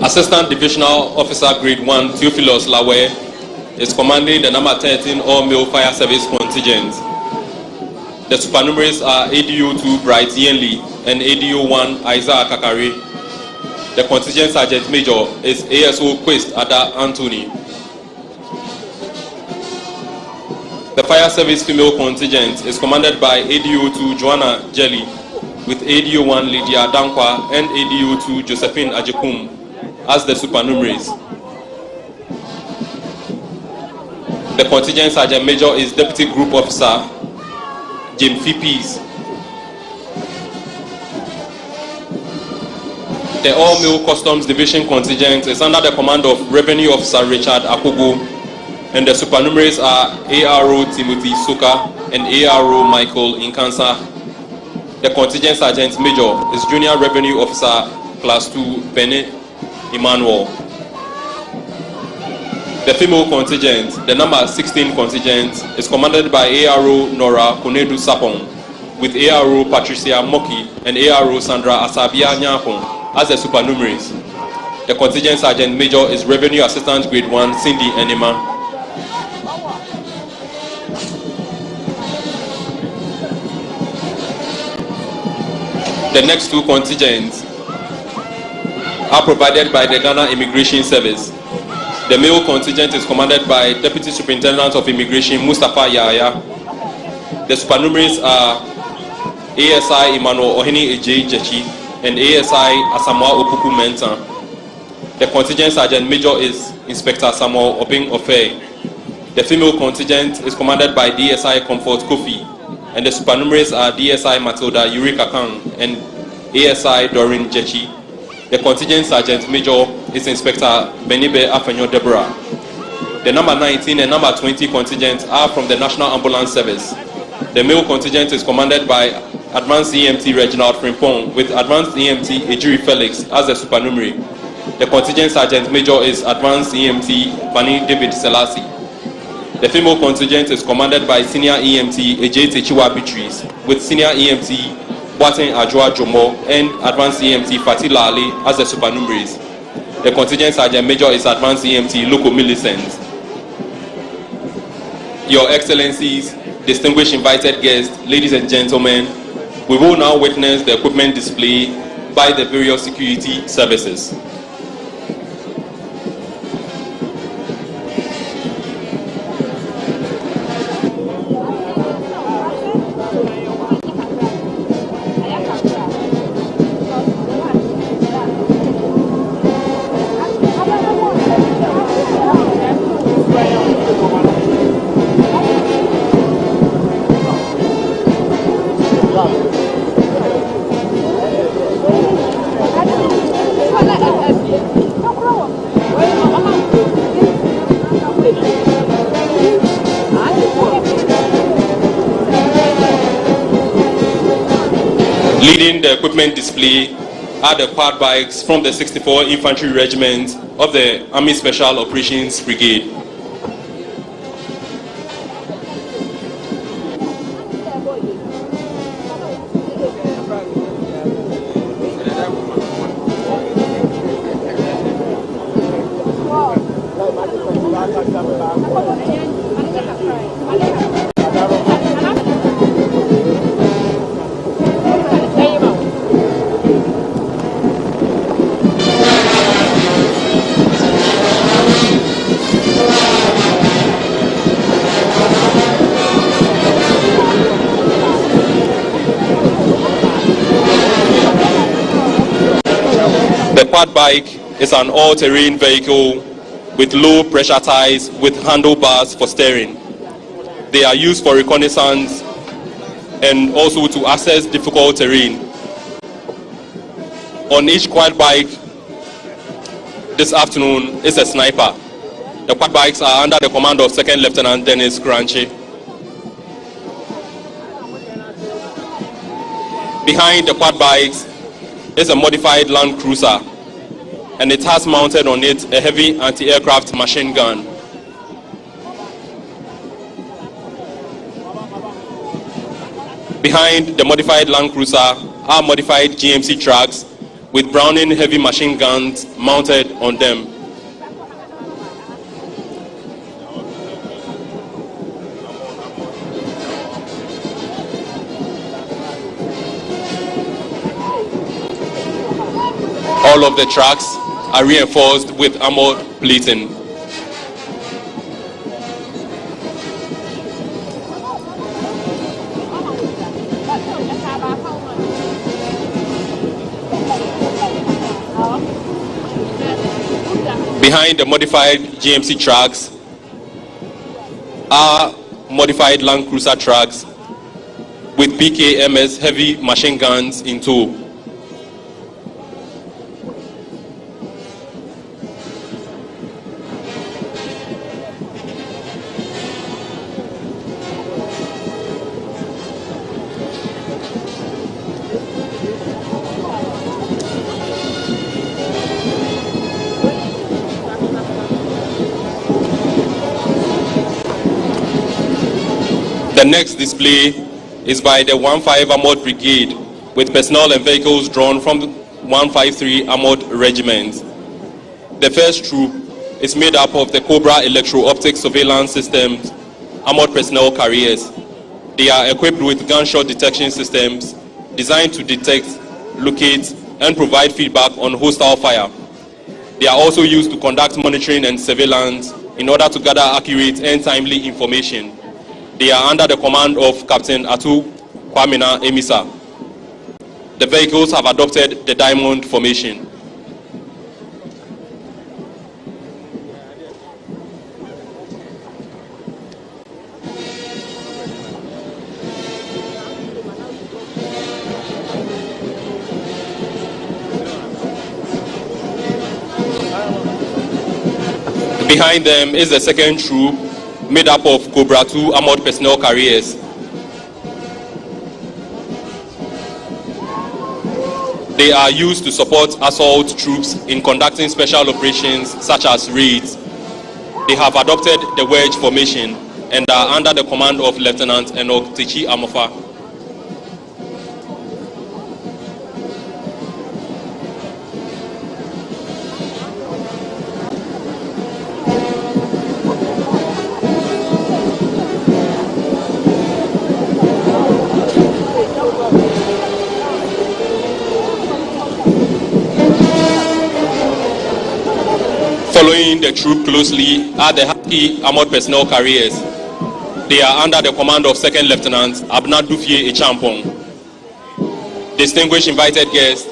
Assistant Divisional Officer Grade 1 Theophilus Lawe is commanding the number 13 all-male fire service contingent. The supernumeraries are ADO2 Bright Yenli and ADO1 Isaiah Kakari. The contingent Sergeant Major is ASO Quest Ada Anthony. The fire service female contingent is commanded by ADO2 Joanna Jelly, with ADO1 Lydia Dankwa and ADO2 Josephine Ajekum as the supernumeraries. The contingent Sergeant Major is Deputy Group Officer Jim Fippies. The all-male Customs Division contingent is under the command of Revenue Officer Richard Akogo, and the supernumeraries are ARO Timothy Soka and ARO Michael Inkansa. The contingent Sergeant Major is Junior Revenue Officer Class 2 Bennett Emmanuel. The female contingent, the number 16 contingent, is commanded by ARO Nora Konedu Sapong, with ARO Patricia Moki and ARO Sandra Asabia Nyapon as the supernumeraries. The contingent sergeant major is Revenue Assistant Grade 1 Cindy Enema. The next two contingents are provided by the Ghana Immigration Service. The male contingent is commanded by Deputy Superintendent of Immigration Mustafa Yahya. The supernumeraries are ASI Emmanuel Ohini Eje Jechi and ASI Asamoah Opuku Menta. The contingent sergeant major is Inspector Samuel Obing Ofe. The female contingent is commanded by DSI Comfort Kofi, and the supernumeraries are DSI Matilda Eureka Kang and ASI Doreen Jechi. The contingent sergeant major is Inspector Benibe Afenyo Deborah. The number 19 and number 20 contingents are from the National Ambulance Service. The male contingent is commanded by Advanced EMT Reginald Frimpong with Advanced EMT Ejiri Felix as the supernumerary. The contingent sergeant major is Advanced EMT Bani David Selassie. The female contingent is commanded by Senior EMT Ejay Techiwa Beatrice with Senior EMT Boaten Ajua Jomo and Advanced EMT Fatila Ali as the supernumeraries. The contingent sergeant major is Advanced EMT Loco Millicent. Your Excellencies, distinguished invited guests, ladies and gentlemen, we will now witness the equipment display by the various security services. Leading the equipment display are the quad bikes from the 64 Infantry Regiment of the Army Special Operations Brigade. The quad bike is an all-terrain vehicle with low pressure tires with handlebars for steering. They are used for reconnaissance and also to access difficult terrain. On each quad bike this afternoon is a sniper. The quad bikes are under the command of Second Lieutenant Dennis Kranchi. Behind the quad bikes is a modified Land Cruiser, and it has mounted on it a heavy anti-aircraft machine gun. Behind the modified Land Cruiser are modified GMC trucks with Browning heavy machine guns mounted on them. All of the trucks are reinforced with armored plating. Behind the modified GMC trucks are modified Land Cruiser trucks with PKMS heavy machine guns in tow. The next display is by the 15 Armored Brigade, with personnel and vehicles drawn from the 153 Armored Regiment. The first troop is made up of the Cobra Electro-Optic Surveillance Systems Armored Personnel Carriers. They are equipped with gunshot detection systems designed to detect, locate, and provide feedback on hostile fire. They are also used to conduct monitoring and surveillance in order to gather accurate and timely information. They are under the command of Captain Atu Kwamina Emisa. The vehicles have adopted the diamond formation. Behind them is the second troop, made up of Cobra 2 Armored Personnel Carriers. They are used to support assault troops in conducting special operations such as raids. They have adopted the wedge formation and are under the command of Lieutenant Enoch Techi Amofa. Following the troop closely are the Husky Armored Personnel Carriers. They are under the command of Second Lieutenant Abna Dufie Echampong. Distinguished invited guests,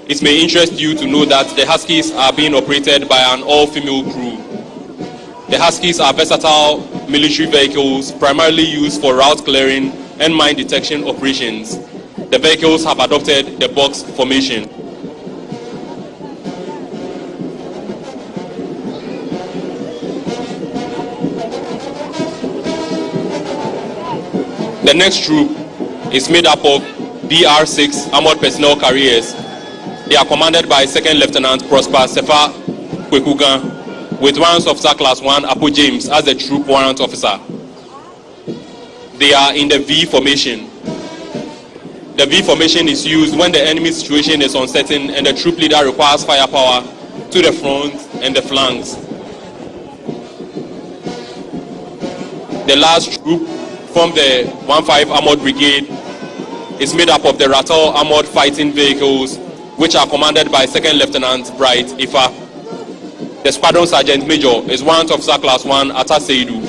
it may interest you to know that the Huskies are being operated by an all-female crew. The Huskies are versatile military vehicles primarily used for route clearing and mine detection operations. The vehicles have adopted the box formation. The next troop is made up of BR6 Armored Personnel Carriers. They are commanded by Second Lieutenant Prosper Sefa Kwekugan, with Warrant Officer Class 1 Apo James as the Troop Warrant Officer. They are in the V formation. The V formation is used when the enemy situation is uncertain and the troop leader requires firepower to the front and the flanks. The last troop from the 15 Armored Brigade is made up of the Rattle Armored Fighting Vehicles, which are commanded by Second Lieutenant Bright Ifa. The Squadron Sergeant Major is Warrant Officer Class 1 Atta Seidu.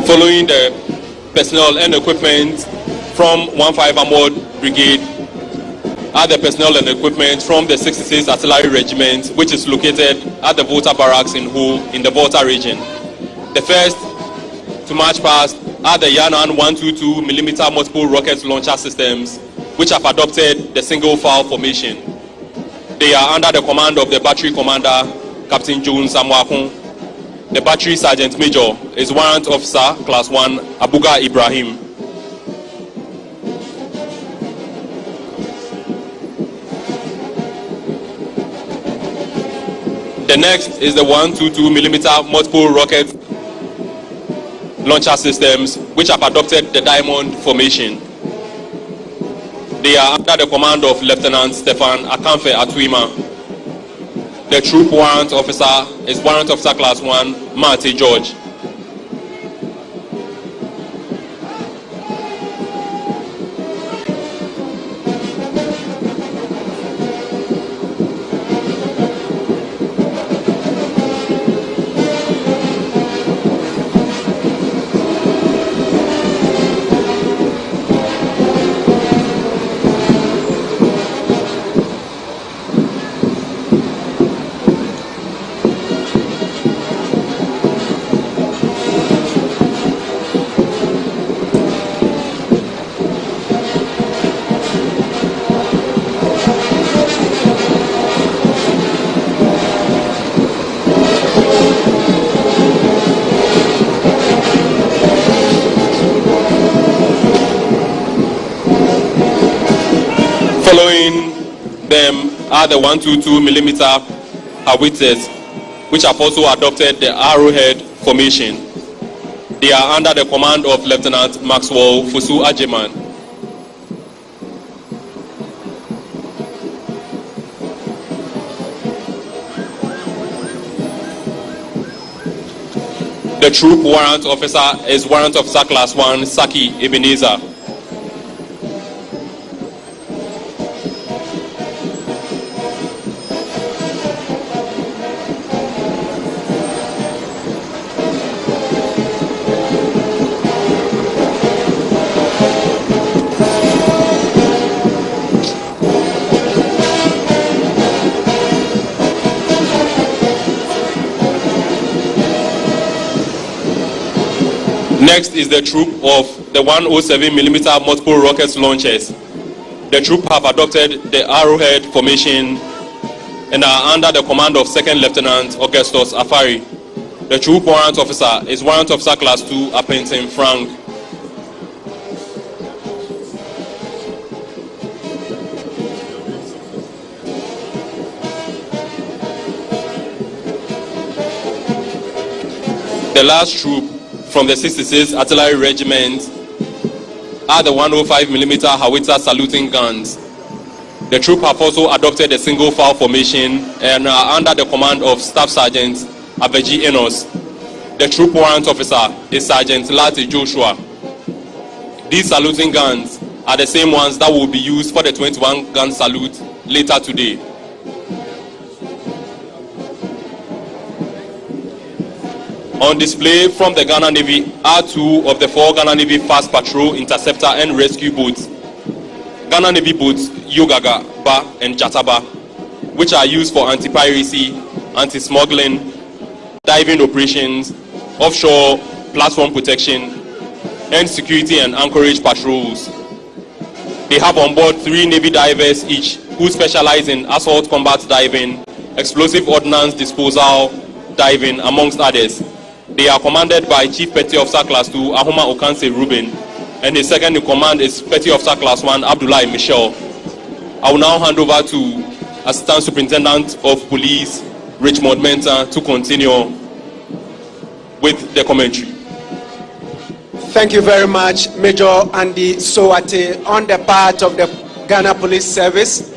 Following the personnel and equipment from 15 Armored Brigade are the personnel and equipment from the 66th Artillery Regiment, which is located at the Volta Barracks in Ho in the Volta region. The first to march past are the Yanan 122mm multiple rocket launcher systems, which have adopted the single file formation. They are under the command of the Battery Commander, Captain Jones Samwakun. The Battery Sergeant Major is Warrant Officer Class 1 Abuga Ibrahim. The next is the 122mm multiple rocket launcher systems, which have adopted the diamond formation. They are under the command of Lieutenant Stefan Akamfe Atuima. The Troop Warrant Officer is Warrant Officer Class 1 Mate George. Following them are the 122mm howitzers, which have also adopted the arrowhead formation. They are under the command of Lieutenant Maxwell Fusu Ajeman. The troop warrant officer is Warrant Officer Class 1 Saki Ebenezer. Next is the troop of the 107mm multiple rockets launchers. The troop have adopted the arrowhead formation and are under the command of 2nd Lieutenant Augustus Afari. The troop warrant officer is Warrant Officer Class 2 Appellation Frank. The last troop from the 66th Artillery Regiment are the 105mm howitzer saluting guns. The troop have also adopted a single file formation and are under the command of Staff Sergeant Abeji Enos. The troop warrant officer is Sergeant Lati Joshua. These saluting guns are the same ones that will be used for the 21-gun salute later today. On display from the Ghana Navy are 2 of the 4 Ghana Navy fast patrol, interceptor and rescue boats. Ghana Navy boats Yogaga, Ba and Jataba, which are used for anti-piracy, anti-smuggling, diving operations, offshore platform protection, and security and anchorage patrols. They have on board 3 Navy divers each who specialize in assault combat diving, explosive ordnance disposal diving, amongst others. They are commanded by Chief Petty Officer Class 2 Ahoma Okanse Ruben, and his second in command is Petty Officer Class 1 Abdullahi Michel. I will now hand over to Assistant Superintendent of Police Richmond Mensah to continue with the commentary. Thank you very much, Major Andy Sowate. On the part of the Ghana Police Service,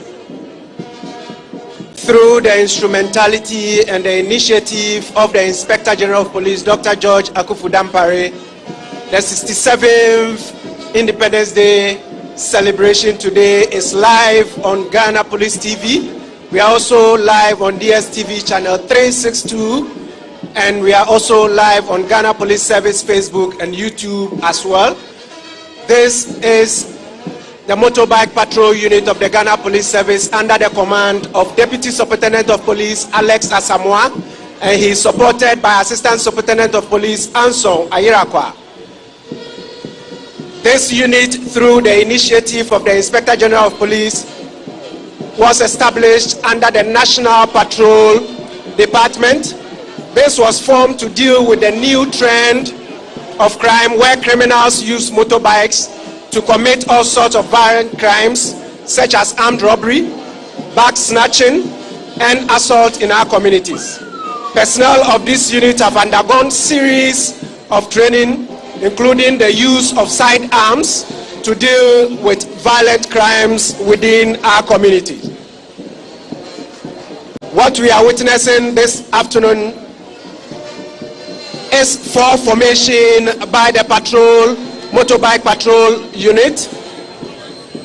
through the instrumentality and the initiative of the Inspector General of Police, Dr. George Akufu-Dampare, the 67th Independence Day celebration today is live on Ghana Police TV. We are also live on DSTV channel 362, and we are also live on Ghana Police Service Facebook and YouTube as well. This is the motorbike patrol unit of the Ghana Police Service under the command of Deputy Superintendent of Police Alex Asamoah, and he is supported by Assistant Superintendent of Police Anson Ayirakwa. This unit, through the initiative of the Inspector General of Police, was established under the National Patrol Department. This was formed to deal with the new trend of crime where criminals use motorbikes to commit all sorts of violent crimes such as armed robbery, bag snatching, and assault in our communities. Personnel of this unit have undergone series of training, including the use of sidearms to deal with violent crimes within our community. What we are witnessing this afternoon is for formation by the motorbike patrol unit.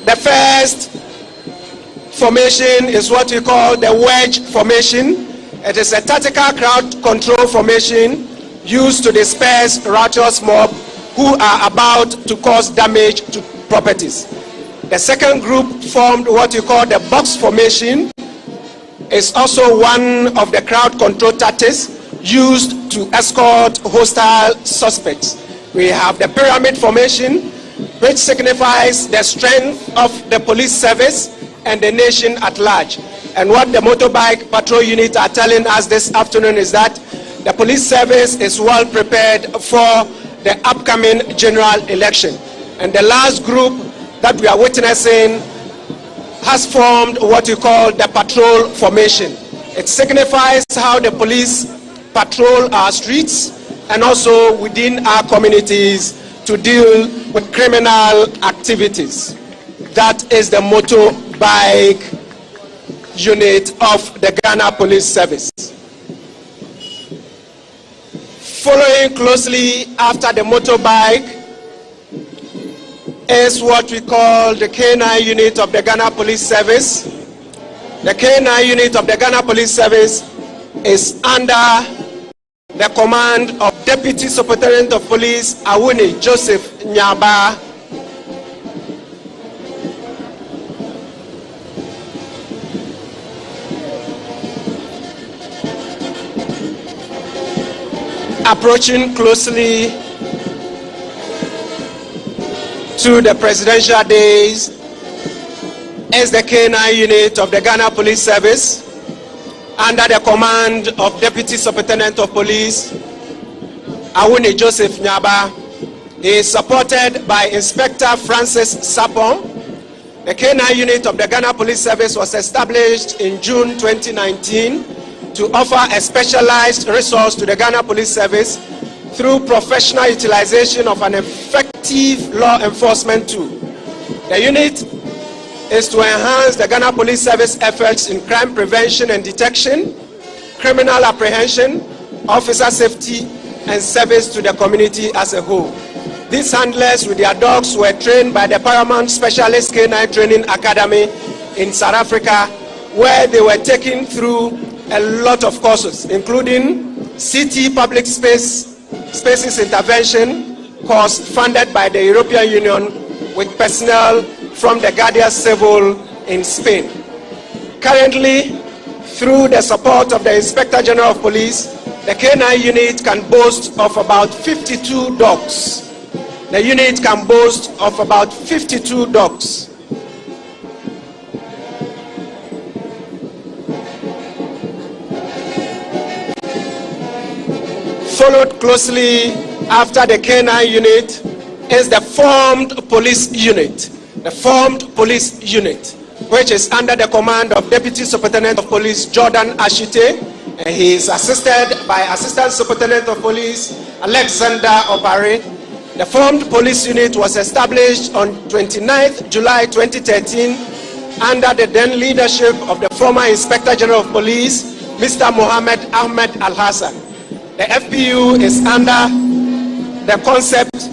The first formation is what we call the wedge formation. It is a tactical crowd control formation used to disperse riotous mob who are about to cause damage to properties. The second group formed what we call the box formation. Is also one of the crowd control tactics used to escort hostile suspects. We have the pyramid formation, which signifies the strength of the police service and the nation at large. And what the motorbike patrol unit are telling us this afternoon is that the police service is well prepared for the upcoming general election. And the last group that we are witnessing has formed what we call the patrol formation. It signifies how the police patrol our streets and also within our communities to deal with criminal activities. That is the motorbike unit of the Ghana Police Service. Following closely after the motorbike is what we call the K9 unit of the Ghana Police Service. The K9 unit of the Ghana Police Service is under the command of Deputy Superintendent of Police Awuni Joseph Nyaba. Approaching closely to the presidential days is the K9 unit of the Ghana Police Service under the command of Deputy Superintendent of Police Awuni Joseph Nyaba. He is supported by Inspector Francis Sapon. The K9 unit of the Ghana Police Service was established in June 2019 to offer a specialized resource to the Ghana Police Service through professional utilization of an effective law enforcement tool. The unit is to enhance the Ghana Police Service efforts in crime prevention and detection, criminal apprehension, officer safety, and service to the community as a whole. These handlers with their dogs were trained by the Paramount Specialist K9 Training Academy in South Africa, where they were taken through a lot of courses, including CT Public Spaces Intervention course funded by the European Union with personnel from the Guardia Civil in Spain. Currently, through the support of the Inspector General of Police, the K9 unit can boast of about 52 dogs. The unit can boast of about 52 dogs. Followed closely after the K9 unit is the formed police unit. The formed police unit, which is under the command of Deputy Superintendent of Police Jordan Ashite, and he is assisted by Assistant Superintendent of Police Alexander Obare. The formed police unit was established on 29th July 2013 under the then leadership of the former Inspector General of Police, Mr. Mohammed Ahmed Al-Hassan. The FPU is under the concept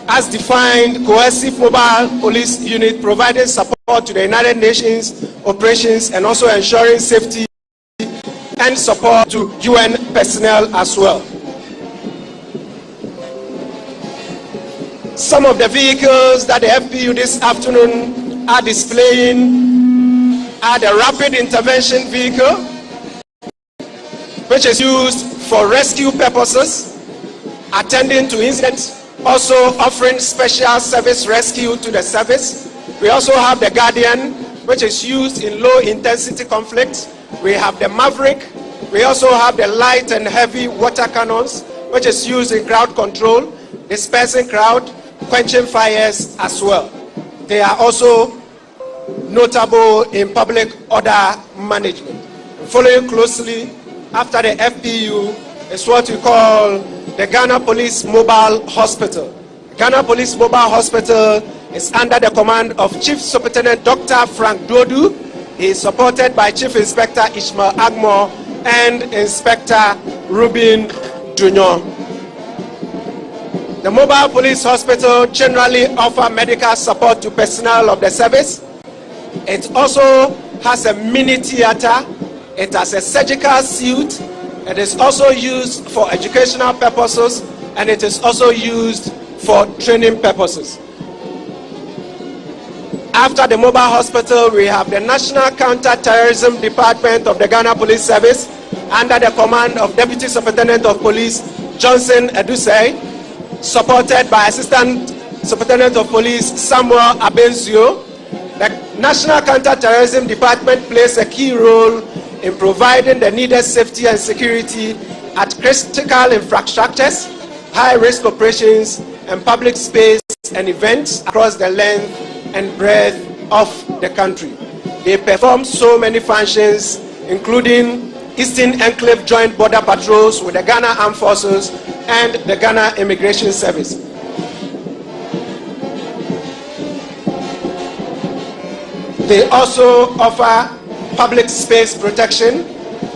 as defined cohesive mobile police unit providing support to the United Nations operations and also ensuring safety and support to UN personnel as well. Some of the vehicles that the FPU this afternoon are displaying are the rapid intervention vehicle, which is used for rescue purposes, attending to incidents, also offering special service rescue to the service. We also have the Guardian, which is used in low intensity conflicts. We have the Maverick. We also have the light and heavy water cannons, which is used in crowd control, dispersing crowd, quenching fires as well. They are also notable in public order management. Following closely after the FPU is what we call the Ghana Police Mobile Hospital. Ghana Police Mobile Hospital is under the command of Chief Superintendent Dr. Frank Dodu. He is supported by Chief Inspector Ishmael Agmo and Inspector Ruben Dunyo. The Mobile Police Hospital generally offers medical support to personnel of the service. It also has a mini theater. It has a surgical suite. It is also used for educational purposes, and it is also used for training purposes. After the mobile hospital, we have the National Counter-Terrorism Department of the Ghana Police Service under the command of Deputy Superintendent of Police Johnson Edusei, supported by Assistant Superintendent of Police Samuel Abenzio. The National Counter-Terrorism Department plays a key role in providing the needed safety and security at critical infrastructures, high-risk operations, and public space and events across the length and breadth of the country. They perform so many functions, including Eastern Enclave Joint Border Patrols with the Ghana Armed Forces and the Ghana Immigration Service. They also offer public space protection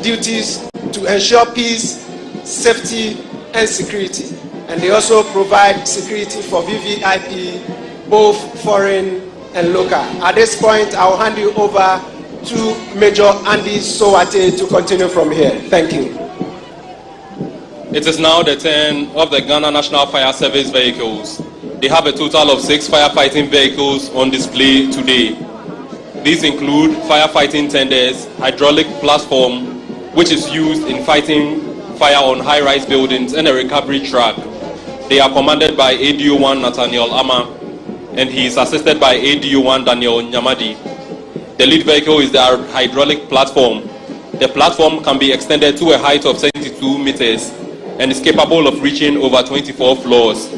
duties to ensure peace, safety, and security. And they also provide security for VVIP, both foreign and local. At this point, I'll hand you over to Major Andy Sowate to continue from here. Thank you. It is now the turn of the Ghana National Fire Service vehicles. They have a total of 6 firefighting vehicles on display today. These include firefighting tenders, hydraulic platform, which is used in fighting fire on high-rise buildings, and a recovery truck. They are commanded by ADO-1 Nathaniel Ama, and he is assisted by ADO-1 Daniel Nyamadi. The lead vehicle is the hydraulic platform. The platform can be extended to a height of 72 meters and is capable of reaching over 24 floors.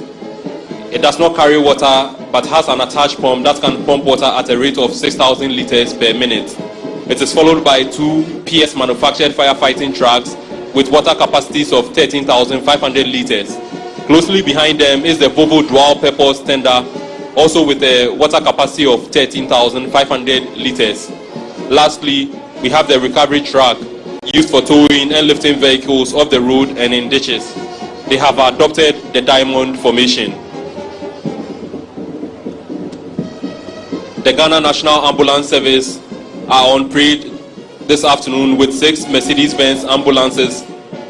It does not carry water but has an attached pump that can pump water at a rate of 6,000 liters per minute. It is followed by 2 PS manufactured firefighting trucks with water capacities of 13,500 liters. Closely behind them is the Volvo dual purpose tender, also with a water capacity of 13,500 liters. Lastly, we have the recovery truck used for towing and lifting vehicles off the road and in ditches. They have adopted the diamond formation. The Ghana National Ambulance Service are on parade this afternoon with 6 Mercedes-Benz ambulances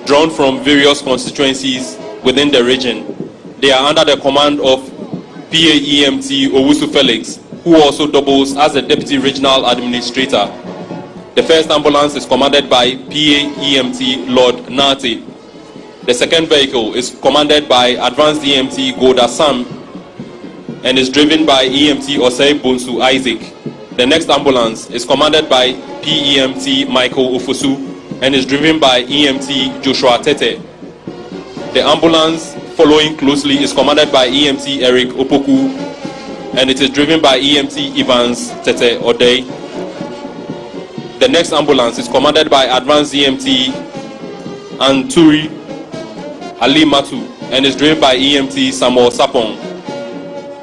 drawn from various constituencies within the region. They are under the command of PAEMT Owusu Felix, who also doubles as the Deputy Regional Administrator. The first ambulance is commanded by PAEMT Lord Nate. The second vehicle is commanded by Advanced EMT Goda Sam and is driven by EMT Osei Bonsu Isaac. The next ambulance is commanded by PEMT Michael Ofosu and is driven by EMT Joshua Tete. The ambulance following closely is commanded by EMT Eric Opoku and it is driven by EMT Evans Tete Odei. The next ambulance is commanded by Advanced EMT Anturi Ali Matu and is driven by EMT Samuel Sapong.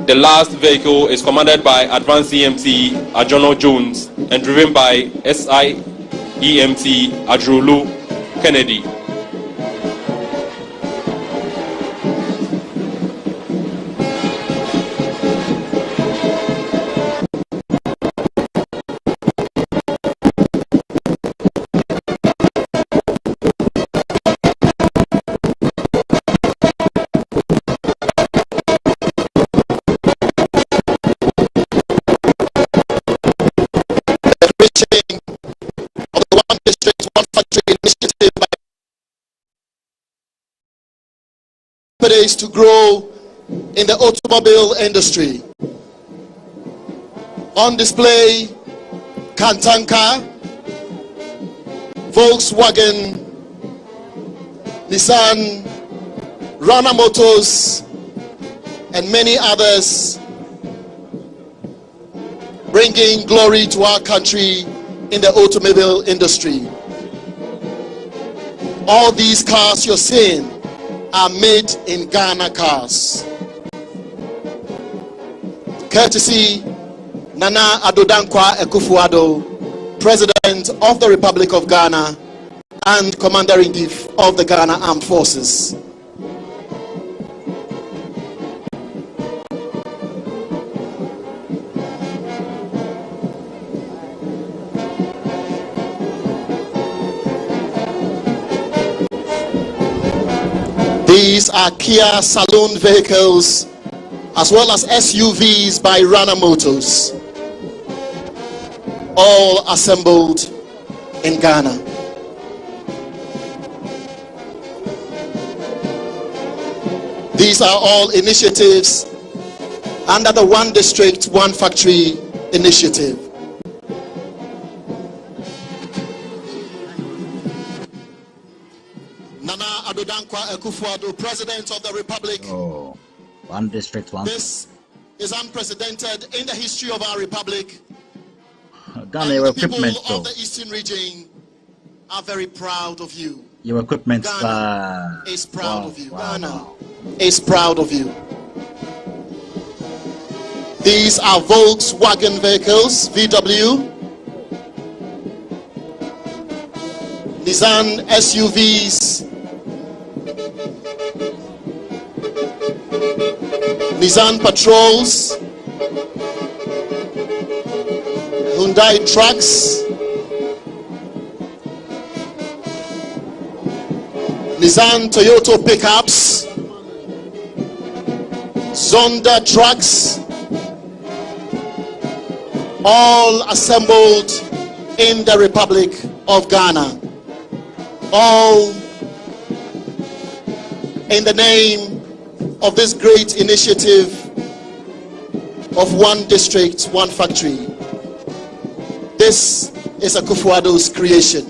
The last vehicle is commanded by Advanced EMT Ajono Jones and driven by SI EMT Adrolu Kennedy. To grow in the automobile industry. On display, Kantanka, Volkswagen, Nissan, Rana Motors, and many others, bringing glory to our country in the automobile industry. All these cars you're seeing are made in Ghana cars. Courtesy Nana Addo Dankwa Akufo-Addo, President of the Republic of Ghana and Commander-in-Chief of the Ghana Armed Forces. These are Kia Saloon vehicles as well as SUVs by Rana Motors, all assembled in Ghana. These are all initiatives under the One District, One Factory initiative. Nana Addo Dankwa Akufo-Addo, President of the Republic. Oh, One District, One. This is unprecedented in the history of our republic. Ghana, your the people equipment. of the Eastern region are very proud of you. Your equipment is proud of you. Ghana is proud of you. These are Volkswagen vehicles, VW, Nissan SUVs, Nissan Patrols, Hyundai trucks, Nissan Toyota pickups, Zonda trucks, all assembled in the Republic of Ghana. All in the name of this great initiative of one district, one factory. This is Akufo-Addo's creation.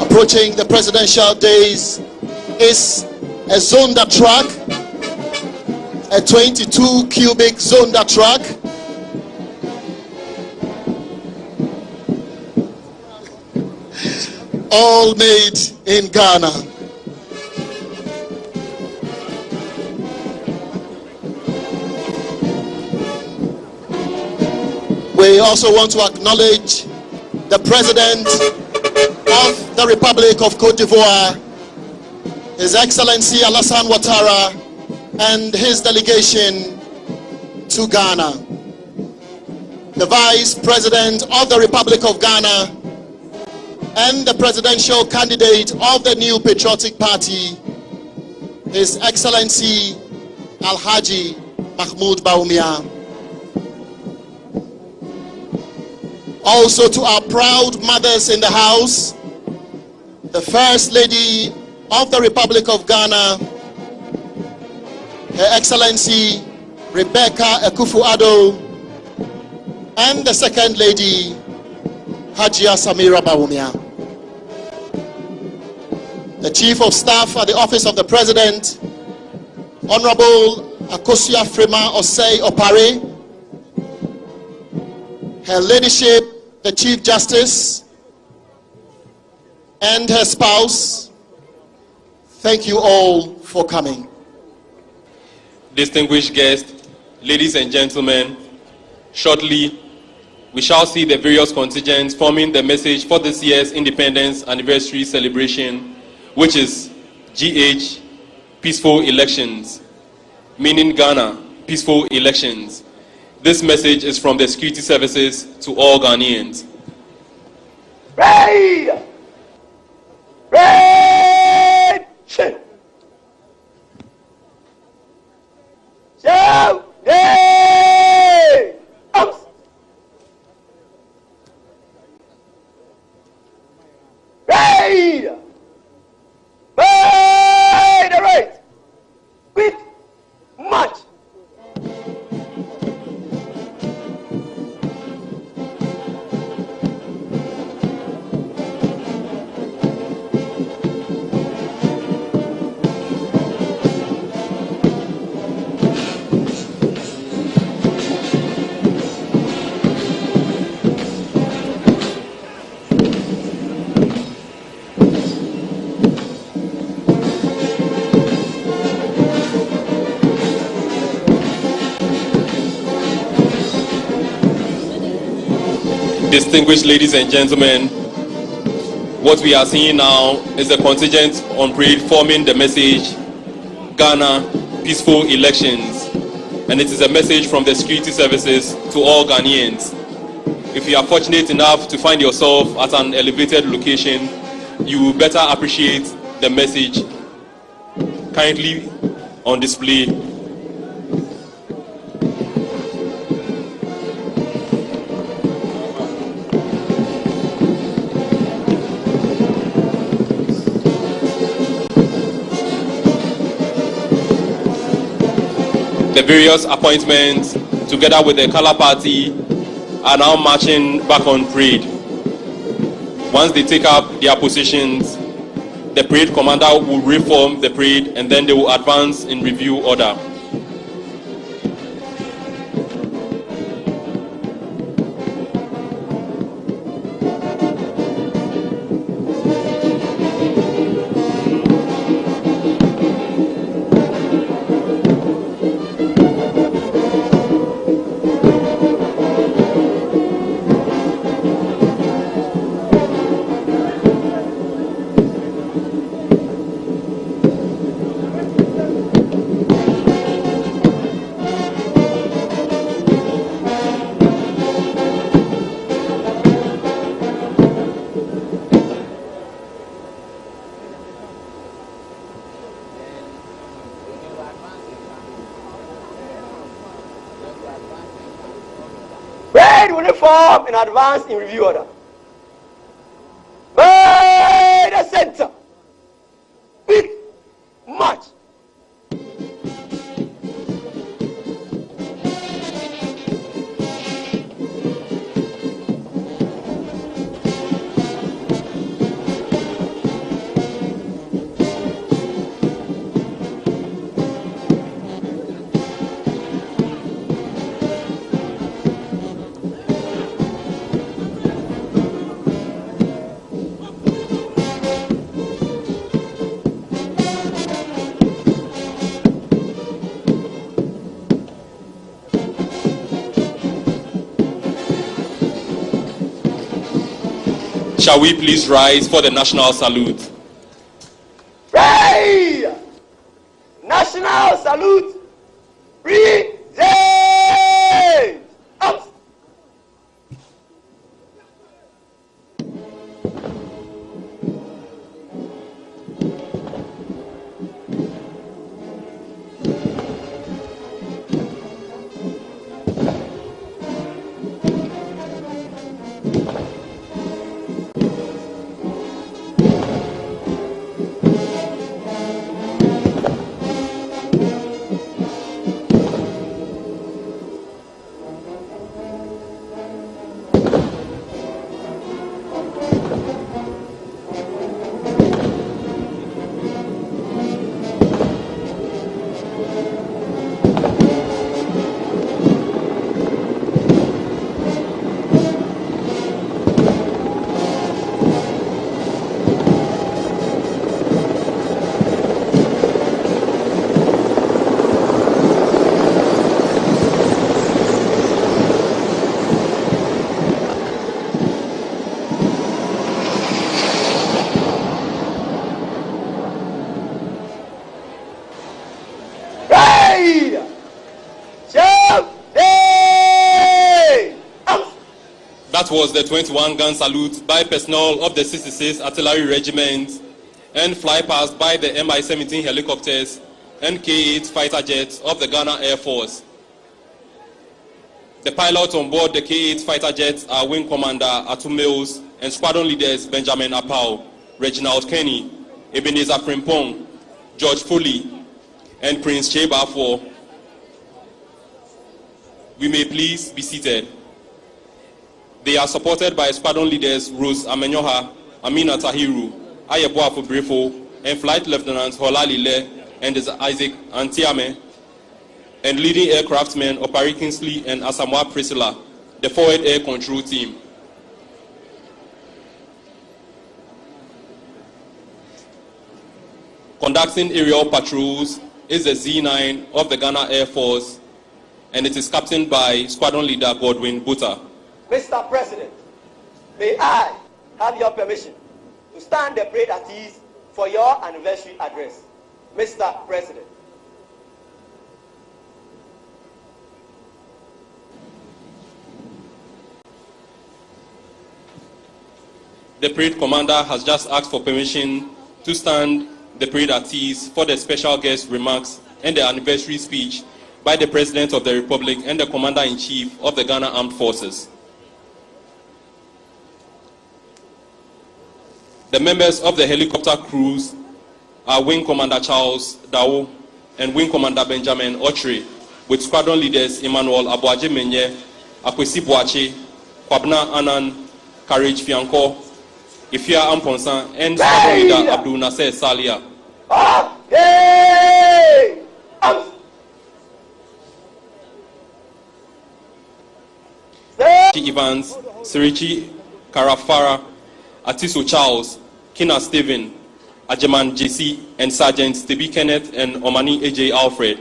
Approaching the presidential days is a Zonda truck, a 22 cubic Zonda truck, all made in Ghana. We also want to acknowledge the President of the Republic of Cote d'Ivoire, His Excellency Alassane Ouattara, and his delegation to Ghana. The Vice President of the Republic of Ghana and the presidential candidate of the New Patriotic Party, His Excellency Alhaji Mahmoud Bawumia. Also to our proud mothers in the house, the First Lady of the Republic of Ghana, Her Excellency Rebecca Akufo-Addo, and the Second Lady, Hajia Samira Bawumia. The Chief of Staff at the Office of the President, Honorable Akosua Frema Osei Opare, Her Ladyship, the Chief Justice, and her spouse, thank you all for coming. Distinguished guests, ladies and gentlemen, shortly we shall see the various contingents forming the message for this year's Independence Anniversary celebration, which is GH, Peaceful Elections, meaning Ghana, Peaceful Elections. This message is from the security services to all Ghanaians. Ray! Ray! Shout! Hey! Arms! Ray! By the right! Quick! March! Distinguished ladies and gentlemen, what we are seeing now is the contingent on parade forming the message, Ghana, Peaceful Elections. And it is a message from the security services to all Ghanaians. If you are fortunate enough to find yourself at an elevated location, you better appreciate the message currently on display. The various appointments, together with the color party, are now marching back on parade. Once they take up their positions, The parade commander will reform the parade and then they will advance in review order. Uniform in advance in review order. By the center. Big march. Shall we please rise for the national salute? Rise! National salute. Present. Up. That was the 21-gun salute by personnel of the 66th Artillery Regiment and flypast by the Mi-17 helicopters and K-8 fighter jets of the Ghana Air Force. The pilots on board the K-8 fighter jets are Wing Commander Atu Mills and squadron leaders Benjamin Apau, Reginald Kenny, Ebenezer Frimpong, George Foley, and Prince Chebafo. We may please be seated. They are supported by squadron leaders Rose Amenyoha, Amina Tahiru, Ayeboafo Brefo, and Flight Lieutenant Holali Le and Isaac Antiame, and leading aircraftmen Opari Kingsley and Asamoah Priscilla, the forward air control team. Conducting aerial patrols is the Z9 of the Ghana Air Force, and it is captained by Squadron Leader Godwin Buta. Mr. President, may I have your permission to stand the parade at ease for your anniversary address? Mr. President. The parade commander has just asked for permission to stand the parade at ease for the special guest remarks and the anniversary speech by the President of the Republic and the Commander-in-Chief of the Ghana Armed Forces. The members of the helicopter crews are Wing Commander Charles Dao and Wing Commander Benjamin Ochre, with squadron leaders Emmanuel Abuaje Menye, Akwesi Boache, Kwabna Anan, Courage Fianco, Ifia Amponsan and Saborida Abdul Nasser Salia. Evans, Sirichi Karafara, Atiso Charles, Kina Stephen, Ajaman JC, and Sergeant Stevie Kenneth and Omani AJ Alfred.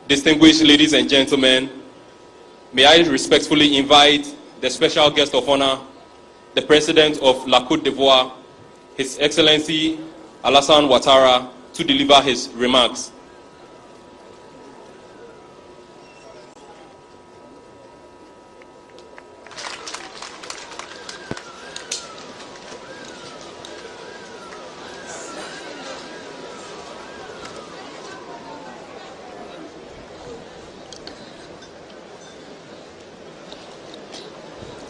Distinguished ladies and gentlemen, may I respectfully invite the special guest of honor, the President of La Côte d'Ivoire, His Excellency Alassane Ouattara, to deliver his remarks.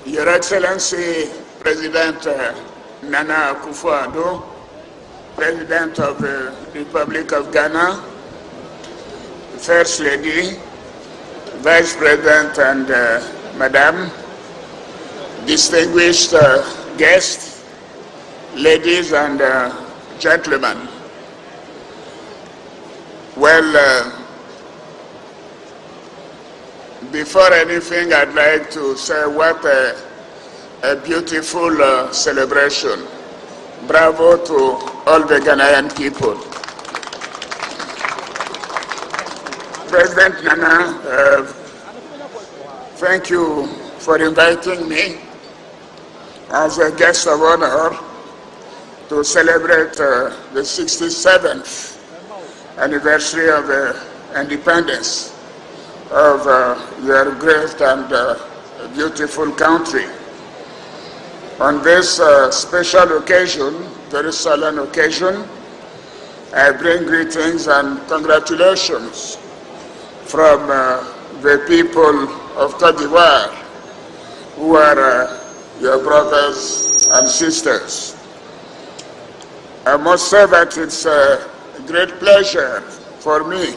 Your Excellency, President Nana Akufo-Addo, President of the Republic of Ghana, First Lady, Vice President and Madam, distinguished guests, ladies and gentlemen. Well, before anything, I'd like to say what a beautiful celebration. Bravo to all the Ghanaian people. President Nana, thank you for inviting me as a guest of honor to celebrate the 67th anniversary of independence of your great and beautiful country. On this special occasion, very solemn occasion, I bring greetings and congratulations from the people of Côte d'Ivoire, who are your brothers and sisters. I must say that it's a great pleasure for me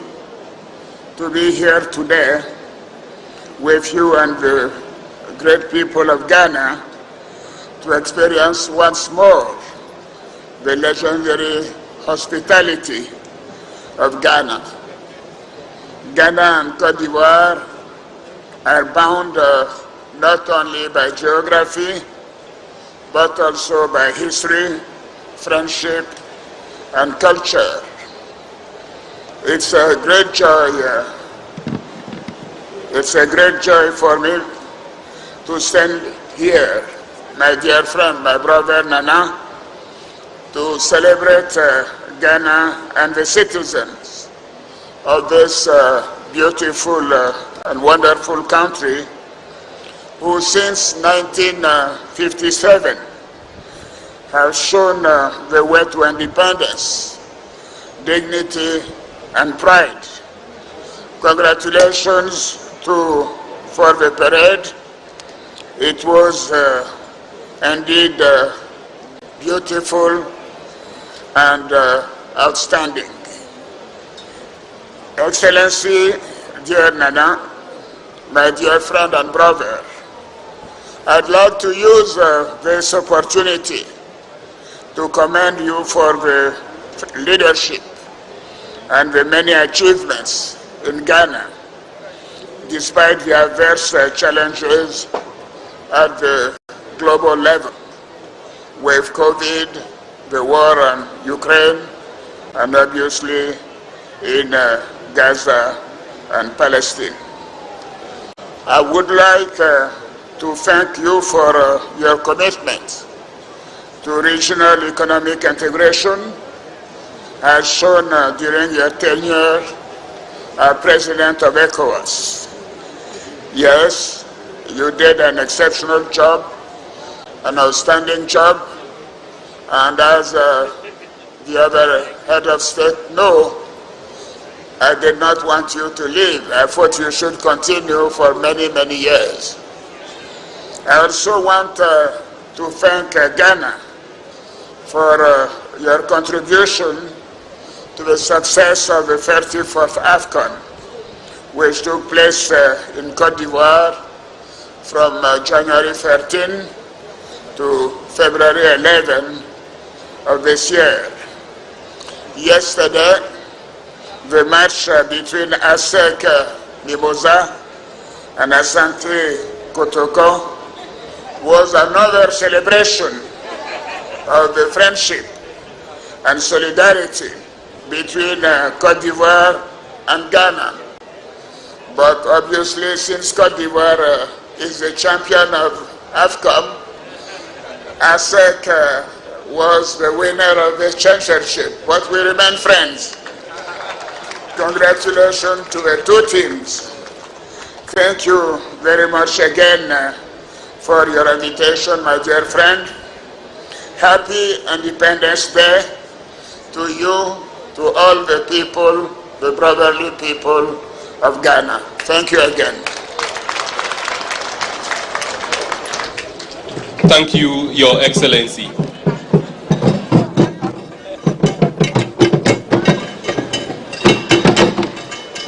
to be here today with you and the great people of Ghana to experience once more the legendary hospitality of Ghana. Ghana and Côte d'Ivoire are bound not only by geography, but also by history, friendship, and culture. It's a great joy. It's a great joy for me to stand here, my dear friend, my brother Nana, to celebrate Ghana and the citizens of this beautiful and wonderful country, who since 1957 have shown the way to independence, dignity, and pride. Congratulations for the parade. It was indeed beautiful and outstanding. Excellency, dear Nana, my dear friend and brother, I'd like to use this opportunity to commend you for the leadership and the many achievements in Ghana, despite the adverse challenges at the global level, with COVID, the war on Ukraine, and obviously in Gaza and Palestine. I would like to thank you for your commitment to regional economic integration, as shown during your tenure as President of ECOWAS. Yes, you did an exceptional job, an outstanding job, and as the other head of state, no, I did not want you to leave. I thought you should continue for many, many years. I also want to thank Ghana for your contribution to the success of the 34th AFCON, which took place in Côte d'Ivoire from January 13 to February 11 of this year. Yesterday, the match between ASEC Mimosa and Asante Kotoko was another celebration of the friendship and solidarity between Côte d'Ivoire and Ghana. But obviously, since Côte d'Ivoire is the champion of AFCON, ASEC was the winner of the championship, but we remain friends. Congratulations to the two teams. Thank you very much again for your invitation, my dear friend. Happy Independence Day to you, to all the people, the brotherly people of Ghana. Thank you again. Thank you, Your Excellency.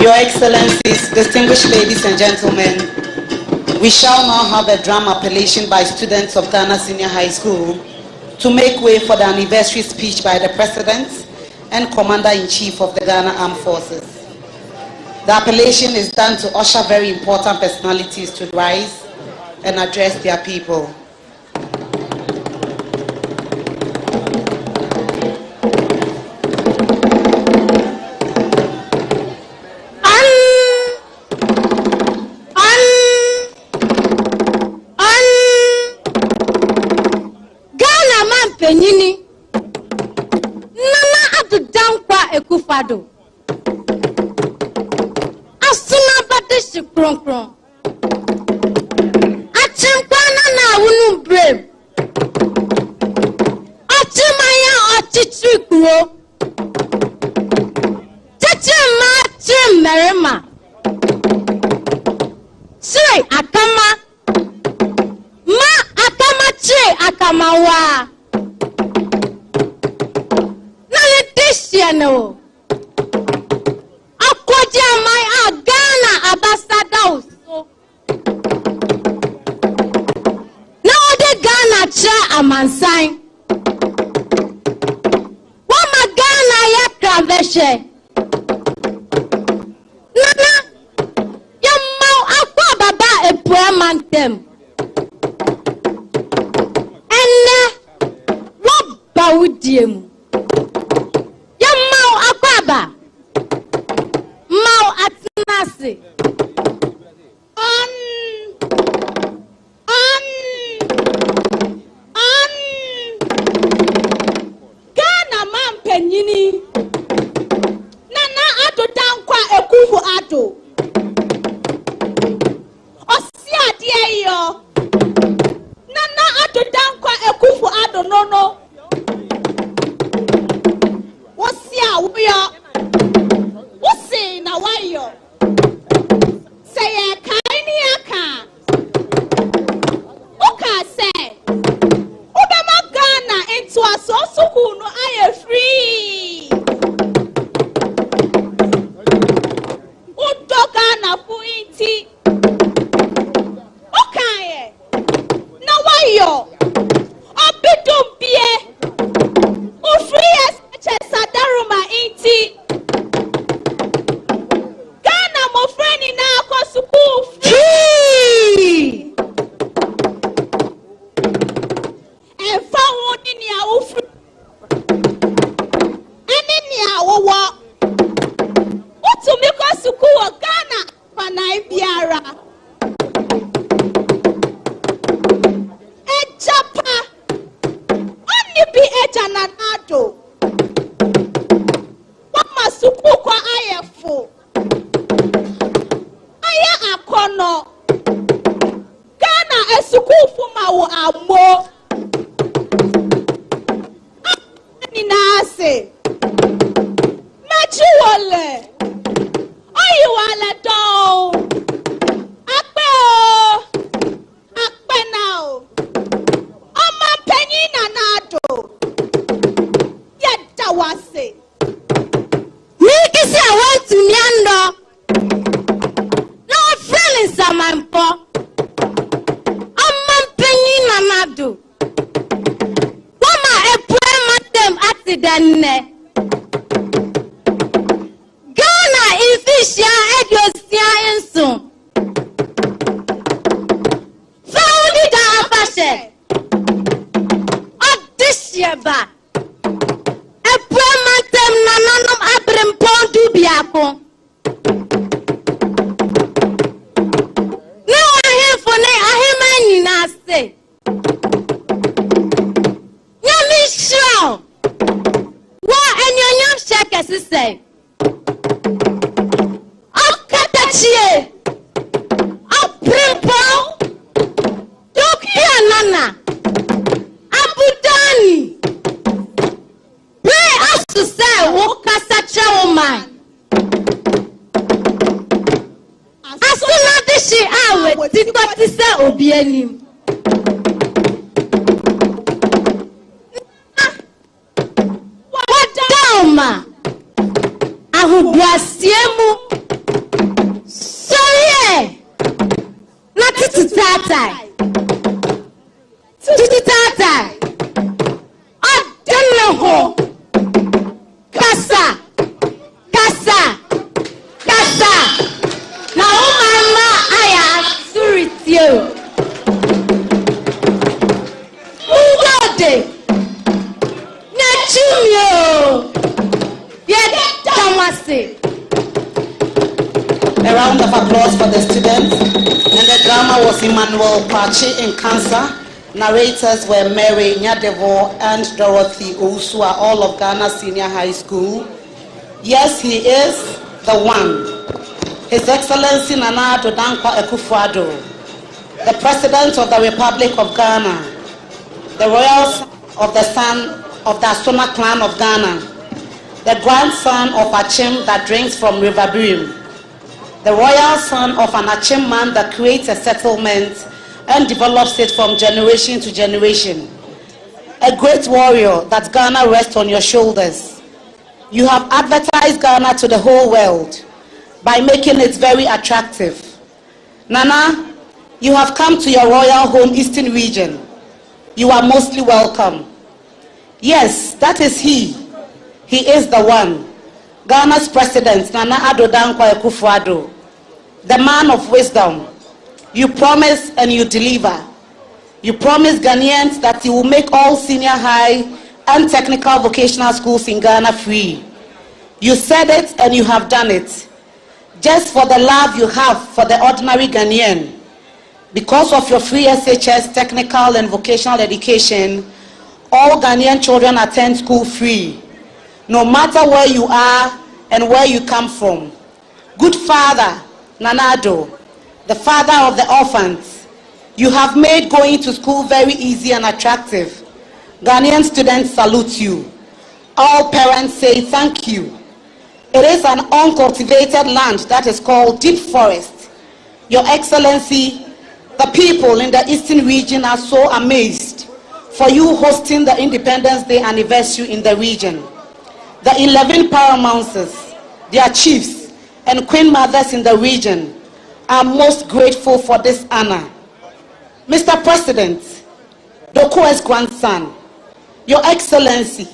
Your Excellencies, distinguished ladies and gentlemen, we shall now have a drum appellation by students of Ghana Senior High School to make way for the anniversary speech by the President and Commander-in-Chief of the Ghana Armed Forces. The appellation is done to usher very important personalities to rise and address their people. Eja Nanado. Wama suku kwa ayefo. Aya akono. Ghana esuku fuma wo amo. Ninase. Machiwole. Oyiwale don. Akpe o. Akpe now. Oma penyi nanado. Yeda wase. Mikisi I want to nyando. No feelings are my po. Oma penyi nanado. Wama epwe matem accident. Ghana ifisha ediosia enso. Saudi da abashe. Odisheba. Epwe mantem nananom abrem pondu biako. Ne ahemfo ne ahema nyina se. Nyami shro. Wa enyonyam sheke sise. Akatachie. Aprempo. Dokia nana. Abudani. Pray us to say wokasa chawoman. Asuna dishi awe tikoti se obienim. Wadama. Ahubrasiemu. Sorry. Nati tata. Tata. Adeleho. Kasa. Na umama aya suritio. Ugode. Nachumio. Yedamase. A round of applause for the students. And the drama was Emmanuel Pachi in Cancer. Narrators were Mary Nyadevo and Dorothy Ousua, all of Ghana Senior High School. Yes, he is the one. His Excellency Nana Addo Dankwa Akufo-Addo, the President of the Republic of Ghana, the royal son of the son of the Asona clan of Ghana, the grandson of Achim that drinks from River Birim, the royal son of an Achim man that creates a settlement and develops it from generation to generation, a great warrior that Ghana rests on your shoulders. You have advertised Ghana to the whole world by making it very attractive. Nana, you have come to your royal home Eastern region. You are mostly welcome. Yes, that is he. He is the one. Ghana's president, Nana Addo Dankwa Akufo-Addo, the man of wisdom. You promise and you deliver. You promise Ghanaians that you will make all senior high and technical vocational schools in Ghana free. You said it and you have done it. Just for the love you have for the ordinary Ghanaian. Because of your free SHS technical and vocational education, all Ghanaian children attend school free, no matter where you are and where you come from. Good father, Nana Addo, the father of the orphans, you have made going to school very easy and attractive. Ghanaian students salute you. All parents say thank you. It is an uncultivated land that is called deep forest. Your Excellency, the people in the Eastern region are so amazed for you hosting the Independence Day anniversary in the region. The 11 paramounts, their chiefs, and queen mothers in the region are most grateful for this honor. Mr. President, Dokue's grandson, Your Excellency,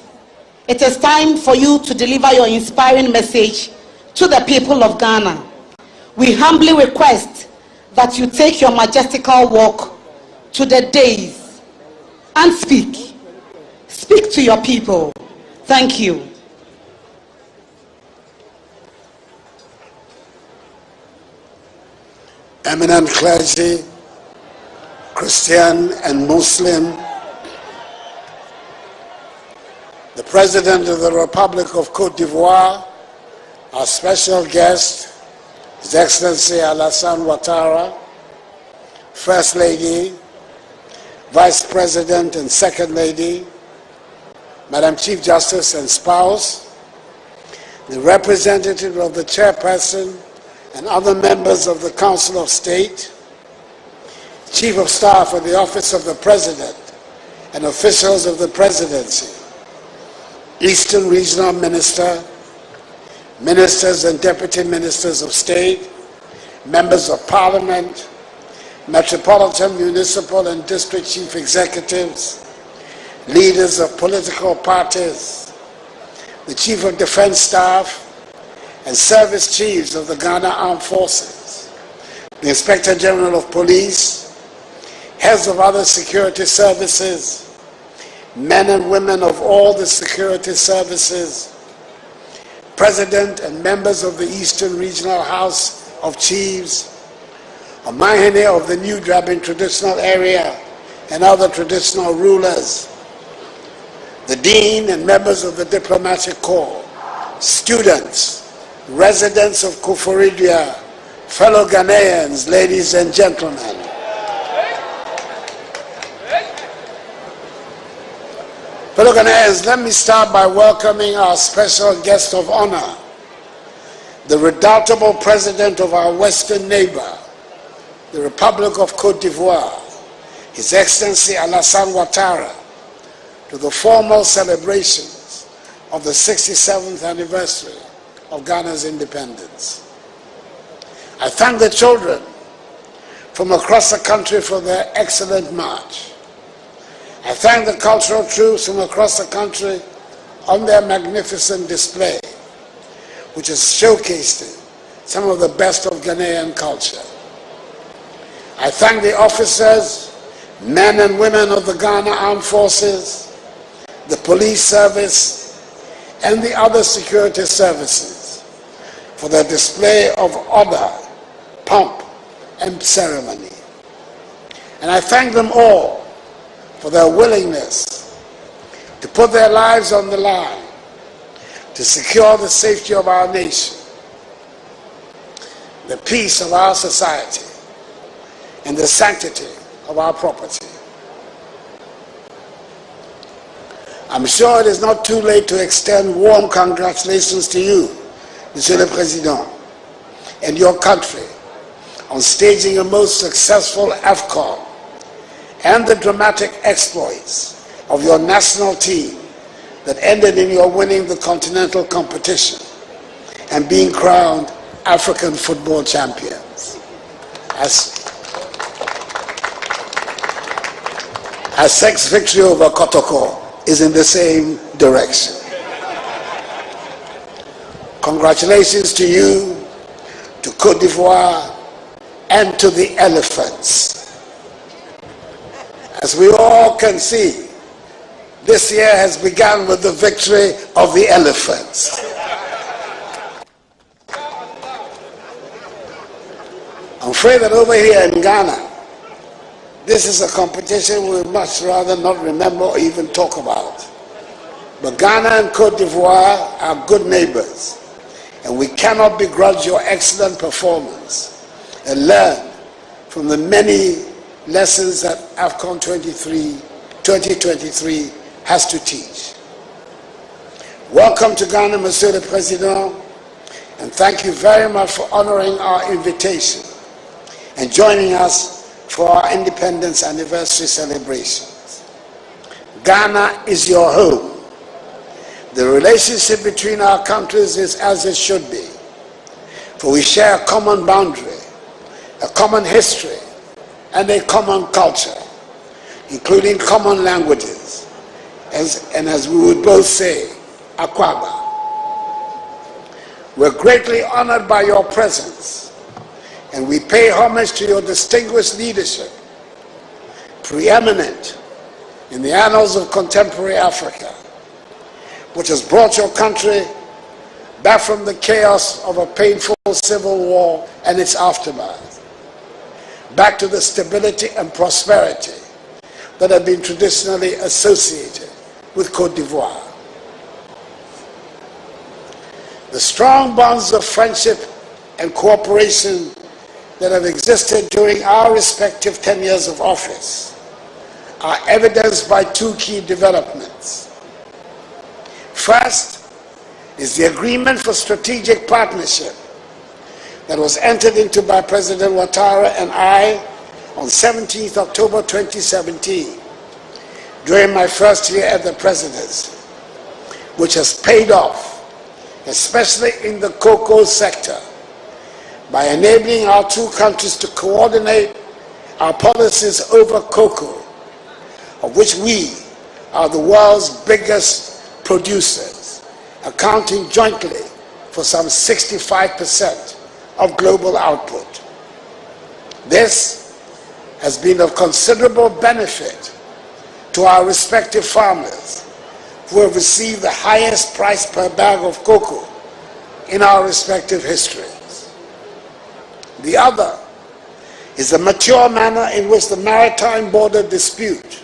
it is time for you to deliver your inspiring message to the people of Ghana. We humbly request that you take your majestical walk to the dais and speak. Speak to your people. Thank you. Eminent clergy, Christian and Muslim, President of the Republic of Cote d'Ivoire, our special guest, His Excellency Alassane Ouattara, First Lady, Vice President and Second Lady, Madam Chief Justice and spouse, the representative of the chairperson and other members of the Council of State, Chief of Staff of the Office of the President and officials of the Presidency, Eastern Regional Minister, Ministers and Deputy Ministers of State, Members of Parliament, Metropolitan, Municipal and District Chief Executives, leaders of political parties, the Chief of Defense Staff, and service chiefs of the Ghana Armed Forces, the Inspector General of Police, heads of other security services, men and women of all the security services, President and members of the Eastern Regional House of Chiefs, Omahene of the New Drabin Traditional Area and other traditional rulers, the Dean and members of the Diplomatic Corps, students, residents of Kufuridua, fellow Ghanaians, ladies and gentlemen. Fellow Ghanaians, let me start by welcoming our special guest of honor, the redoubtable president of our western neighbor, the Republic of Cote d'Ivoire, His Excellency Alassane Ouattara, to the formal celebrations of the 67th anniversary of Ghana's independence. I thank the children from across the country for their excellent march. I thank the cultural troops from across the country on their magnificent display, which is showcasing some of the best of Ghanaian culture. I thank the officers, men and women of the Ghana Armed Forces, the police service, and the other security services for their display of honor, pomp, and ceremony. And I thank them all for their willingness to put their lives on the line to secure the safety of our nation, the peace of our society, and the sanctity of our property. I'm sure it is not too late to extend warm congratulations to you, Monsieur le Président, and your country on staging a most successful AFCON and the dramatic exploits of your national team that ended in your winning the continental competition and being crowned African football champions. As Sek's victory over Kotoko is in the same direction. Congratulations to you, to Cote d'Ivoire, and to the elephants. As we all can see, this year has begun with the victory of the elephants. I'm afraid that over here in Ghana, this is a competition we much rather not remember or even talk about. But Ghana and Cote d'Ivoire are good neighbors, and we cannot begrudge your excellent performance and learn from the many lessons that AFCON 2023 has to teach. Welcome to Ghana, Monsieur le Président, and thank you very much for honoring our invitation and joining us for our independence anniversary celebrations. Ghana is your home. The relationship between our countries is as it should be, for we share a common boundary, a common history, and a common culture, including common languages, and as we would both say, Akwaba. We're greatly honored by your presence, and we pay homage to your distinguished leadership, preeminent in the annals of contemporary Africa, which has brought your country back from the chaos of a painful civil war and its aftermath, back to the stability and prosperity that have been traditionally associated with Cote d'Ivoire. The strong bonds of friendship and cooperation that have existed during our respective tenures of office are evidenced by two key developments. First is the agreement for strategic partnership that was entered into by President Ouattara and I on 17th October 2017 during my first year at the presidency, which has paid off, especially in the cocoa sector, by enabling our two countries to coordinate our policies over cocoa, of which we are the world's biggest producers, accounting jointly for some 65% of global output. This has been of considerable benefit to our respective farmers, who have received the highest price per bag of cocoa in our respective histories. The other is the mature manner in which the maritime border dispute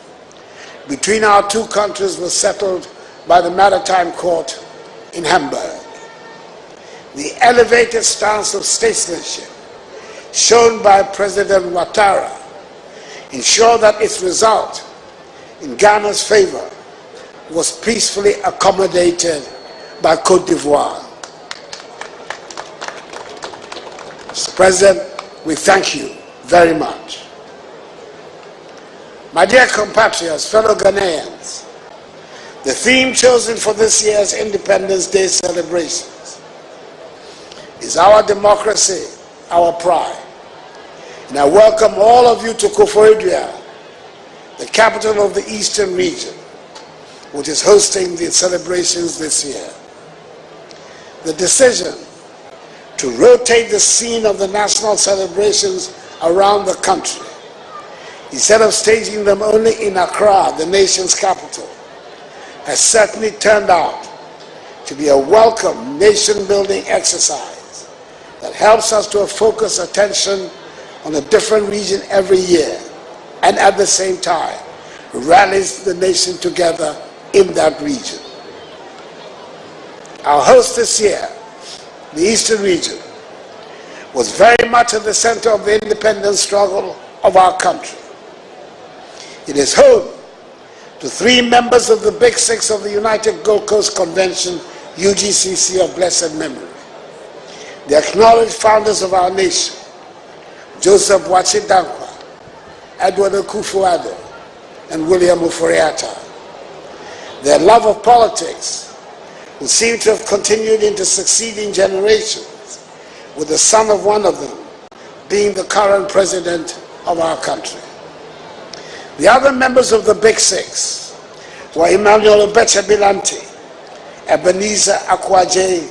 between our two countries was settled by the Maritime Court in Hamburg. The elevated stance of statesmanship shown by President Ouattara ensured that its result in Ghana's favor was peacefully accommodated by Côte d'Ivoire. Mr. President, we thank you very much. My dear compatriots, fellow Ghanaians, the theme chosen for this year's Independence Day celebrations is Our Democracy, Our Pride. And I welcome all of you to Koforidua, the capital of the Eastern region, which is hosting the celebrations this year. The decision to rotate the scene of the national celebrations around the country, instead of staging them only in Accra, the nation's capital, has certainly turned out to be a welcome nation-building exercise that helps us to focus attention on a different region every year, and at the same time rallies the nation together in that region. Our host this year, the Eastern region, was very much at the center of the independence struggle of our country. It is home to 3 members of the Big Six of the United Gold Coast Convention, UGCC of blessed memory. The acknowledged founders of our nation, Joseph BOUXITE, Edward Akufo-Addo, and William Ofori-Atta. Their love of politics will seem to have continued into succeeding generations, with the son of one of them being the current president of our country. The other members of the Big Six were Emmanuel Obeche-Bilanti, Ebenezer Akwaje,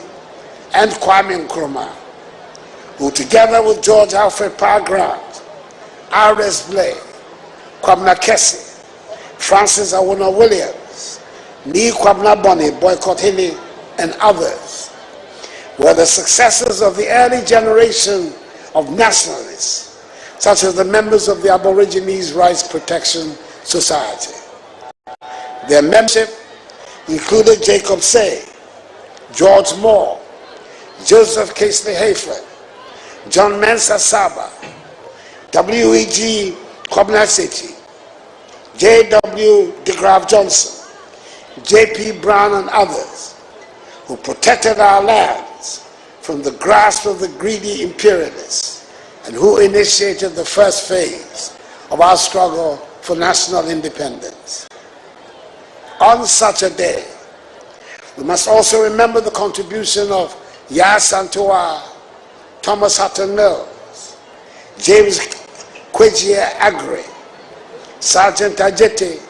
and Kwame Nkrumah, who together with George Alfred Parr-Grant, R.S. Blay, Kwabena Kese, Francis Awona Williams, Nii Kwabena Boni, Boycott Hini, and others were the successors of the early generation of nationalists, such as the members of the Aborigines Rights Protection Society. Their membership included Jacob Say, George Moore, Joseph Casely Hayford, John Mensah Saba, W.E.G. Kwabena Sechi, J.W. de Graaf Johnson, J.P. Brown, and others who protected our lands from the grasp of the greedy imperialists and who initiated the first phase of our struggle for national independence. On such a day, we must also remember the contribution of Yaa Asantewaa, Thomas Hutton Mills, James Kwegyir Aggrey, Sergeant Ajete,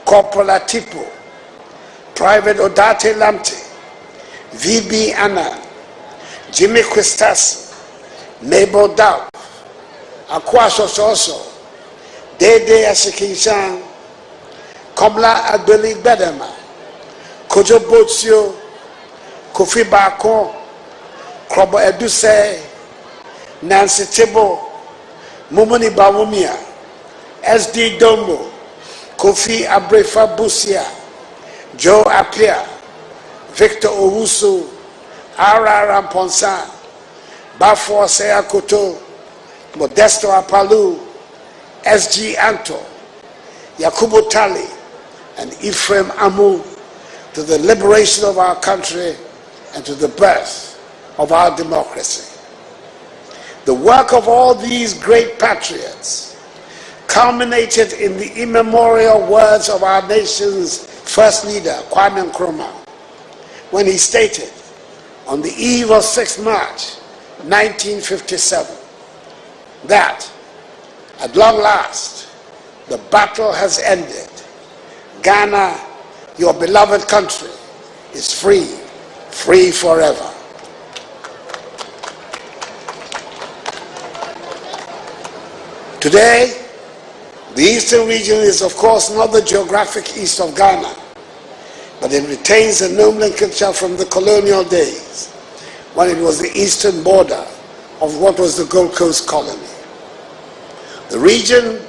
Corporal Atipo, Private Odate Lamte, V.B. Anna, Jimmy Quistas, Mabel Dow, Akwaso Soso, Dede Asikinchan, Komla Adeli Bedema, Kojo Botsio, Kofi Bako, Krobo Eduse, Nancy Tibo, Mumuni Bawumia, SD Dombo, Kofi Abrefa Busia, Joe Apia, Victor Owusu, R.R. Ramponsa, Bafo Seyakoto, Modesto Apalu, S.G. Anto, Yakubu Tali, and Ephraim Amu to the liberation of our country and to the birth of our democracy. The work of all these great patriots culminated in the immemorial words of our nation's first leader, Kwame Nkrumah, when he stated on the eve of 6 March 1957 that at long last the battle has ended. Ghana, your beloved country, is free, free forever. Today, the eastern region is of course not the geographic east of Ghana, but it retains a nomenclature from the colonial days, when it was the eastern border of what was the Gold Coast colony. The region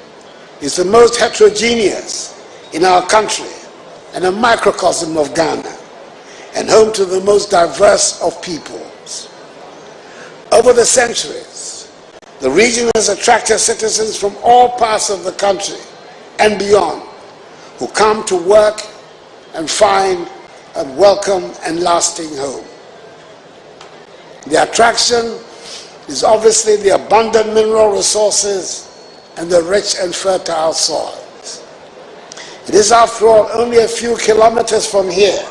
is the most heterogeneous in our country and a microcosm of Ghana, and home to the most diverse of peoples. Over the centuries, the region has attracted citizens from all parts of the country and beyond, who come to work and find a welcome and lasting home. The attraction is obviously the abundant mineral resources and the rich and fertile soils. It is, after all, only a few kilometers from here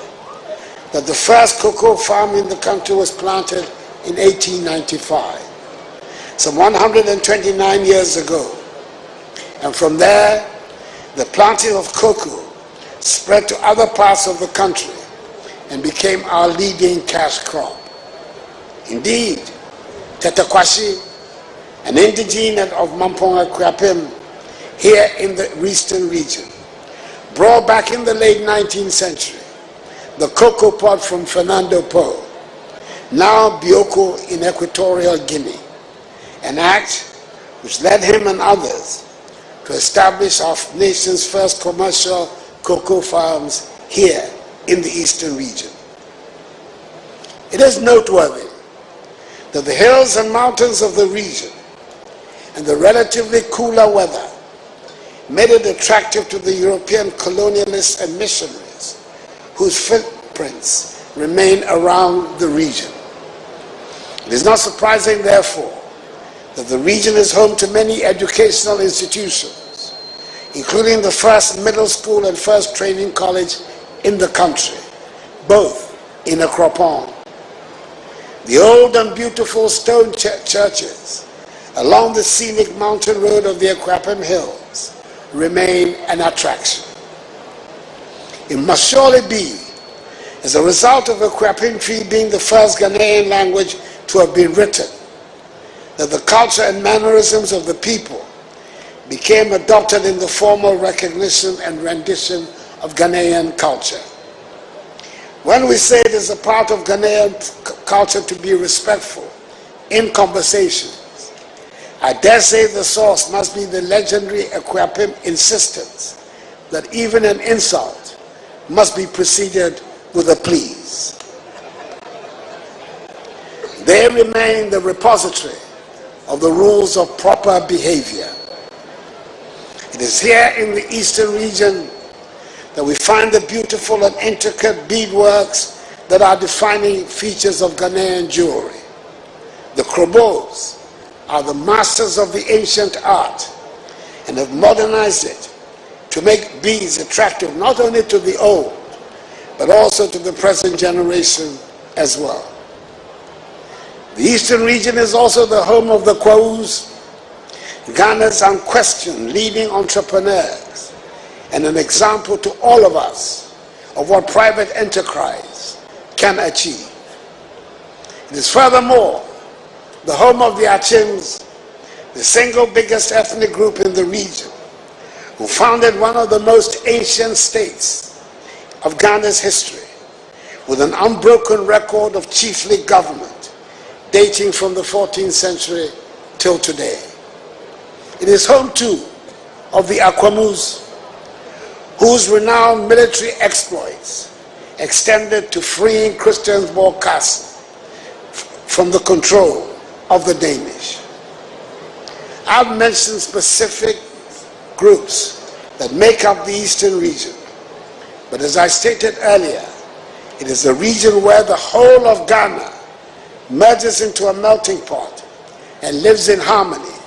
that the first cocoa farm in the country was planted in 1895, some 129 years ago. And from there, the planting of cocoa spread to other parts of the country and became our leading cash crop. Indeed, Tetekwashi, an indigene of Mamponga Kwapim, here in the eastern region, brought back in the late 19th century the cocoa pod from Fernando Po, now Bioko in Equatorial Guinea, an act which led him and others to establish our nation's first commercial cocoa farms here in the eastern region. It is noteworthy that the hills and mountains of the region and the relatively cooler weather made it attractive to the European colonialists and missionaries whose footprints remain around the region. It is not surprising, therefore, that the region is home to many educational institutions, including the first middle school and first training college in the country, both in Akropong. The old and beautiful stone churches along the scenic mountain road of the Akwapim Hills remain an attraction. It must surely be as a result of Akwapim Tree being the first Ghanaian language to have been written that the culture and mannerisms of the people became adopted in the formal recognition and rendition of Ghanaian culture. When we say it is a part of Ghanaian culture to be respectful in conversations, I dare say the source must be the legendary Akwapim insistence that even an insult must be preceded with a please. They remain the repository of the rules of proper behavior. It is here in the eastern region that we find the beautiful and intricate beadworks that are defining features of Ghanaian jewelry. The Krobos are the masters of the ancient art and have modernized it to make beads attractive not only to the old, but also to the present generation as well. The eastern region is also the home of the Kwaus, Ghana's unquestioned leading entrepreneurs, and an example to all of us of what private enterprise can achieve. It is furthermore the home of the Achims, the single biggest ethnic group in the region, who founded one of the most ancient states of Ghana's history, with an unbroken record of chiefly government dating from the 14th century till today. It is home too of the Akwamus, whose renowned military exploits extended to freeing Christiansborg Castle from the control of the Danish. I've mentioned specific groups that make up the eastern region, but as I stated earlier, it is a region where the whole of Ghana merges into a melting pot and lives in harmony,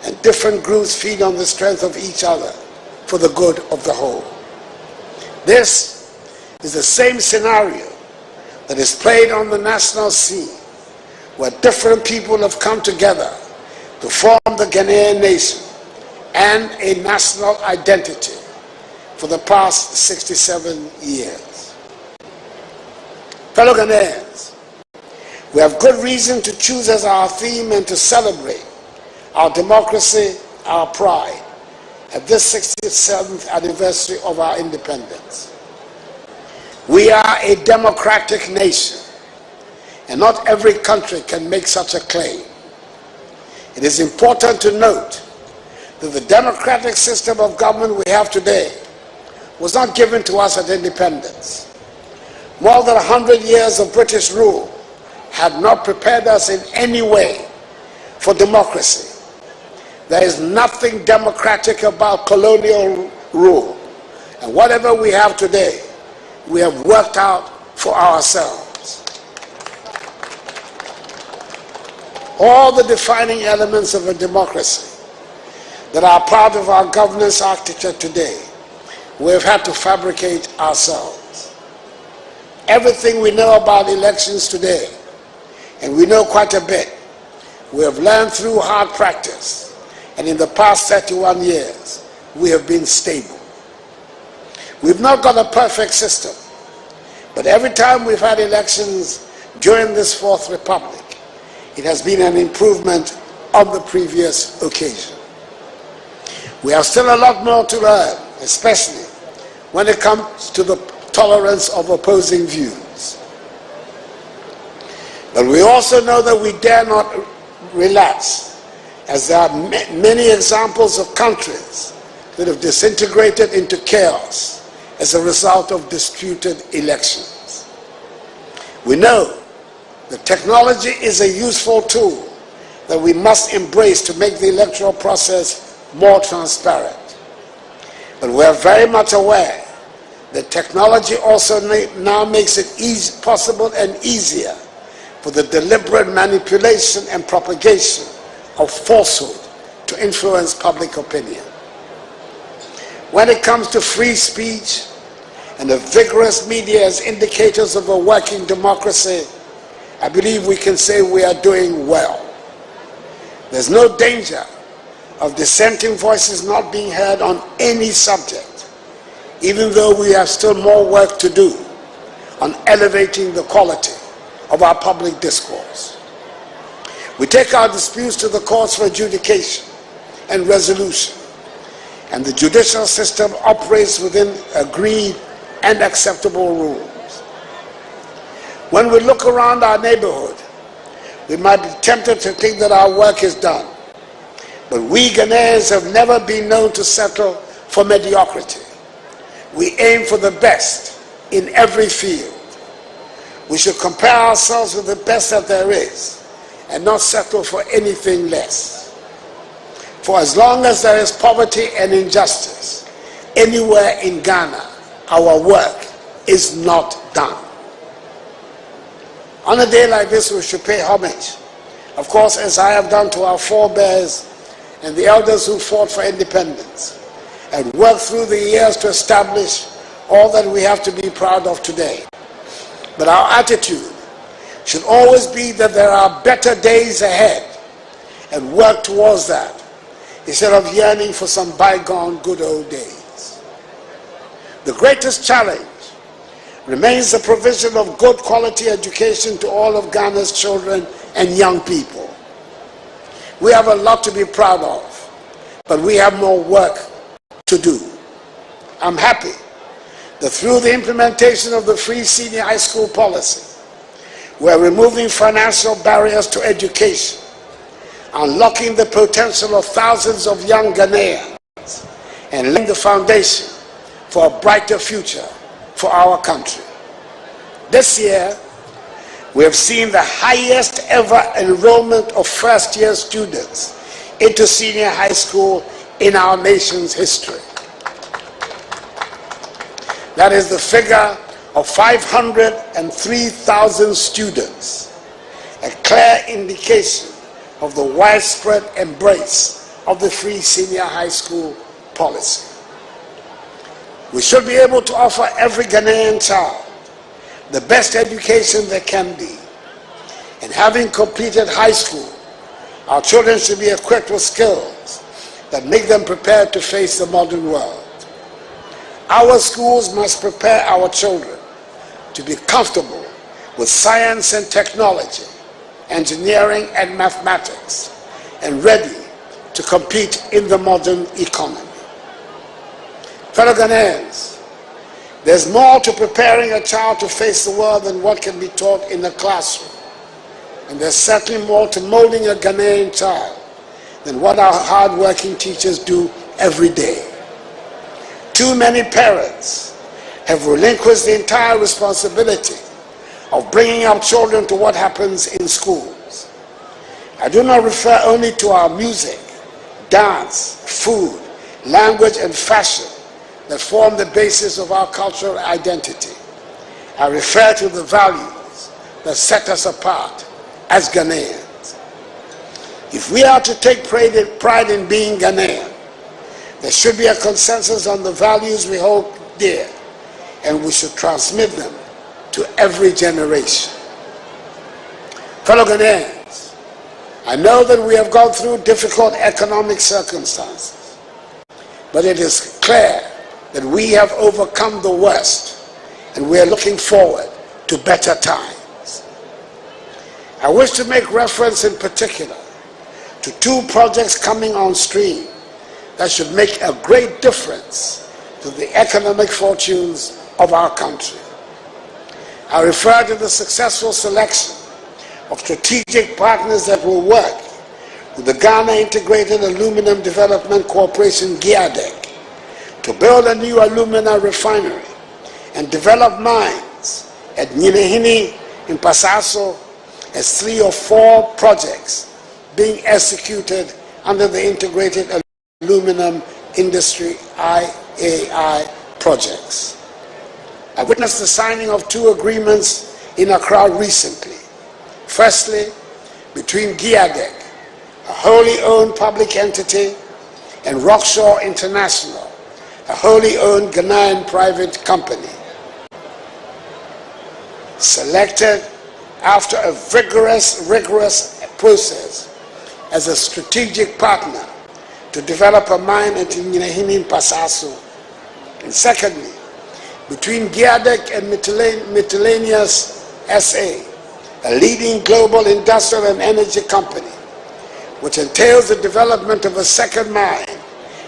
and different groups feed on the strength of each other for the good of the whole. This is the same scenario that is played on the national scene, where different people have come together to form the Ghanaian nation and a national identity for the past 67 years. Fellow Ghanaians, we have good reason to choose as our theme and to celebrate our democracy, our pride, at this 67th anniversary of our independence. We are a democratic nation, and not every country can make such a claim. It is important to note that the democratic system of government we have today was not given to us at independence. More than 100 years of British rule had not prepared us in any way for democracy. There is nothing democratic about colonial rule, and whatever we have today, we have worked out for ourselves. All the defining elements of a democracy that are part of our governance architecture today, we have had to fabricate ourselves. Everything we know about elections today, and we know quite a bit, we have learned through hard practice, and in the past 31 years, we have been stable. We've not got a perfect system, but every time we've had elections during this Fourth Republic, it has been an improvement on the previous occasion. We have still a lot more to learn, especially when it comes to the tolerance of opposing views. But we also know that we dare not relax, as there are many examples of countries that have disintegrated into chaos as a result of disputed elections. We know that technology is a useful tool that we must embrace to make the electoral process more transparent. But we are very much aware that technology also now makes it possible and easier for the deliberate manipulation and propagation of falsehood to influence public opinion. When it comes to free speech and a vigorous media as indicators of a working democracy, I believe we can say we are doing well. There's no danger of dissenting voices not being heard on any subject, even though we have still more work to do on elevating the quality of our public discourse. We take our disputes to the courts for adjudication and resolution, and the judicial system operates within agreed and acceptable rules. When we look around our neighborhood, we might be tempted to think that our work is done. But we Ghanaians have never been known to settle for mediocrity. We aim for the best in every field. We should compare ourselves with the best that there is and not settle for anything less. For as long as there is poverty and injustice anywhere in Ghana, our work is not done. On a day like this, we should pay homage, of course, as I have done to our forebears and the elders who fought for independence, and work through the years to establish all that we have to be proud of today. But our attitude should always be that there are better days ahead, and work towards that, instead of yearning for some bygone good old days. The greatest challenge remains the provision of good quality education to all of Ghana's children and young people. We have a lot to be proud of, but we have more work to do. I'm happy that through the implementation of the free senior high school policy, we're removing financial barriers to education, unlocking the potential of thousands of young Ghanaians, and laying the foundation for a brighter future for our country. This year, we have seen the highest ever enrollment of first-year students into senior high school in our nation's history. That is the figure of 503,000 students, a clear indication of the widespread embrace of the free senior high school policy. We should be able to offer every Ghanaian child the best education there can be. And having completed high school, our children should be equipped with skills that make them prepared to face the modern world. Our schools must prepare our children to be comfortable with science and technology, engineering and mathematics, and ready to compete in the modern economy. Fellow Ghanaians, there's more to preparing a child to face the world than what can be taught in the classroom. And there's certainly more to molding a Ghanaian child than what our hard-working teachers do every day. Too many parents have relinquished the entire responsibility of bringing up children to what happens in schools. I do not refer only to our music, dance, food, language, and fashion that form the basis of our cultural identity. I refer to the values that set us apart as Ghanaians. If we are to take pride in being Ghanaian, there should be a consensus on the values we hold dear, and we should transmit them to every generation. Fellow Ghanaians, I know that we have gone through difficult economic circumstances, but it is clear that we have overcome the worst, and we are looking forward to better times. I wish to make reference in particular to two projects coming on stream that should make a great difference to the economic fortunes of our country. I refer to the successful selection of strategic partners that will work with the Ghana Integrated Aluminum Development Corporation, GHADEC, to build a new alumina refinery and develop mines at Nyinahini in Pasaso, as 3 or 4 projects being executed under the Integrated Aluminum Industry IAI projects. I witnessed the signing of 2 agreements in Accra recently. Firstly, between GHADEC, a wholly owned public entity, and Rockshore International, a wholly owned Ghanaian private company, selected after a rigorous process as a strategic partner to develop a mine at Nyinahini in Pasaso. And secondly, between GHADEC and Miscellaneous SA, a leading global industrial and energy company, which entails the development of a second mine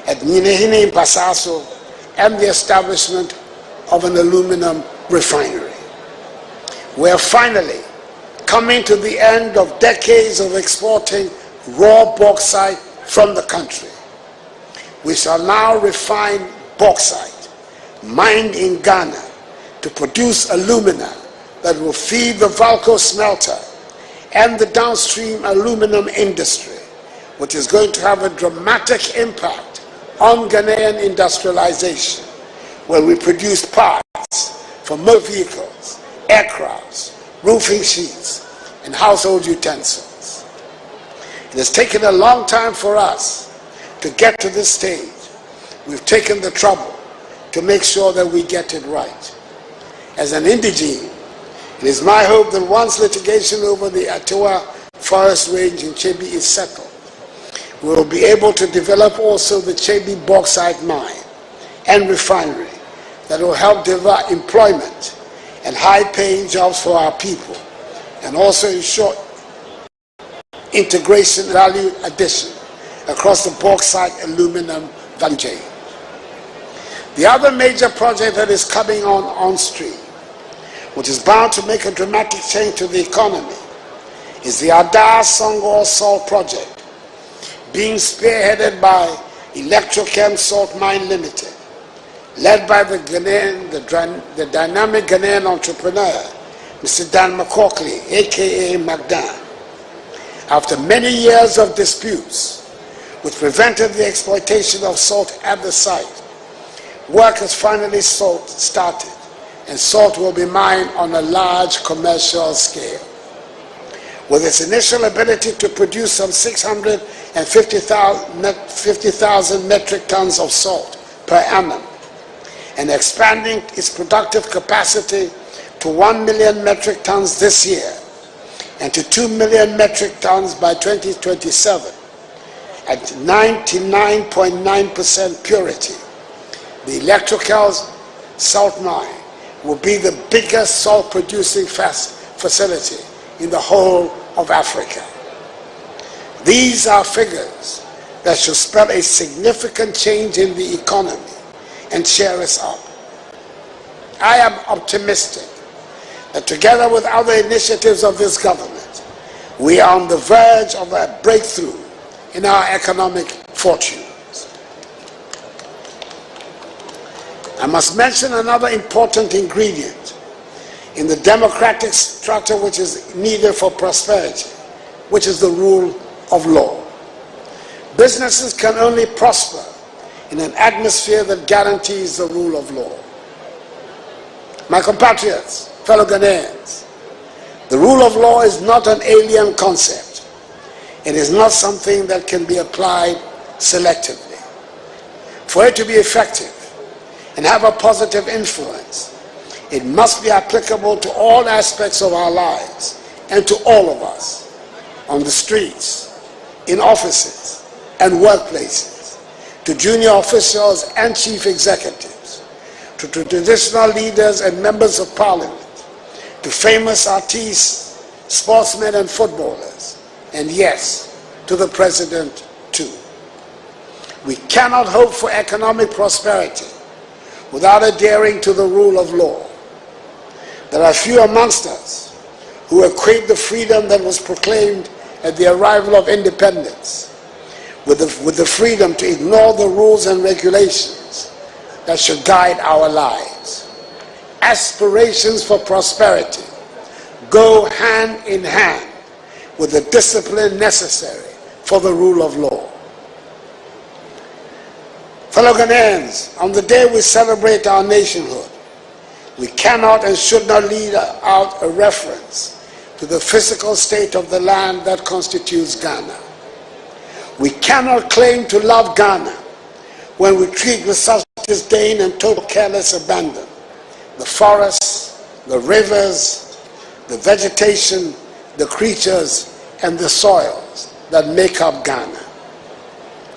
at Nyinahini in Pasaso and the establishment of an aluminum refinery. We are finally coming to the end of decades of exporting raw bauxite from the country. We shall now refine bauxite mined in Ghana to produce alumina that will feed the Valco smelter and the downstream aluminum industry, which is going to have a dramatic impact on Ghanaian industrialization, where we produce parts for motor vehicles, aircrafts, roofing sheets, and household utensils. It has taken a long time for us to get to this stage. We've taken the trouble to make sure that we get it right. As an indigene, it is my hope that once litigation over the Atawa forest range in Chebi is settled, we will be able to develop also the Chebi bauxite mine and refinery that will help deliver employment and high-paying jobs for our people, and also ensure integration value addition across the bauxite aluminum value chain. The other major project that is coming on stream, which is bound to make a dramatic change to the economy, is the Adar Songor Salt Project, being spearheaded by Electrochem Salt Mine Limited, led by the dynamic Ghanaian entrepreneur, Mr. Dan McCaukley, aka McDan. After many years of disputes which prevented the exploitation of salt at the site, work has finally started, and salt will be mined on a large commercial scale. With its initial ability to produce some 650,000 metric tons of salt per annum, and expanding its productive capacity to 1 million metric tons this year, and to 2 million metric tons by 2027, at 99.9% purity, the electrical salt mine will be the biggest salt-producing facility in the whole of Africa. These are figures that should spell a significant change in the economy and cheer us up. I am optimistic that together with other initiatives of this government, we are on the verge of a breakthrough in our economic fortunes. I must mention another important ingredient in the democratic structure which is needed for prosperity, which is the rule of law. Businesses can only prosper in an atmosphere that guarantees the rule of law. My compatriots, fellow Ghanaians, the rule of law is not an alien concept. It is not something that can be applied selectively. For it to be effective and have a positive influence, it must be applicable to all aspects of our lives and to all of us, on the streets, in offices and workplaces, to junior officials and chief executives, to traditional leaders and members of parliament, to famous artists, sportsmen and footballers, and yes, to the president too. We cannot hope for economic prosperity without adhering to the rule of law. There are few amongst us who equate the freedom that was proclaimed at the arrival of independence with the freedom to ignore the rules and regulations that should guide our lives. Aspirations for prosperity go hand in hand with the discipline necessary for the rule of law. Fellow Ghanaians, on the day we celebrate our nationhood, we cannot and should not leave out a reference to the physical state of the land that constitutes Ghana. We cannot claim to love Ghana when we treat with such disdain and total careless abandon the forests, the rivers, the vegetation, the creatures, and the soils that make up Ghana.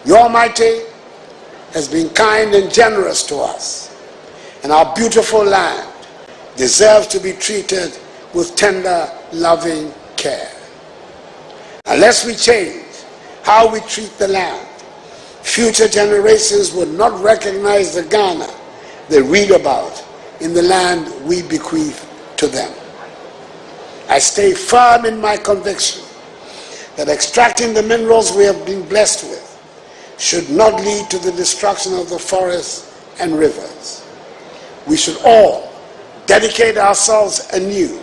The Almighty has been kind and generous to us, and our beautiful land deserves to be treated with tender, loving care. Unless we change how we treat the land, future generations will not recognize the Ghana they read about in the land we bequeath to them. I stay firm in my conviction that extracting the minerals we have been blessed with should not lead to the destruction of the forests and rivers. We should all dedicate ourselves anew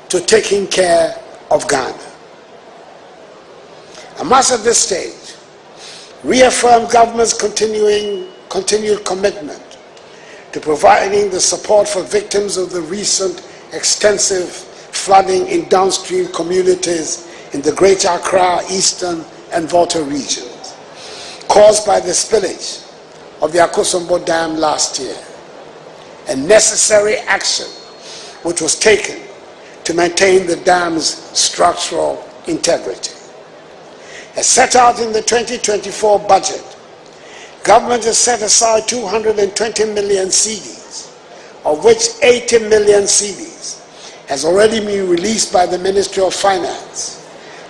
to taking care of Ghana. I must at this stage reaffirm government's continued commitment to providing the support for victims of the recent extensive flooding in downstream communities in the Greater Accra, Eastern and Volta regions, caused by the spillage of the Akosombo Dam last year, and necessary action which was taken to maintain the dam's structural integrity. As set out in the 2024 budget, government has set aside 220 million cedis, of which 80 million cedis has already been released by the Ministry of Finance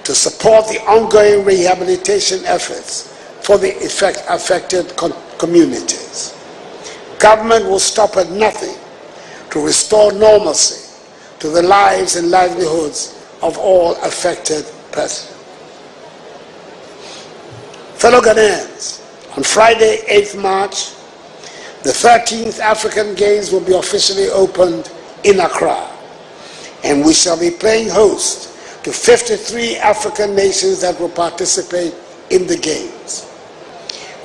to support the ongoing rehabilitation efforts for the affected communities. Government will stop at nothing to restore normalcy to the lives and livelihoods of all affected persons. Fellow Ghanaians, on Friday, 8th March, the 13th African Games will be officially opened in Accra. and we shall be playing host to 53 African nations that will participate in the Games.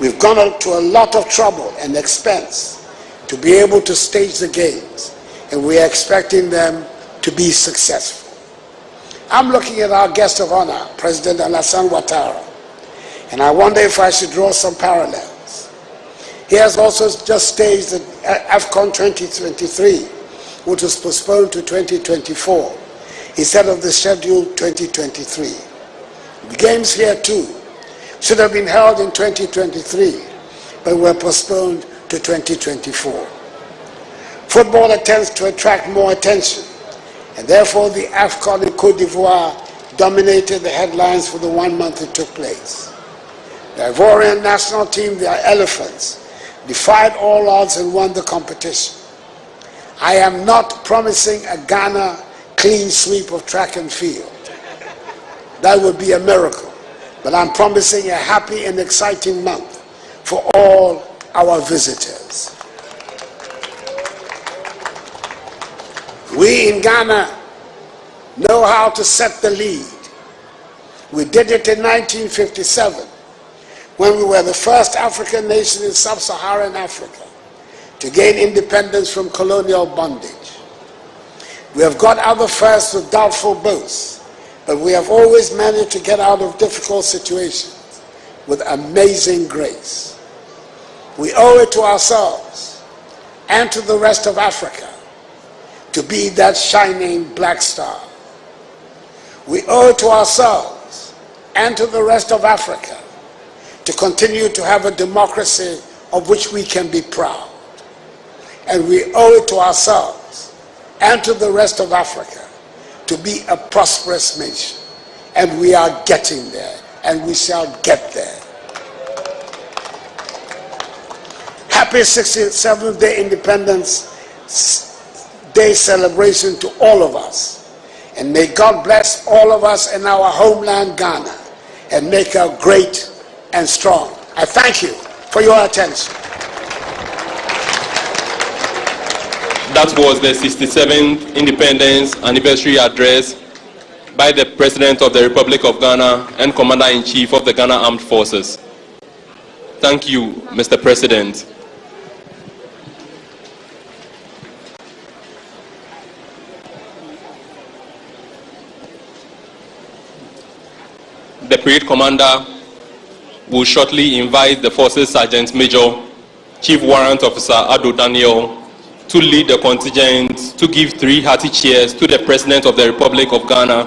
We've gone to a lot of trouble and expense to be able to stage the Games, and we are expecting them to be successful. I'm looking at our guest of honor, President Alassane Ouattara, and I wonder if I should draw some parallels. He has also just staged the AFCON 2023, which was postponed to 2024, instead of the scheduled 2023. The Games here too should have been held in 2023, but were postponed to 2024. Football attempts to attract more attention, and therefore the AFCON in Côte d'Ivoire dominated the headlines for the 1 month it took place. The Ivorian national team, the Elephants, defied all odds and won the competition. I am not promising a Ghana clean sweep of track and field. That would be a miracle. But I'm promising a happy and exciting month for all our visitors. We in Ghana know how to set the lead. We did it in 1957 when we were the first African nation in sub-Saharan Africa to gain independence from colonial bondage. We have got other firsts with doubtful boasts, but we have always managed to get out of difficult situations with amazing grace. We owe it to ourselves and to the rest of Africa to be that shining black star. We owe it to ourselves and to the rest of Africa to continue to have a democracy of which we can be proud. And we owe it to ourselves and to the rest of Africa to be a prosperous nation. And we are getting there, and we shall get there. Happy 67th Day Independence Day celebration to all of us. And may God bless all of us in our homeland Ghana and make her great and strong. I thank you for your attention. That was the 67th Independence Anniversary Address by the President of the Republic of Ghana and Commander-in-Chief of the Ghana Armed Forces. Thank you, Mr. President. The Parade Commander will shortly invite the Forces Sergeant Major, Chief Warrant Officer Ado Daniel, to lead the contingent to give 3 hearty cheers to the President of the Republic of Ghana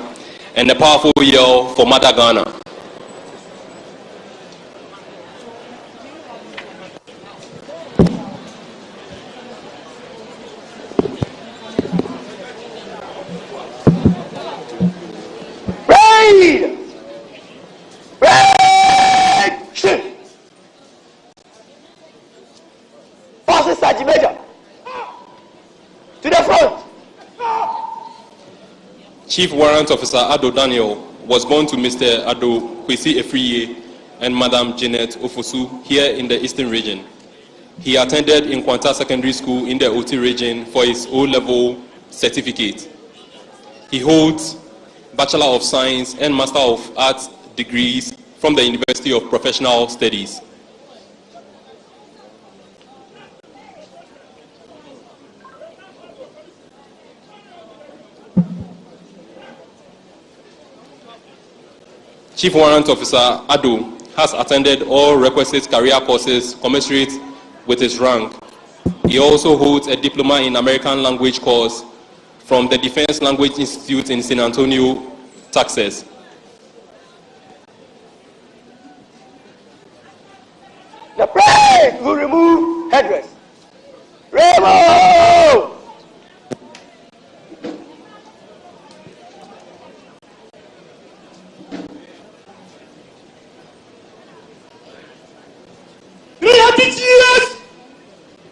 and a powerful yell for Mother Ghana. Raid! Raid! Shift! Forces Sergeant Major! To the front! Chief Warrant Officer Ado Daniel was born to Mr. Ado Kwesi Efriye and Madam Janet Ofosu here in the Eastern region. He attended in Kwanta Secondary School in the Oti region for his O-level certificate. He holds Bachelor of Science and Master of Arts degrees from the University of Professional Studies. Chief Warrant Officer Ado has attended all requisite career courses commensurate with his rank. He also holds a diploma in American language course from the Defense Language Institute in San Antonio, Texas. The parade will remove headdress. Remove!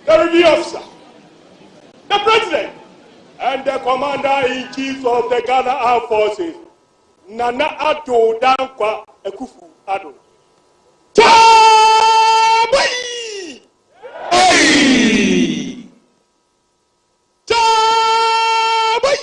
The review officer, the president, and the commander-in-chief of the Ghana Armed Forces, Nana Addo Dankwa Akufo-Addo. Chabai! Hey! Chabai!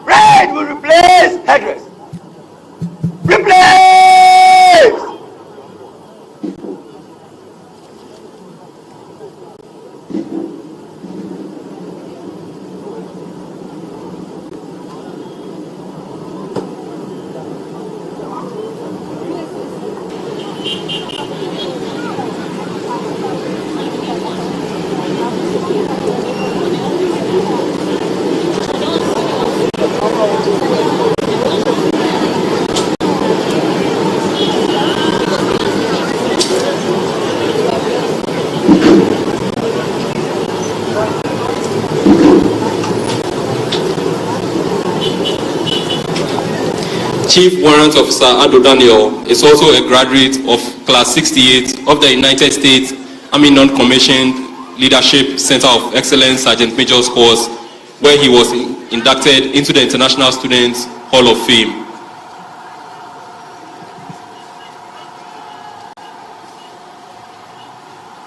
Braid will replace headdress. Replace! Chief Warrant Officer Ado Daniel is also a graduate of Class 68 of the United States Army Non-Commissioned Leadership Center of Excellence Sergeant Major's course, where he was inducted into the International Students Hall of Fame.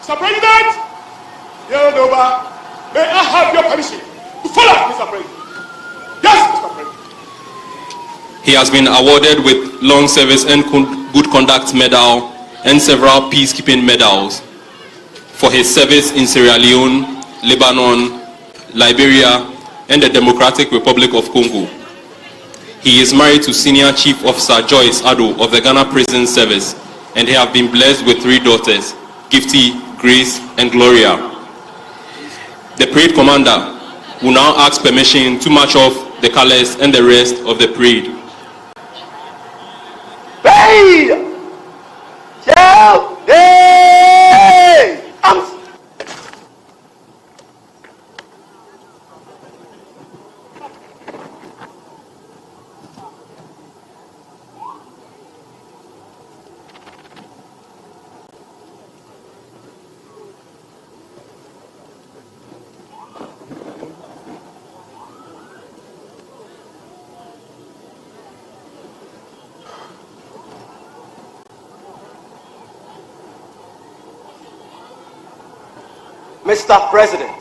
Mr. President, may I have your permission to follow, Mr. President? Yes, Mr. President. He has been awarded with Long Service and Good Conduct Medal and several peacekeeping medals for his service in Sierra Leone, Lebanon, Liberia, and the Democratic Republic of Congo. He is married to Senior Chief Officer Joyce Ado of the Ghana Prison Service, and they have been blessed with 3 daughters, Gifty, Grace, and Gloria. The parade commander will now ask permission to march off the colors and the rest of the parade. Parade! Shall they? Arms! Mr. President,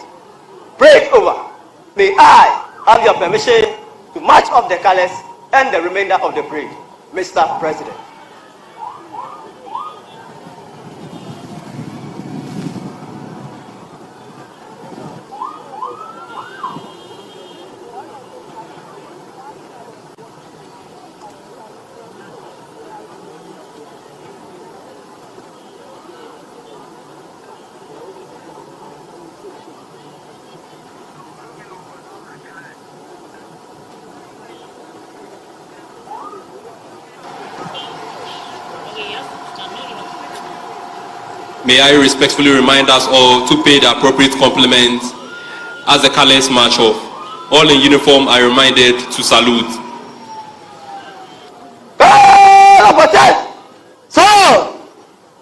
break over. May I have your permission to march off the colors and the remainder of the parade, Mr. President? May I respectfully remind us all to pay the appropriate compliments as the colors march off. All in uniform are reminded to salute. So,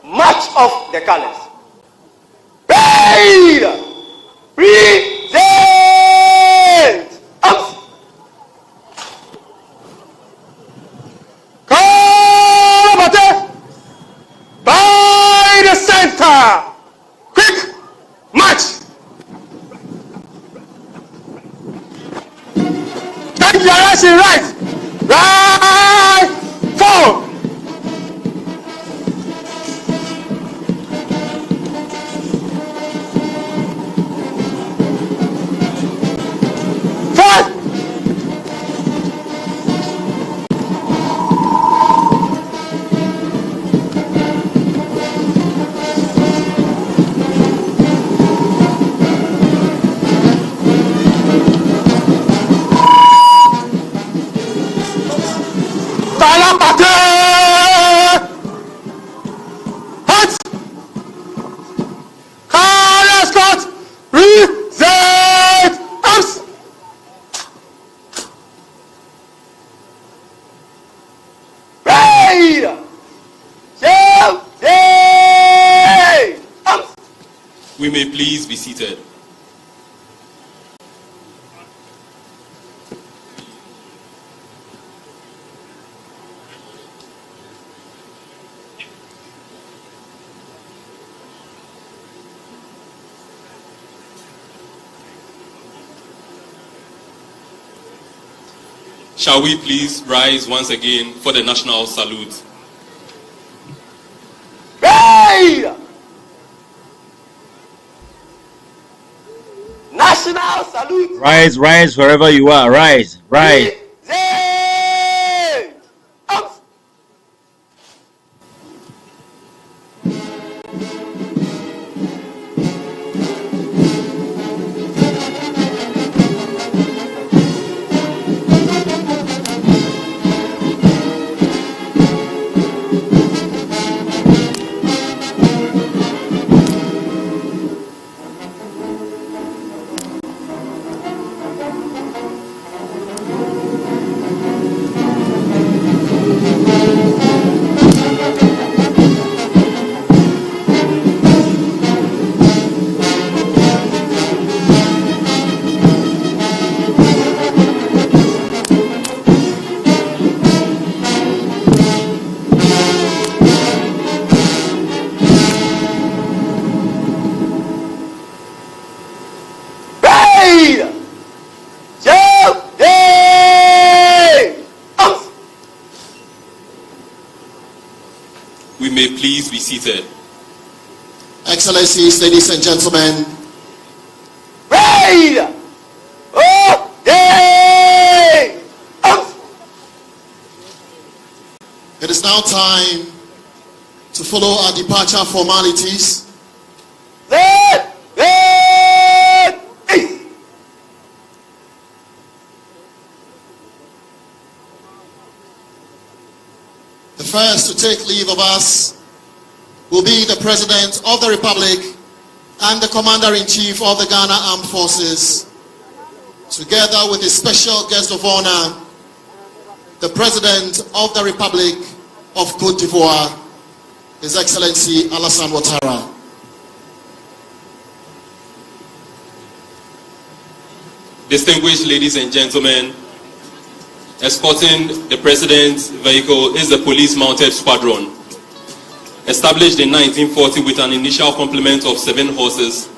march off the colors. Parade! Present! Arms! By the center! Quick! March! Take your direction right! Right! Forward! Balapate! Hot! Car escort! Reset! Arms! Right! Shout! Hey! Arms! We may please be seated. Shall we please rise once again for the national salute? Right! National salute! Rise, rise wherever you are. Rise, rise. Hey! Arms! Right! Shout! Hey! Arms! We may please be seated. Excellencies, ladies and gentlemen, Right! Oh! Hey! Arms! it is now time to follow our departure formalities. Let! The first to take leave of us will be the President of the Republic and the Commander-in-Chief of the Ghana Armed Forces, together with a special guest of honor, the President of the Republic of Cote d'Ivoire, His Excellency Alassane Ouattara. Distinguished ladies and gentlemen, escorting the President's vehicle is the Police Mounted Squadron. Established in 1940 with an initial complement of 7 horses,